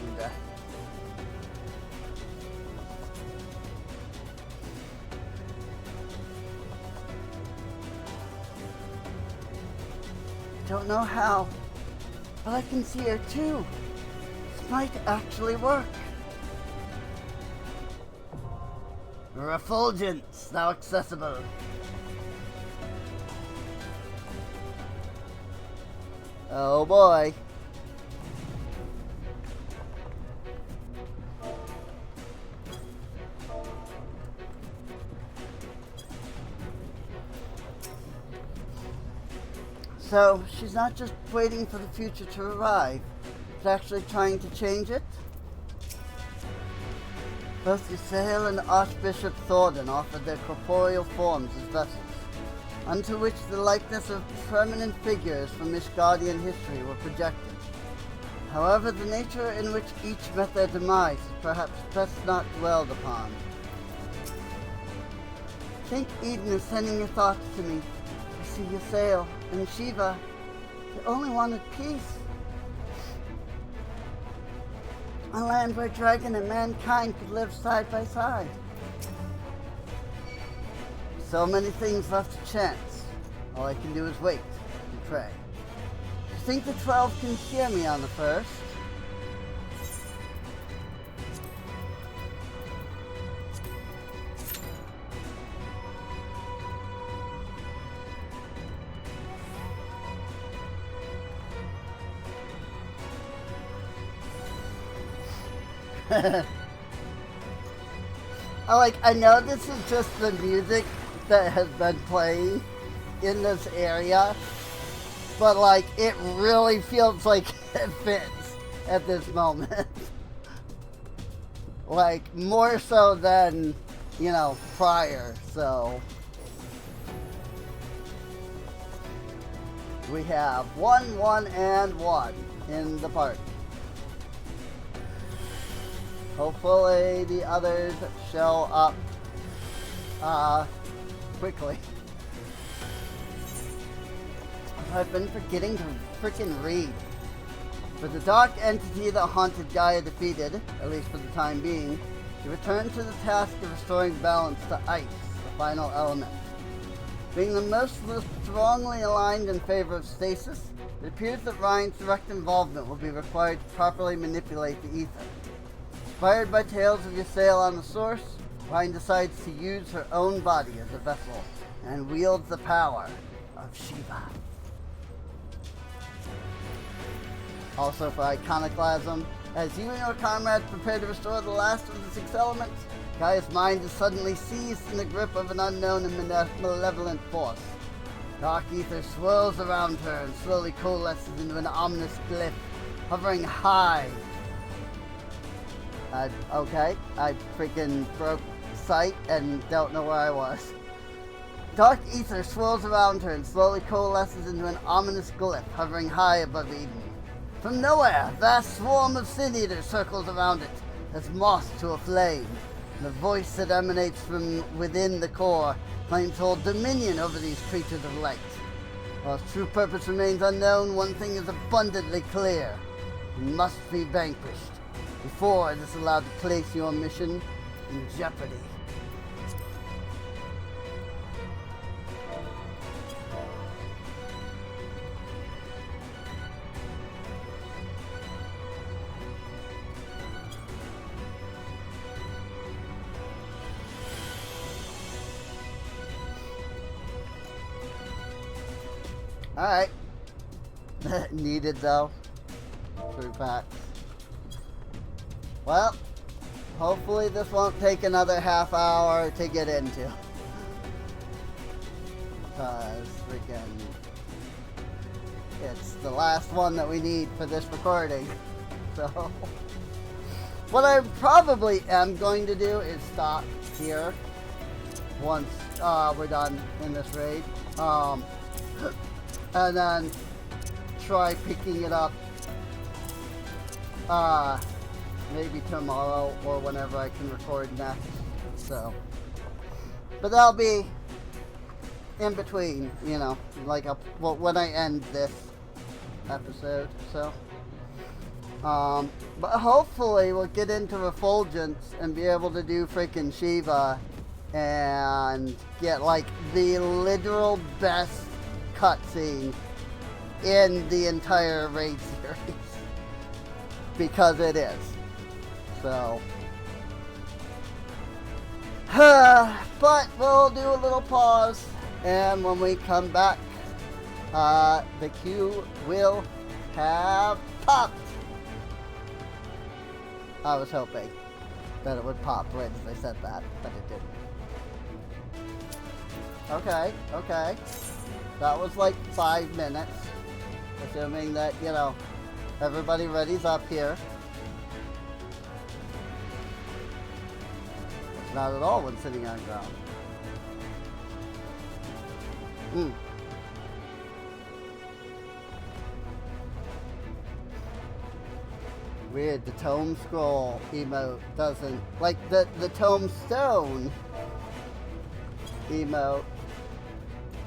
Don't know how, but I can see her too. This might actually work. Refulgence, now accessible. Oh boy. So, she's not just waiting for the future to arrive, but actually trying to change it? Both Ysael and Archbishop Thornton offered their corporeal forms as vessels, unto which the likeness of permanent figures from Ishgardian history were projected. However, the nature in which each met their demise is perhaps best not dwelled upon. I think Eden is sending your thoughts to me. I see Ysayle and Shiva. They only wanted peace. A land where dragon and mankind could live side by side. So many things left to chance. All I can do is wait and pray. I think the 12 can hear me on the first. I know this is just the music that has been playing in this area, but like it really feels like it fits at this moment. Like more so than, you know, prior. So we have 1, 1, and 1 in the party. Hopefully the others show up quickly. I've been forgetting to freaking read. With the dark entity that haunted Gaia defeated, at least for the time being, he returned to the task of restoring balance to ice, the final element. Being the most strongly aligned in favor of stasis, it appears that Ryan's direct involvement will be required to properly manipulate the ether. Inspired by tales of Ysayle on the source, Ryan decides to use her own body as a vessel and wields the power of Shiva. Also for iconoclasm, as you and your comrades prepare to restore the last of the 6 elements, Gaia's mind is suddenly seized in the grip of an unknown and malevolent force. Dark ether swirls around her and slowly coalesces into an ominous glyph, hovering high. Okay, I freaking broke sight and don't know where I was. Dark ether swirls around her and slowly coalesces into an ominous glyph, hovering high above Eden. From nowhere, a vast swarm of sin eaters circles around it, as moth to a flame. The voice that emanates from within the core claims to hold dominion over these creatures of light. While its true purpose remains unknown, one thing is abundantly clear. It must be vanquished before it is allowed to place your mission in jeopardy. Alright. Needed though. True facts. Well, hopefully this won't take another half hour to get into. Because freaking it's the last one that we need for this recording. So what I probably am going to do is stop here once we're done in this raid. And then try picking it up maybe tomorrow or whenever I can record next. So, but that'll be in between, you know, like when I end this episode. So, but hopefully we'll get into Refulgence and be able to do freaking Shiva and get like the literal best cutscene in the entire raid series, because it is. So but we'll do a little pause, and when we come back, the queue will have popped. I was hoping that it would pop right as I said that, but it didn't. Okay. That was like 5 minutes, assuming that, you know, everybody ready's up here. It's not at all when sitting on ground. Weird, the tome scroll emote doesn't, like the tome stone emote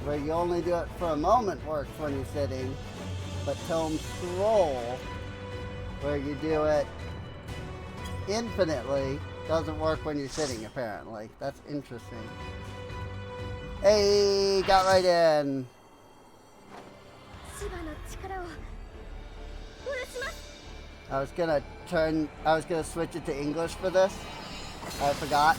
where you only do it for a moment, works when you're sitting, but Tome Scroll, where you do it infinitely, doesn't work when you're sitting, apparently. That's interesting. Hey, got right in. I was gonna switch it to English for this. I forgot.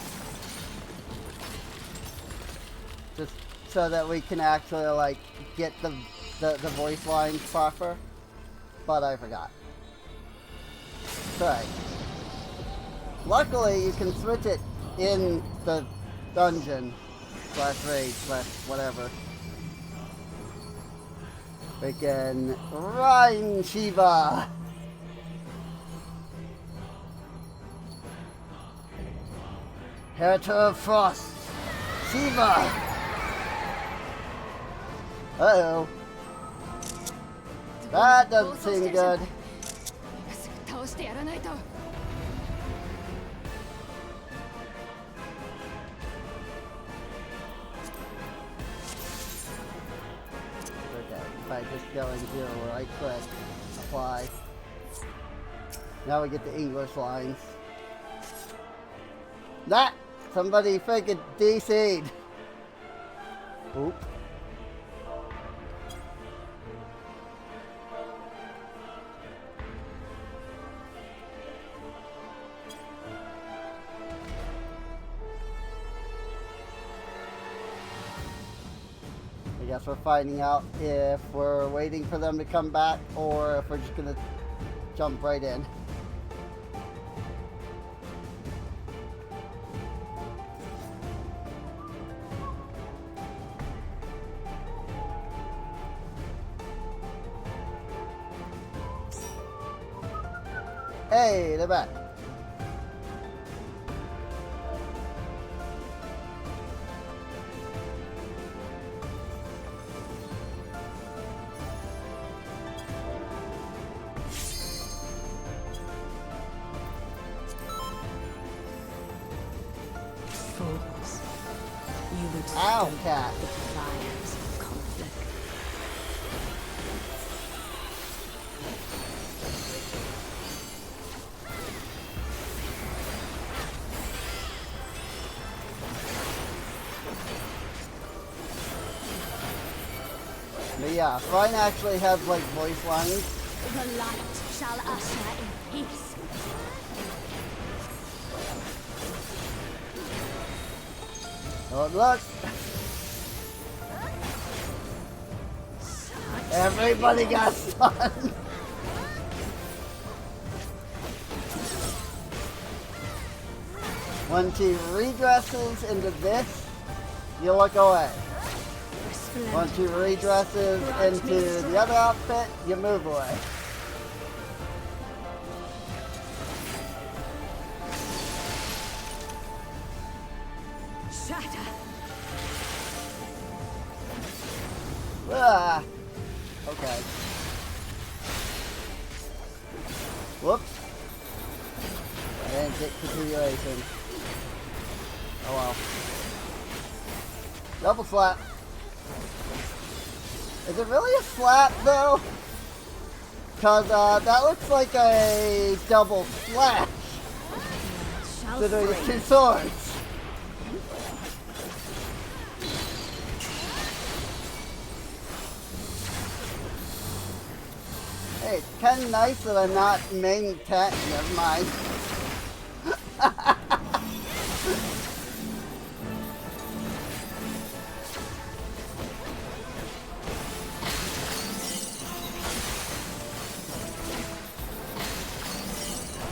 Just so that we can actually, like, get the voice lines proper. But I forgot. Sorry. Luckily, you can switch it in the dungeon / raid / whatever. Freaking Rhyme Shiva! Herter of Frost! Shiva! Uh-oh. That doesn't seem good. If I just go and do a right click, apply. Now we get the English lines. That! Somebody freaking DC'd! Oop. I guess we're finding out if we're waiting for them to come back or if we're just gonna jump right in. Hey, they're back. Fools. You would Ow, stoke cat. the fires of conflict. But yeah, Fine actually has like voice lines. The light shall usher in peace. Oh, look! Everybody got stunned! When she redresses into this, you look away. When she redresses into the other outfit, you move away. Shatter. Ah. Okay. Whoops. I didn't get continuation. Oh well. Double slap. Is it really a slap though? Cause that looks like a double slash. Considering it's two swords. Hey, it's kinda nice that I'm not main tank. Never mind.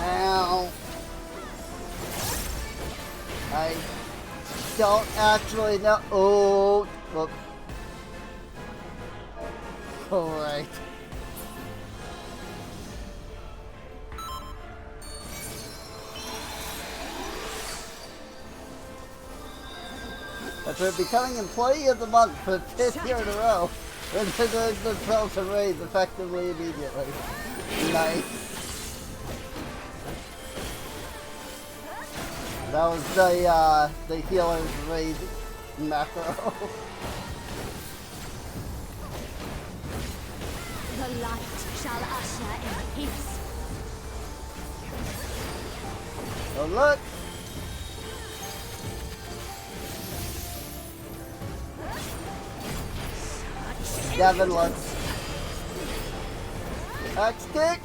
Ow. I don't actually know. Oh, whoops. Alright. After becoming Employee of the Month for the 5th year in a row, residents themselves a raise effectively immediately. Nice. That was the healer's raid macro. light shall usher in peace. Oh, look! Devin, let's... X kick!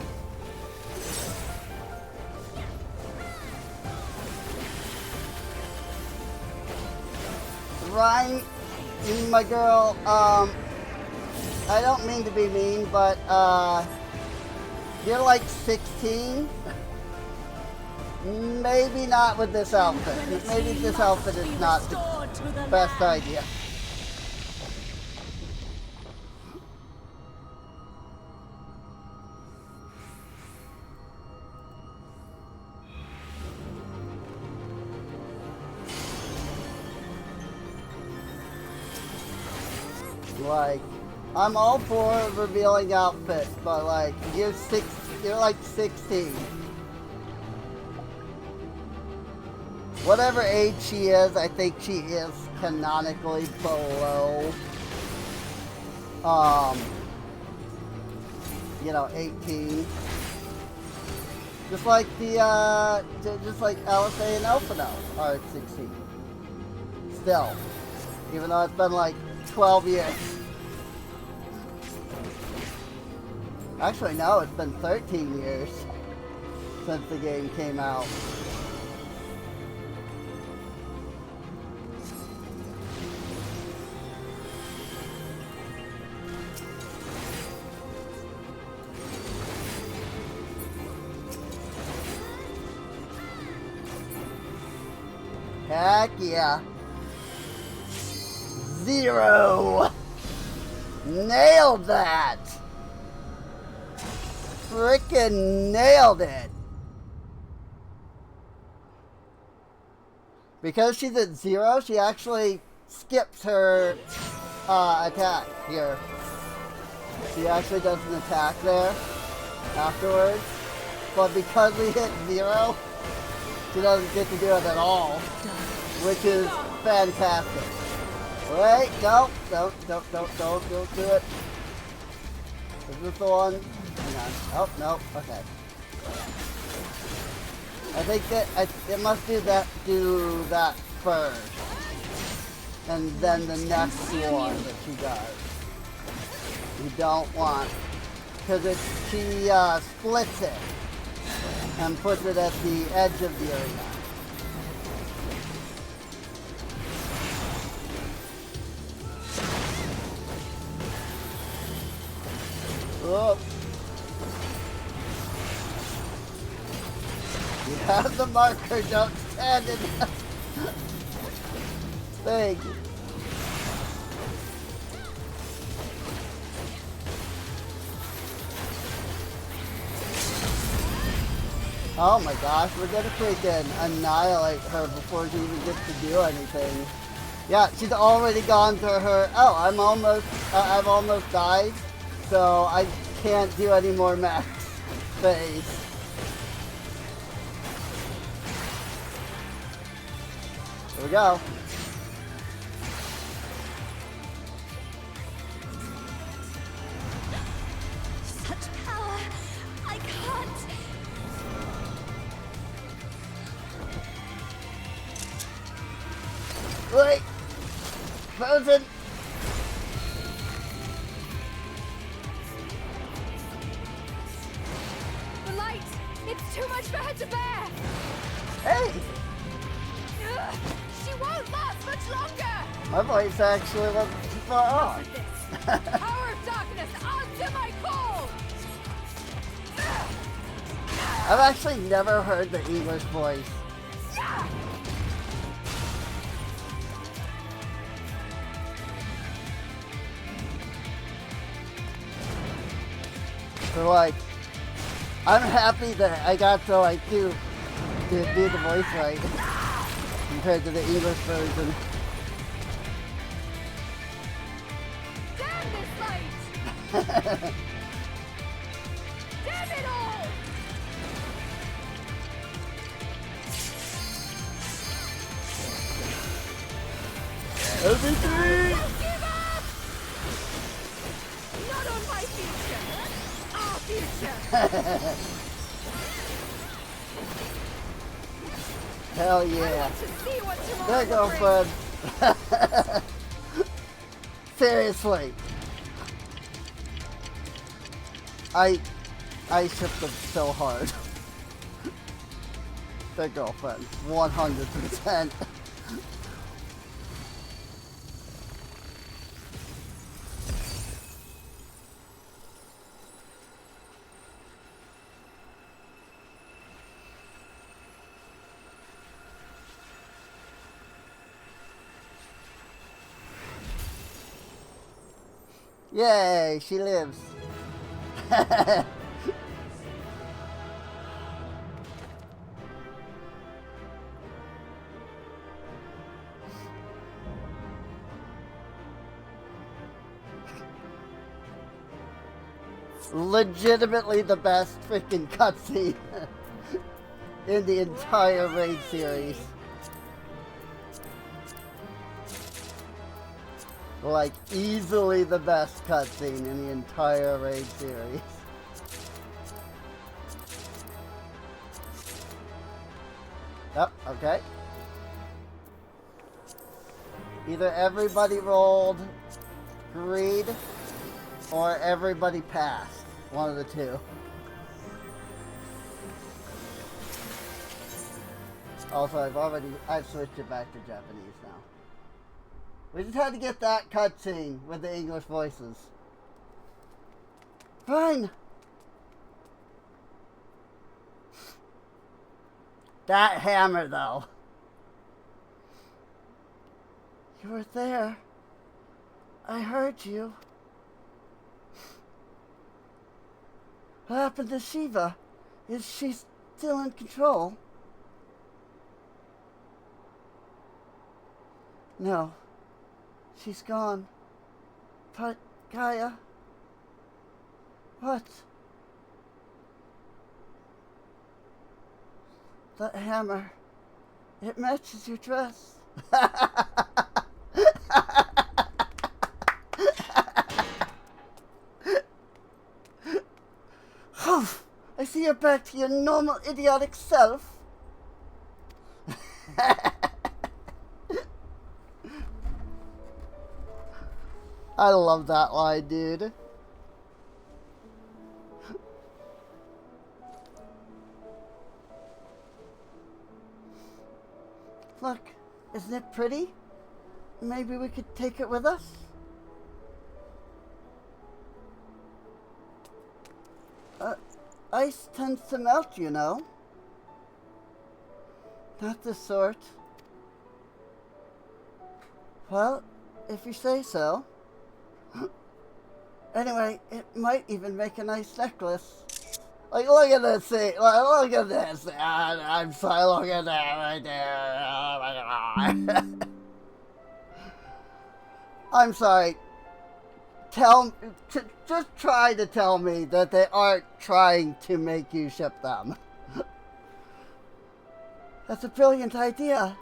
Ryan, my girl, I don't mean to be mean, but, you're like 16. Maybe not with this outfit. Maybe this outfit is not the best idea. Like, I'm all for revealing outfits, but like, you're like 16. Whatever age she is, I think she is canonically below, you know, 18. Just like the, just like LSA and Elfino are at 16. Still. Even though it's been like 12 years. Actually, no, it's been 13 years since the game came out. Heck yeah. 0. Nailed that. Frickin' nailed it. Because she's at 0, she actually skips her attack here. She actually does an attack there afterwards. But because we hit 0, she doesn't get to do it at all, which is fantastic. Wait, no, don't do it. Is this the one? Hang on. Oh, no, okay. I think that it must do that first, and then the next one that she does. You don't want, because she splits it and puts it at the edge of the arena. Oh. You have the marker, don't stand in that thing. Oh my gosh, we're gonna freaking annihilate her before she even gets to do anything. Yeah, she's already gone through her, oh, I've almost died, so I can't do any more max phase. Here we go. Such power, I can't. Wait! Frozen! The light! It's too much for her to bear! Hey! Ugh, she won't last much longer! My voice actually wasn't too far off. Enough of this! Power of darkness, answer my call! I've actually never heard the English voice. So like, I'm happy that I got to like do the voice right compared to the English version. Damn this light! Damn it all! LB3! Don't give up! Not on my future! Hell yeah. There you go, bud. Seriously. I shipped them so hard. Their girlfriend. 100%. Yay, she lives. Legitimately the best freaking cutscene in the entire Raid series. Like, easily the best cutscene in the entire Raid series. Oh, okay. Either everybody rolled greed or everybody passed. One of the two. Also, I've switched it back to Japanese now. We just had to get that cutscene with the English voices. Fine. That hammer, though. You were there. I heard you. What happened to Shiva? Is she still in control? No. She's gone. But, Gaia... What? That hammer. It matches your dress. I see you're back to your normal idiotic self. I love that line, dude. Look, isn't it pretty? Maybe we could take it with us? Ice tends to melt, you know. Not the sort. Well, if you say so. Anyway, it might even make a nice necklace. Like, look at this thing. Look at this. I'm sorry, look at that right there. Oh my God. I'm sorry. Just try to tell me that they aren't trying to make you ship them. That's a brilliant idea.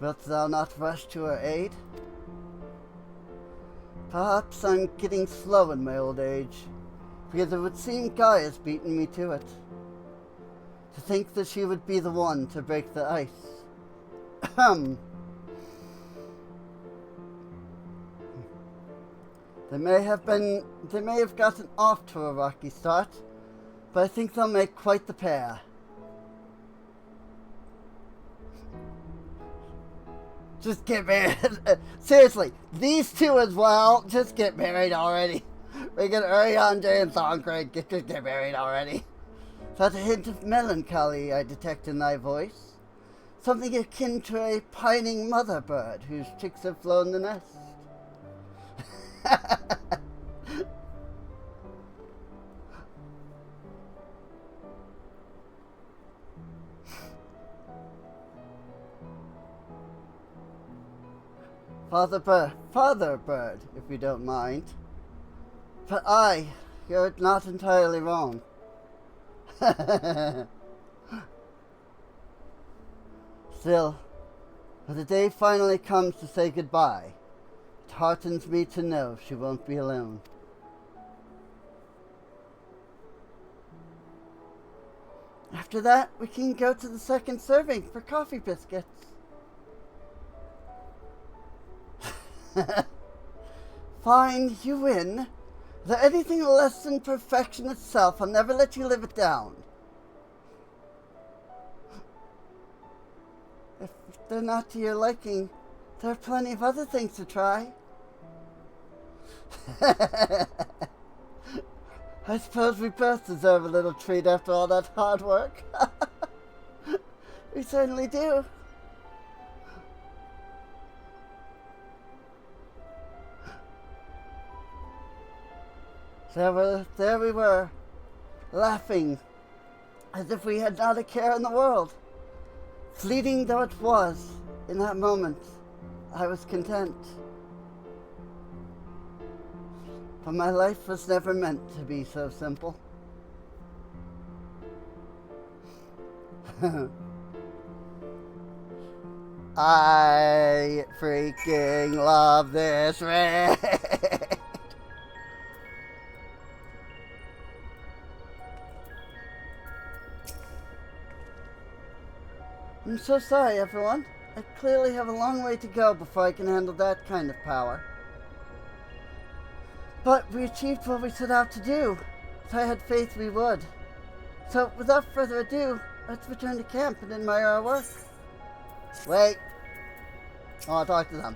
Wilt thou not rush to her aid? Perhaps I'm getting slow in my old age, because it would seem Gaia's beaten me to it. To think that she would be the one to break the ice. They may have gotten off to a rocky start, but I think they'll make quite the pair. Just get married. Seriously, these two as well, just get married already. We can hurry on Jay and Songcraig, just get married already. That's a hint of melancholy I detect in thy voice. Something akin to a pining mother bird whose chicks have flown the nest. Father bird, if you don't mind. But you're not entirely wrong. Still, When the day finally comes to say goodbye, it heartens me to know she won't be alone. After that, we can go to the second serving for coffee biscuits. Fine, you win. Without anything less than perfection itself, I'll never let you live it down. If they're not to your liking, there are plenty of other things to try. I suppose we both deserve a little treat after all that hard work. We certainly do. There we were, laughing as if we had not a care in the world. Fleeting though it was, in that moment, I was content. But my life was never meant to be so simple. I freaking love this raid. I'm so sorry, everyone. I clearly have a long way to go before I can handle that kind of power. But we achieved what we set out to do, so I had faith we would. So, without further ado, let's return to camp and admire our work. Wait. I want to talk to them.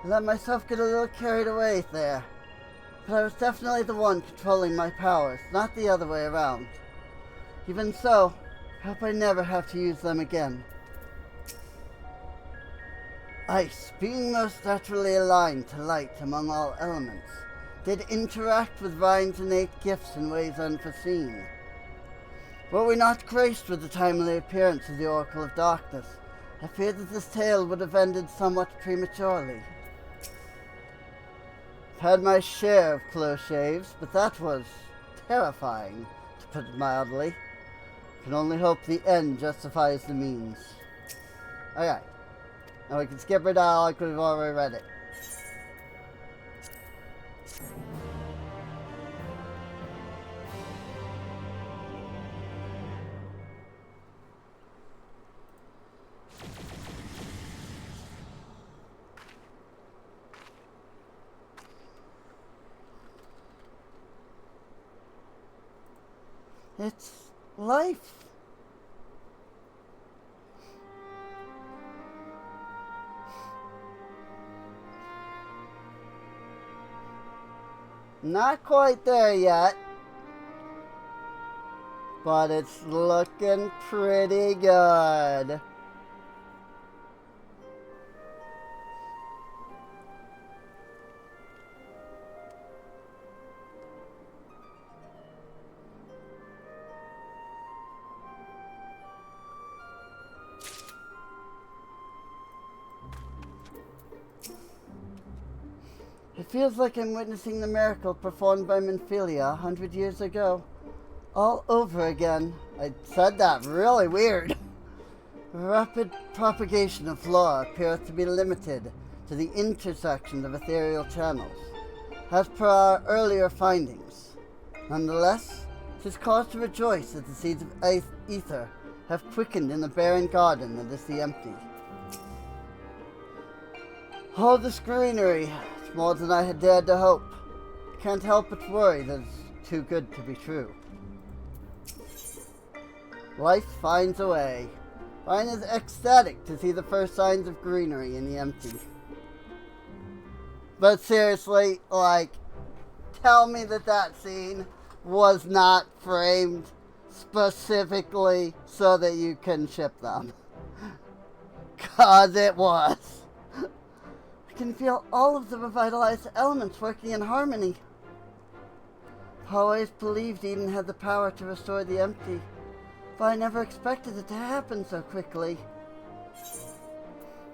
I let myself get a little carried away there. But I was definitely the one controlling my powers, not the other way around. Even so, I hope I never have to use them again. Ice, being most naturally aligned to light among all elements, did interact with Ryan's innate gifts in ways unforeseen. Were we not graced with the timely appearance of the Oracle of Darkness, I fear that this tale would have ended somewhat prematurely. I've had my share of close shaves, but that was terrifying, to put it mildly. I can only hope the end justifies the means. Okay. Now we can skip our dialogue because we've already read it. It's life. Not quite there yet, but it's looking pretty good. It feels like I'm witnessing the miracle performed by Minfilia 100 years ago. All over again. I said that really weird. Rapid propagation of flora appears to be limited to the intersection of ethereal channels, as per our earlier findings. Nonetheless, 'tis cause to rejoice that the seeds of ether have quickened in the barren garden that is the empty. Oh, this greenery! It's more than I had dared to hope. I can't help but worry that it's too good to be true. Life finds a way. Ryan is ecstatic to see the first signs of greenery in the empty. But seriously, like, tell me that that scene was not framed specifically so that you can ship them. 'Cause it was. I can feel all of the revitalized elements working in harmony. I've always believed Eden had the power to restore the empty, but I never expected it to happen so quickly.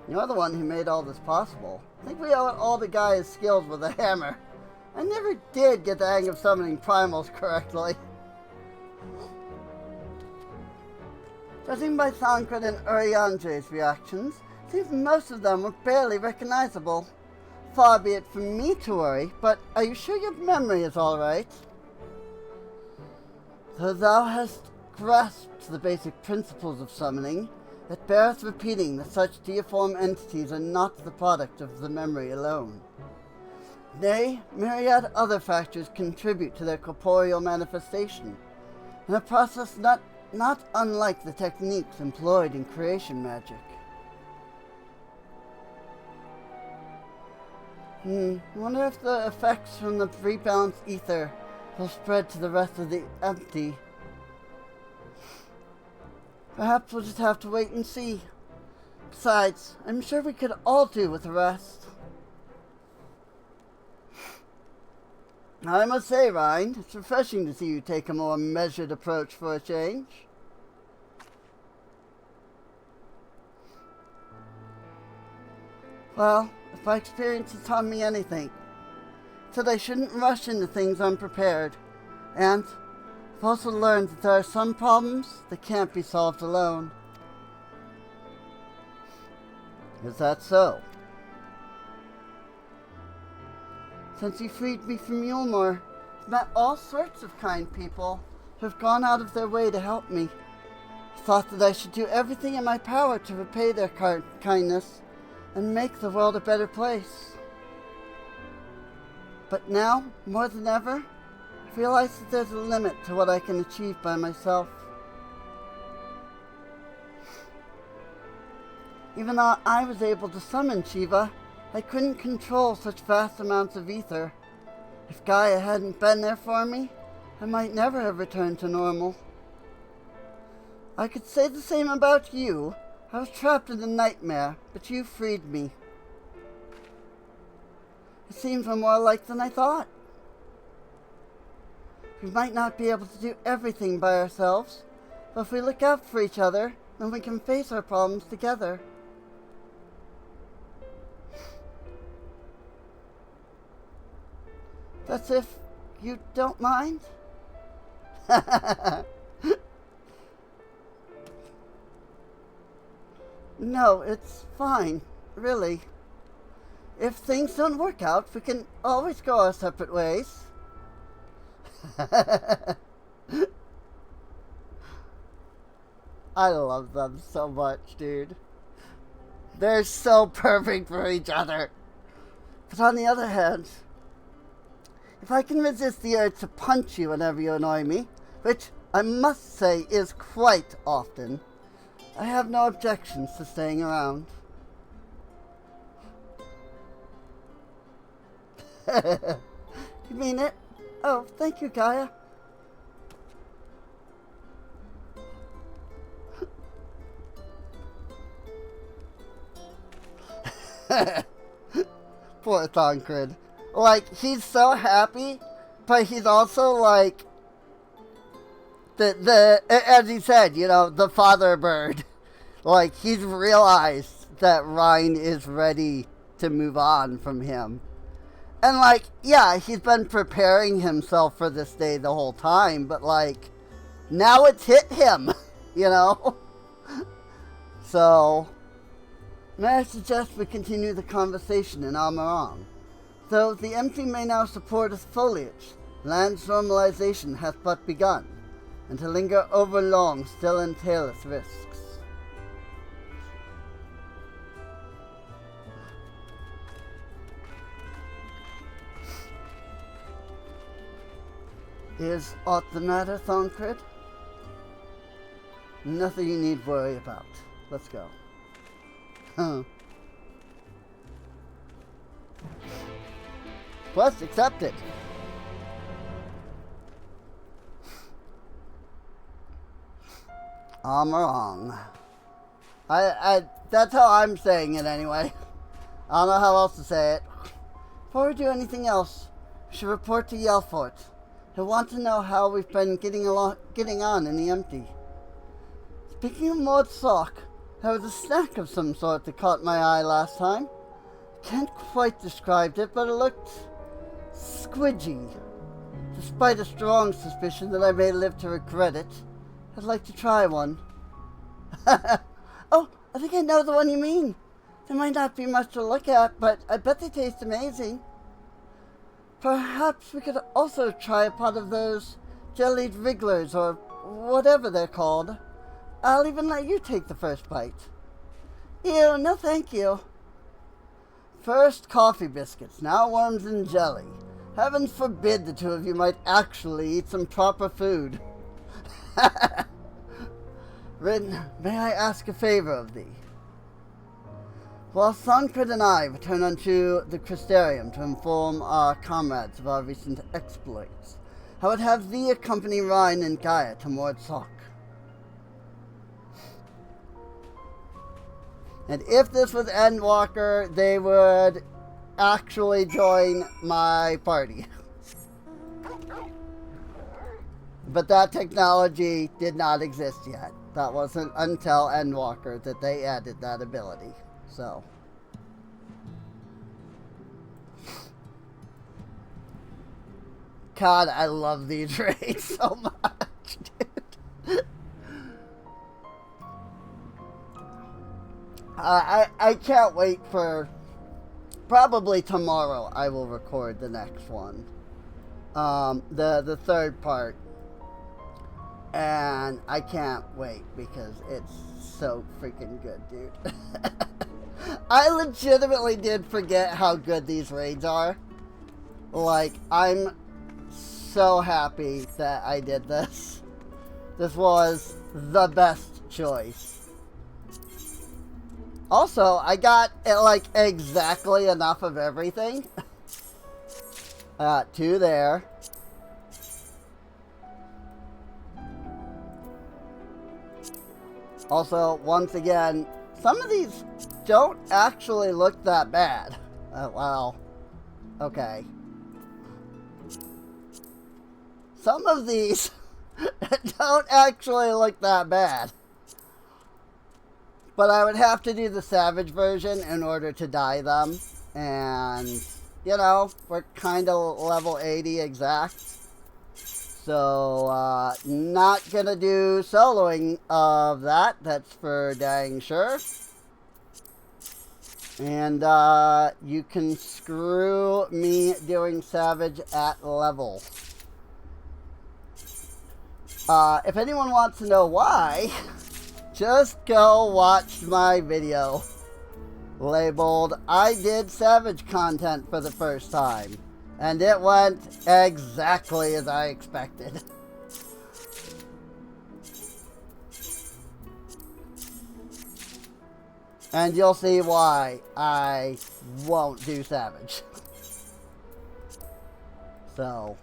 You're the one who made all this possible. I think we owe it all to Gaia's skills with a hammer. I never did get the hang of summoning primals correctly. Judging by Thancred and Uriandra's reactions, Seems most of them were barely recognizable. Far be it from me to worry, but are you sure your memory is all right? Though thou hast grasped the basic principles of summoning, it beareth repeating that such deiform entities are not the product of the memory alone. Nay, myriad other factors contribute to their corporeal manifestation, in a process not unlike the techniques employed in creation magic. Wonder if the effects from the rebalanced ether will spread to the rest of the empty. Perhaps we'll just have to wait and see. Besides, I'm sure we could all do with a rest. I must say, Ryan, it's refreshing to see you take a more measured approach for a change. Well, if my experience has taught me anything, it's that I shouldn't rush into things unprepared, and I've also learned that there are some problems that can't be solved alone. Is that so? Since you freed me from Yulmore, I've met all sorts of kind people who have gone out of their way to help me. I thought that I should do everything in my power to repay their kindness and make the world a better place. But now, more than ever, I realize that there's a limit to what I can achieve by myself. Even though I was able to summon Shiva, I couldn't control such vast amounts of ether. If Gaia hadn't been there for me, I might never have returned to normal. I could say the same about you. I was trapped in a nightmare, but you freed me. It seems we're more alike than I thought. We might not be able to do everything by ourselves, but if we look out for each other, then we can face our problems together. That's if you don't mind? No, it's fine, really. If things don't work out, we can always go our separate ways. I love them so much, dude. They're so perfect for each other. But on the other hand, if I can resist the urge to punch you whenever you annoy me, which I must say is quite often, I have no objections to staying around. You mean it? Oh, thank you, Gaia. Poor Thancred. Like, he's so happy, but he's also like as he said, you know, the father bird. Like, he's realized that Ryan is ready to move on from him. And like, yeah, he's been preparing himself for this day the whole time, but like, now it's hit him, you know? So, may I suggest we continue the conversation in Amarong? Though the empty may now support its foliage, land's normalization hath but begun, and to linger over long still entaileth risks. Is aught the matter, Thancred? Nothing you need worry about. Let's go. Quest accepted. Amarong. That's how I'm saying it anyway. I don't know how else to say it. Before we do anything else, we should report to Yelfort. He'll want to know how we've been getting on in the empty. Speaking of Maud Sock, there was a snack of some sort that caught my eye last time. Can't quite describe it, but it looked squidgy. Despite a strong suspicion that I may live to regret it, I'd like to try one. Oh, I think I know the one you mean. They might not be much to look at, but I bet they taste amazing. Perhaps we could also try a pot of those jellied wrigglers, or whatever they're called. I'll even let you take the first bite. Ew, no thank you. First coffee biscuits, now worms and jelly. Heavens forbid the two of you might actually eat some proper food. Rin, may I ask a favor of thee? While Sankrit and I return unto the Crystarium to inform our comrades of our recent exploits, I would have thee accompany Rhine and Gaia to Mordsock. And if this was Endwalker, they would actually join my party. But that technology did not exist yet. That wasn't until Endwalker that they added that ability. So. God, I love these raids so much, dude. I can't wait for... Probably tomorrow I will record the next one. The third part. And I can't wait because it's so freaking good, dude. I legitimately did forget how good these raids are. Like, I'm so happy that I did this. This was the best choice. Also, I got, like, exactly enough of everything. Two there. Also, once again, some of these don't actually look that bad. Well, okay. Some of these don't actually look that bad. But I would have to do the Savage version in order to dye them. And, you know, we're kind of level 80 exact. So, not gonna do soloing of that. That's for dang sure. And, you can screw me doing Savage at level. If anyone wants to know why, just go watch my video labeled I did Savage content for the first time. And it went exactly as I expected. And you'll see why I won't do Savage. So.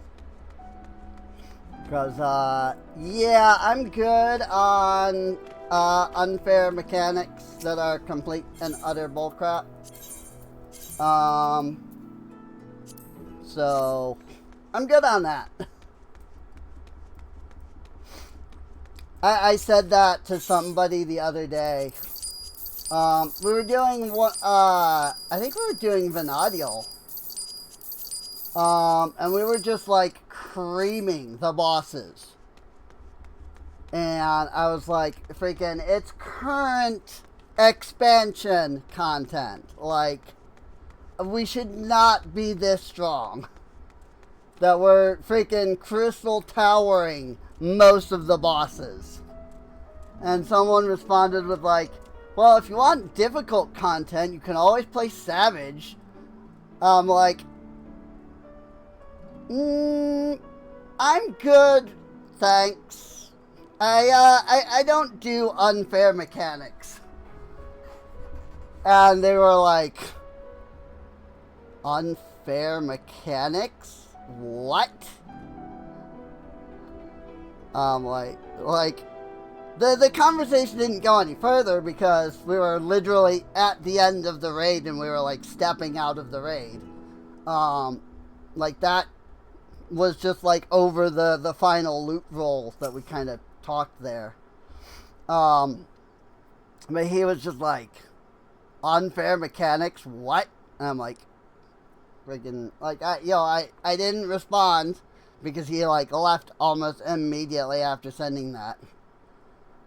Because, yeah, I'm good on unfair mechanics that are complete and utter bullcrap. So, I'm good on that. I said that to somebody the other day. We were doing what, I think we were doing Vanadial. And we were just like creaming the bosses. And I was like, freaking, it's current expansion content. Like, we should not be this strong. That we're freaking crystal towering most of the bosses. And someone responded with like, well, if you want difficult content, you can always play Savage. I'm like, I'm good, thanks. I don't do unfair mechanics. And they were like, unfair mechanics? What? The conversation didn't go any further because we were literally at the end of the raid and we were like stepping out of the raid. Like that was just like over the final loot roll that we kind of talked there. But he was just like, unfair mechanics, what? And I'm like, freaking, like, I didn't respond because he like left almost immediately after sending that.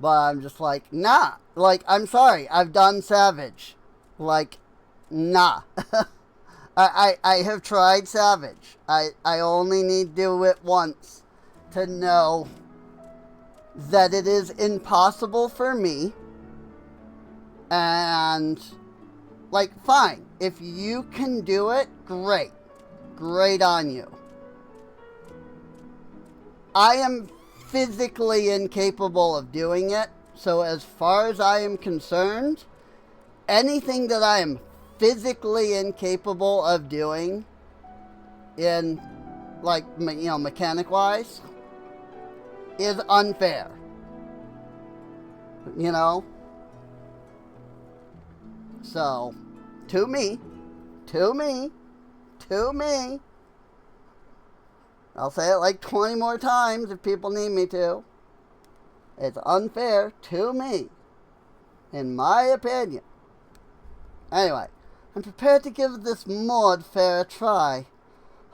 But I'm just like, nah, like, I'm sorry, I've done Savage. Like, nah. I have tried Savage. I only need to do it once to know that it is impossible for me. And, like, fine. If you can do it, great. Great on you. I am physically incapable of doing it. So as far as I am concerned, anything that I am physically incapable of doing in, like, mechanic-wise, is unfair. You know? So, to me, I'll say it like 20 more times if people need me to. It's unfair to me, in my opinion. Anyway, I'm prepared to give this mod fair a try,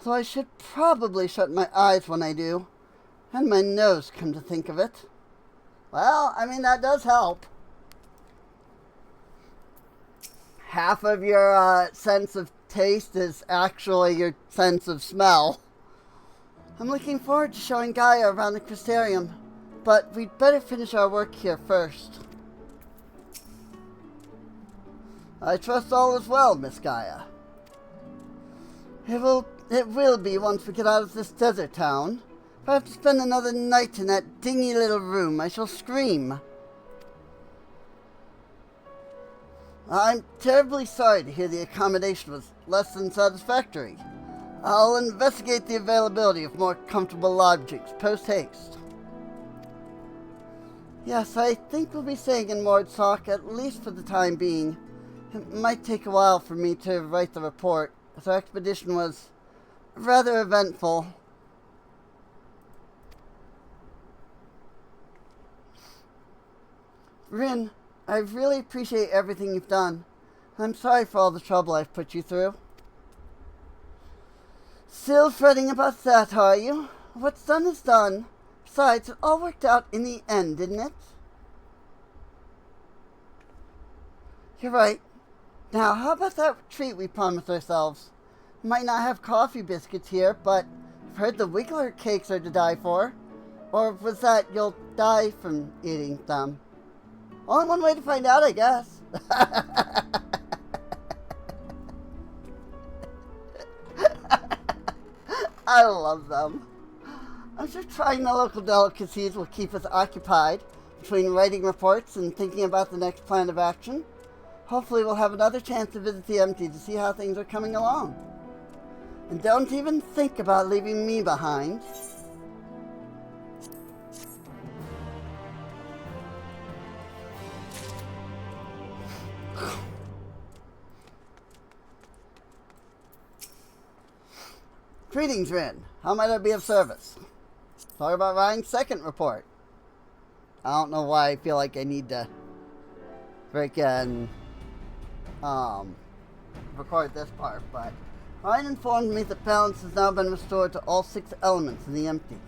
though I should probably shut my eyes when I do, and my nose, come to think of it. Well, I mean, that does help. Half of your sense of taste is actually your sense of smell. I'm looking forward to showing Gaia around the Crystarium, but we'd better finish our work here first. I trust all is well, Miss Gaia. It will be once we get out of this desert town. If I have to spend another night in that dingy little room, I shall scream. I'm terribly sorry to hear the accommodation was less than satisfactory. I'll investigate the availability of more comfortable lodgings post-haste. Yes, I think we'll be staying in Mordsock, at least for the time being. It might take a while for me to write the report, as our expedition was rather eventful. Rin, I really appreciate everything you've done. I'm sorry for all the trouble I've put you through. Still fretting about that, are you? What's done is done. Besides, it all worked out in the end, didn't it? You're right. Now, how about that treat we promised ourselves? Might not have coffee biscuits here, but I've heard the Wiggler cakes are to die for. Or was that you'll die from eating them? Only one way to find out, I guess. I love them. I'm sure trying the local delicacies will keep us occupied between writing reports and thinking about the next plan of action. Hopefully we'll have another chance to visit the empty to see how things are coming along. And don't even think about leaving me behind. Greetings, Rin. How might I be of service? Sorry about Ryan's second report. I don't know why I feel like I need to freaking record this part, but Ryan informed me that balance has now been restored to all 6 elements in the empty.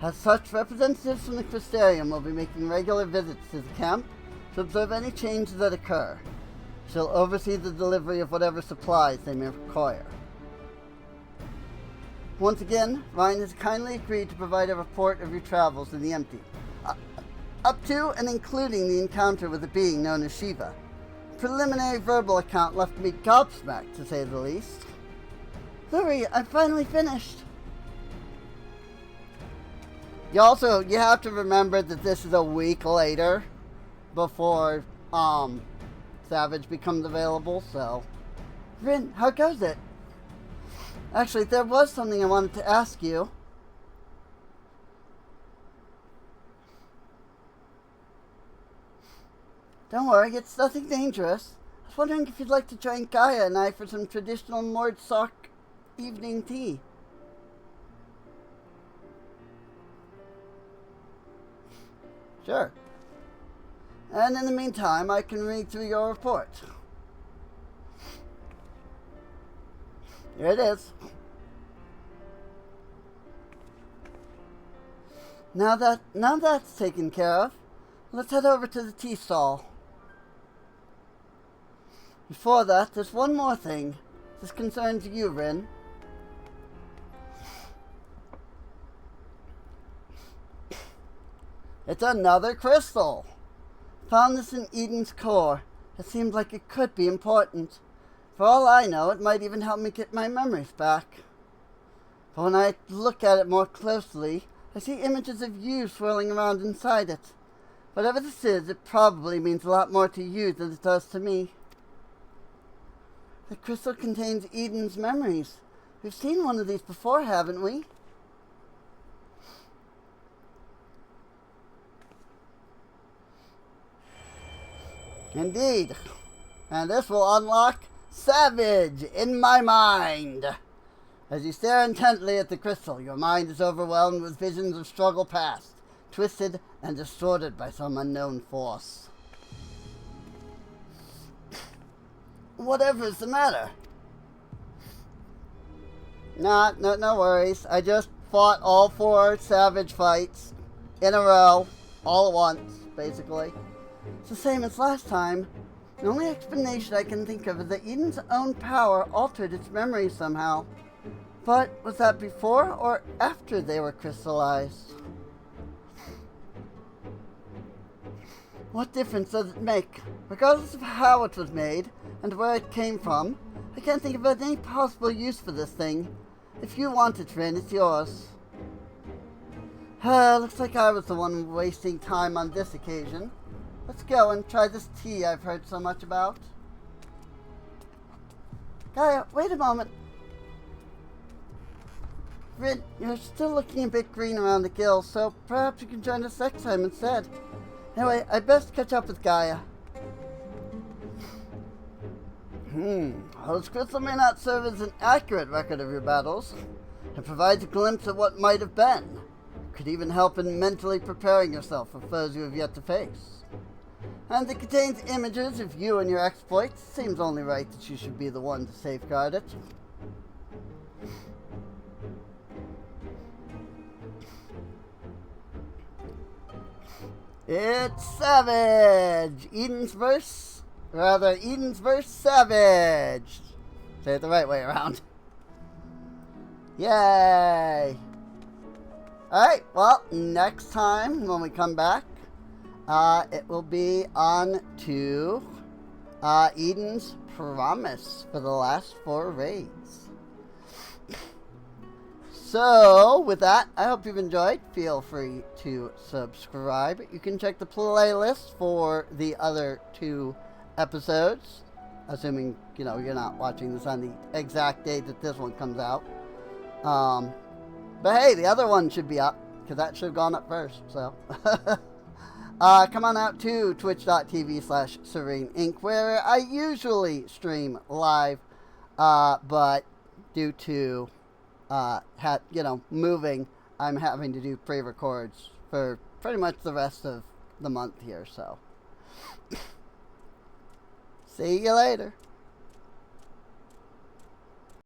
As such, representatives from the Crystarium will be making regular visits to the camp to observe any changes that occur. She'll oversee the delivery of whatever supplies they may require. Once again, Ryan has kindly agreed to provide a report of your travels in the empty, up to and including the encounter with a being known as Shiva. A preliminary verbal account left me gobsmacked, to say the least. Louis, I'm finally finished. You have to remember that this is a week later before Savage becomes available, so. Rin, how goes it? Actually, there was something I wanted to ask you. Don't worry, it's nothing dangerous. I was wondering if you'd like to join Gaia and I for some traditional Mordsock evening tea. Sure. And in the meantime, I can read through your report. Here it is. Now that's taken care of, let's head over to the tea stall. Before that, there's one more thing. This concerns you, Rin. It's another crystal. Found this in Eden's core. It seemed like it could be important. For all I know, it might even help me get my memories back. But when I look at it more closely, I see images of you swirling around inside it. Whatever this is, it probably means a lot more to you than it does to me. The crystal contains Eden's memories. We've seen one of these before, haven't we? Indeed. And this will unlock Savage in my mind. As you stare intently at the crystal, your mind is overwhelmed with visions of struggle past, twisted and distorted by some unknown force. Whatever is the matter? No worries. I just fought all 4 Savage fights in a row, all at once, basically. It's the same as last time. The only explanation I can think of is that Eden's own power altered its memory somehow. But was that before or after they were crystallized? What difference does it make? Regardless of how it was made and where it came from, I can't think of any possible use for this thing. If you want it, Rin, it's yours. Looks like I was the one wasting time on this occasion. Let's go and try this tea I've heard so much about. Gaia, wait a moment. Rin, you're still looking a bit green around the gills, so perhaps you can join us next time instead. Anyway, I best catch up with Gaia. Well, this crystal may not serve as an accurate record of your battles. It provides a glimpse of what might have been. It could even help in mentally preparing yourself for foes you have yet to face. And it contains images of you and your exploits. Seems only right that you should be the one to safeguard it. It's Savage! Eden's verse Savage! Say it the right way around. Yay! Alright, well, next time when we come back, it will be on to Eden's Promise for the last 4 raids. So, with that, I hope you've enjoyed. Feel free to subscribe. You can check the playlist for the other 2 episodes, assuming, you're not watching this on the exact date that this one comes out. But hey, the other one should be up, because that should have gone up first, so. Come on out to twitch.tv/Serene Inc., where I usually stream live, but due to moving, I'm having to do pre-records for pretty much the rest of the month here, so. See you later.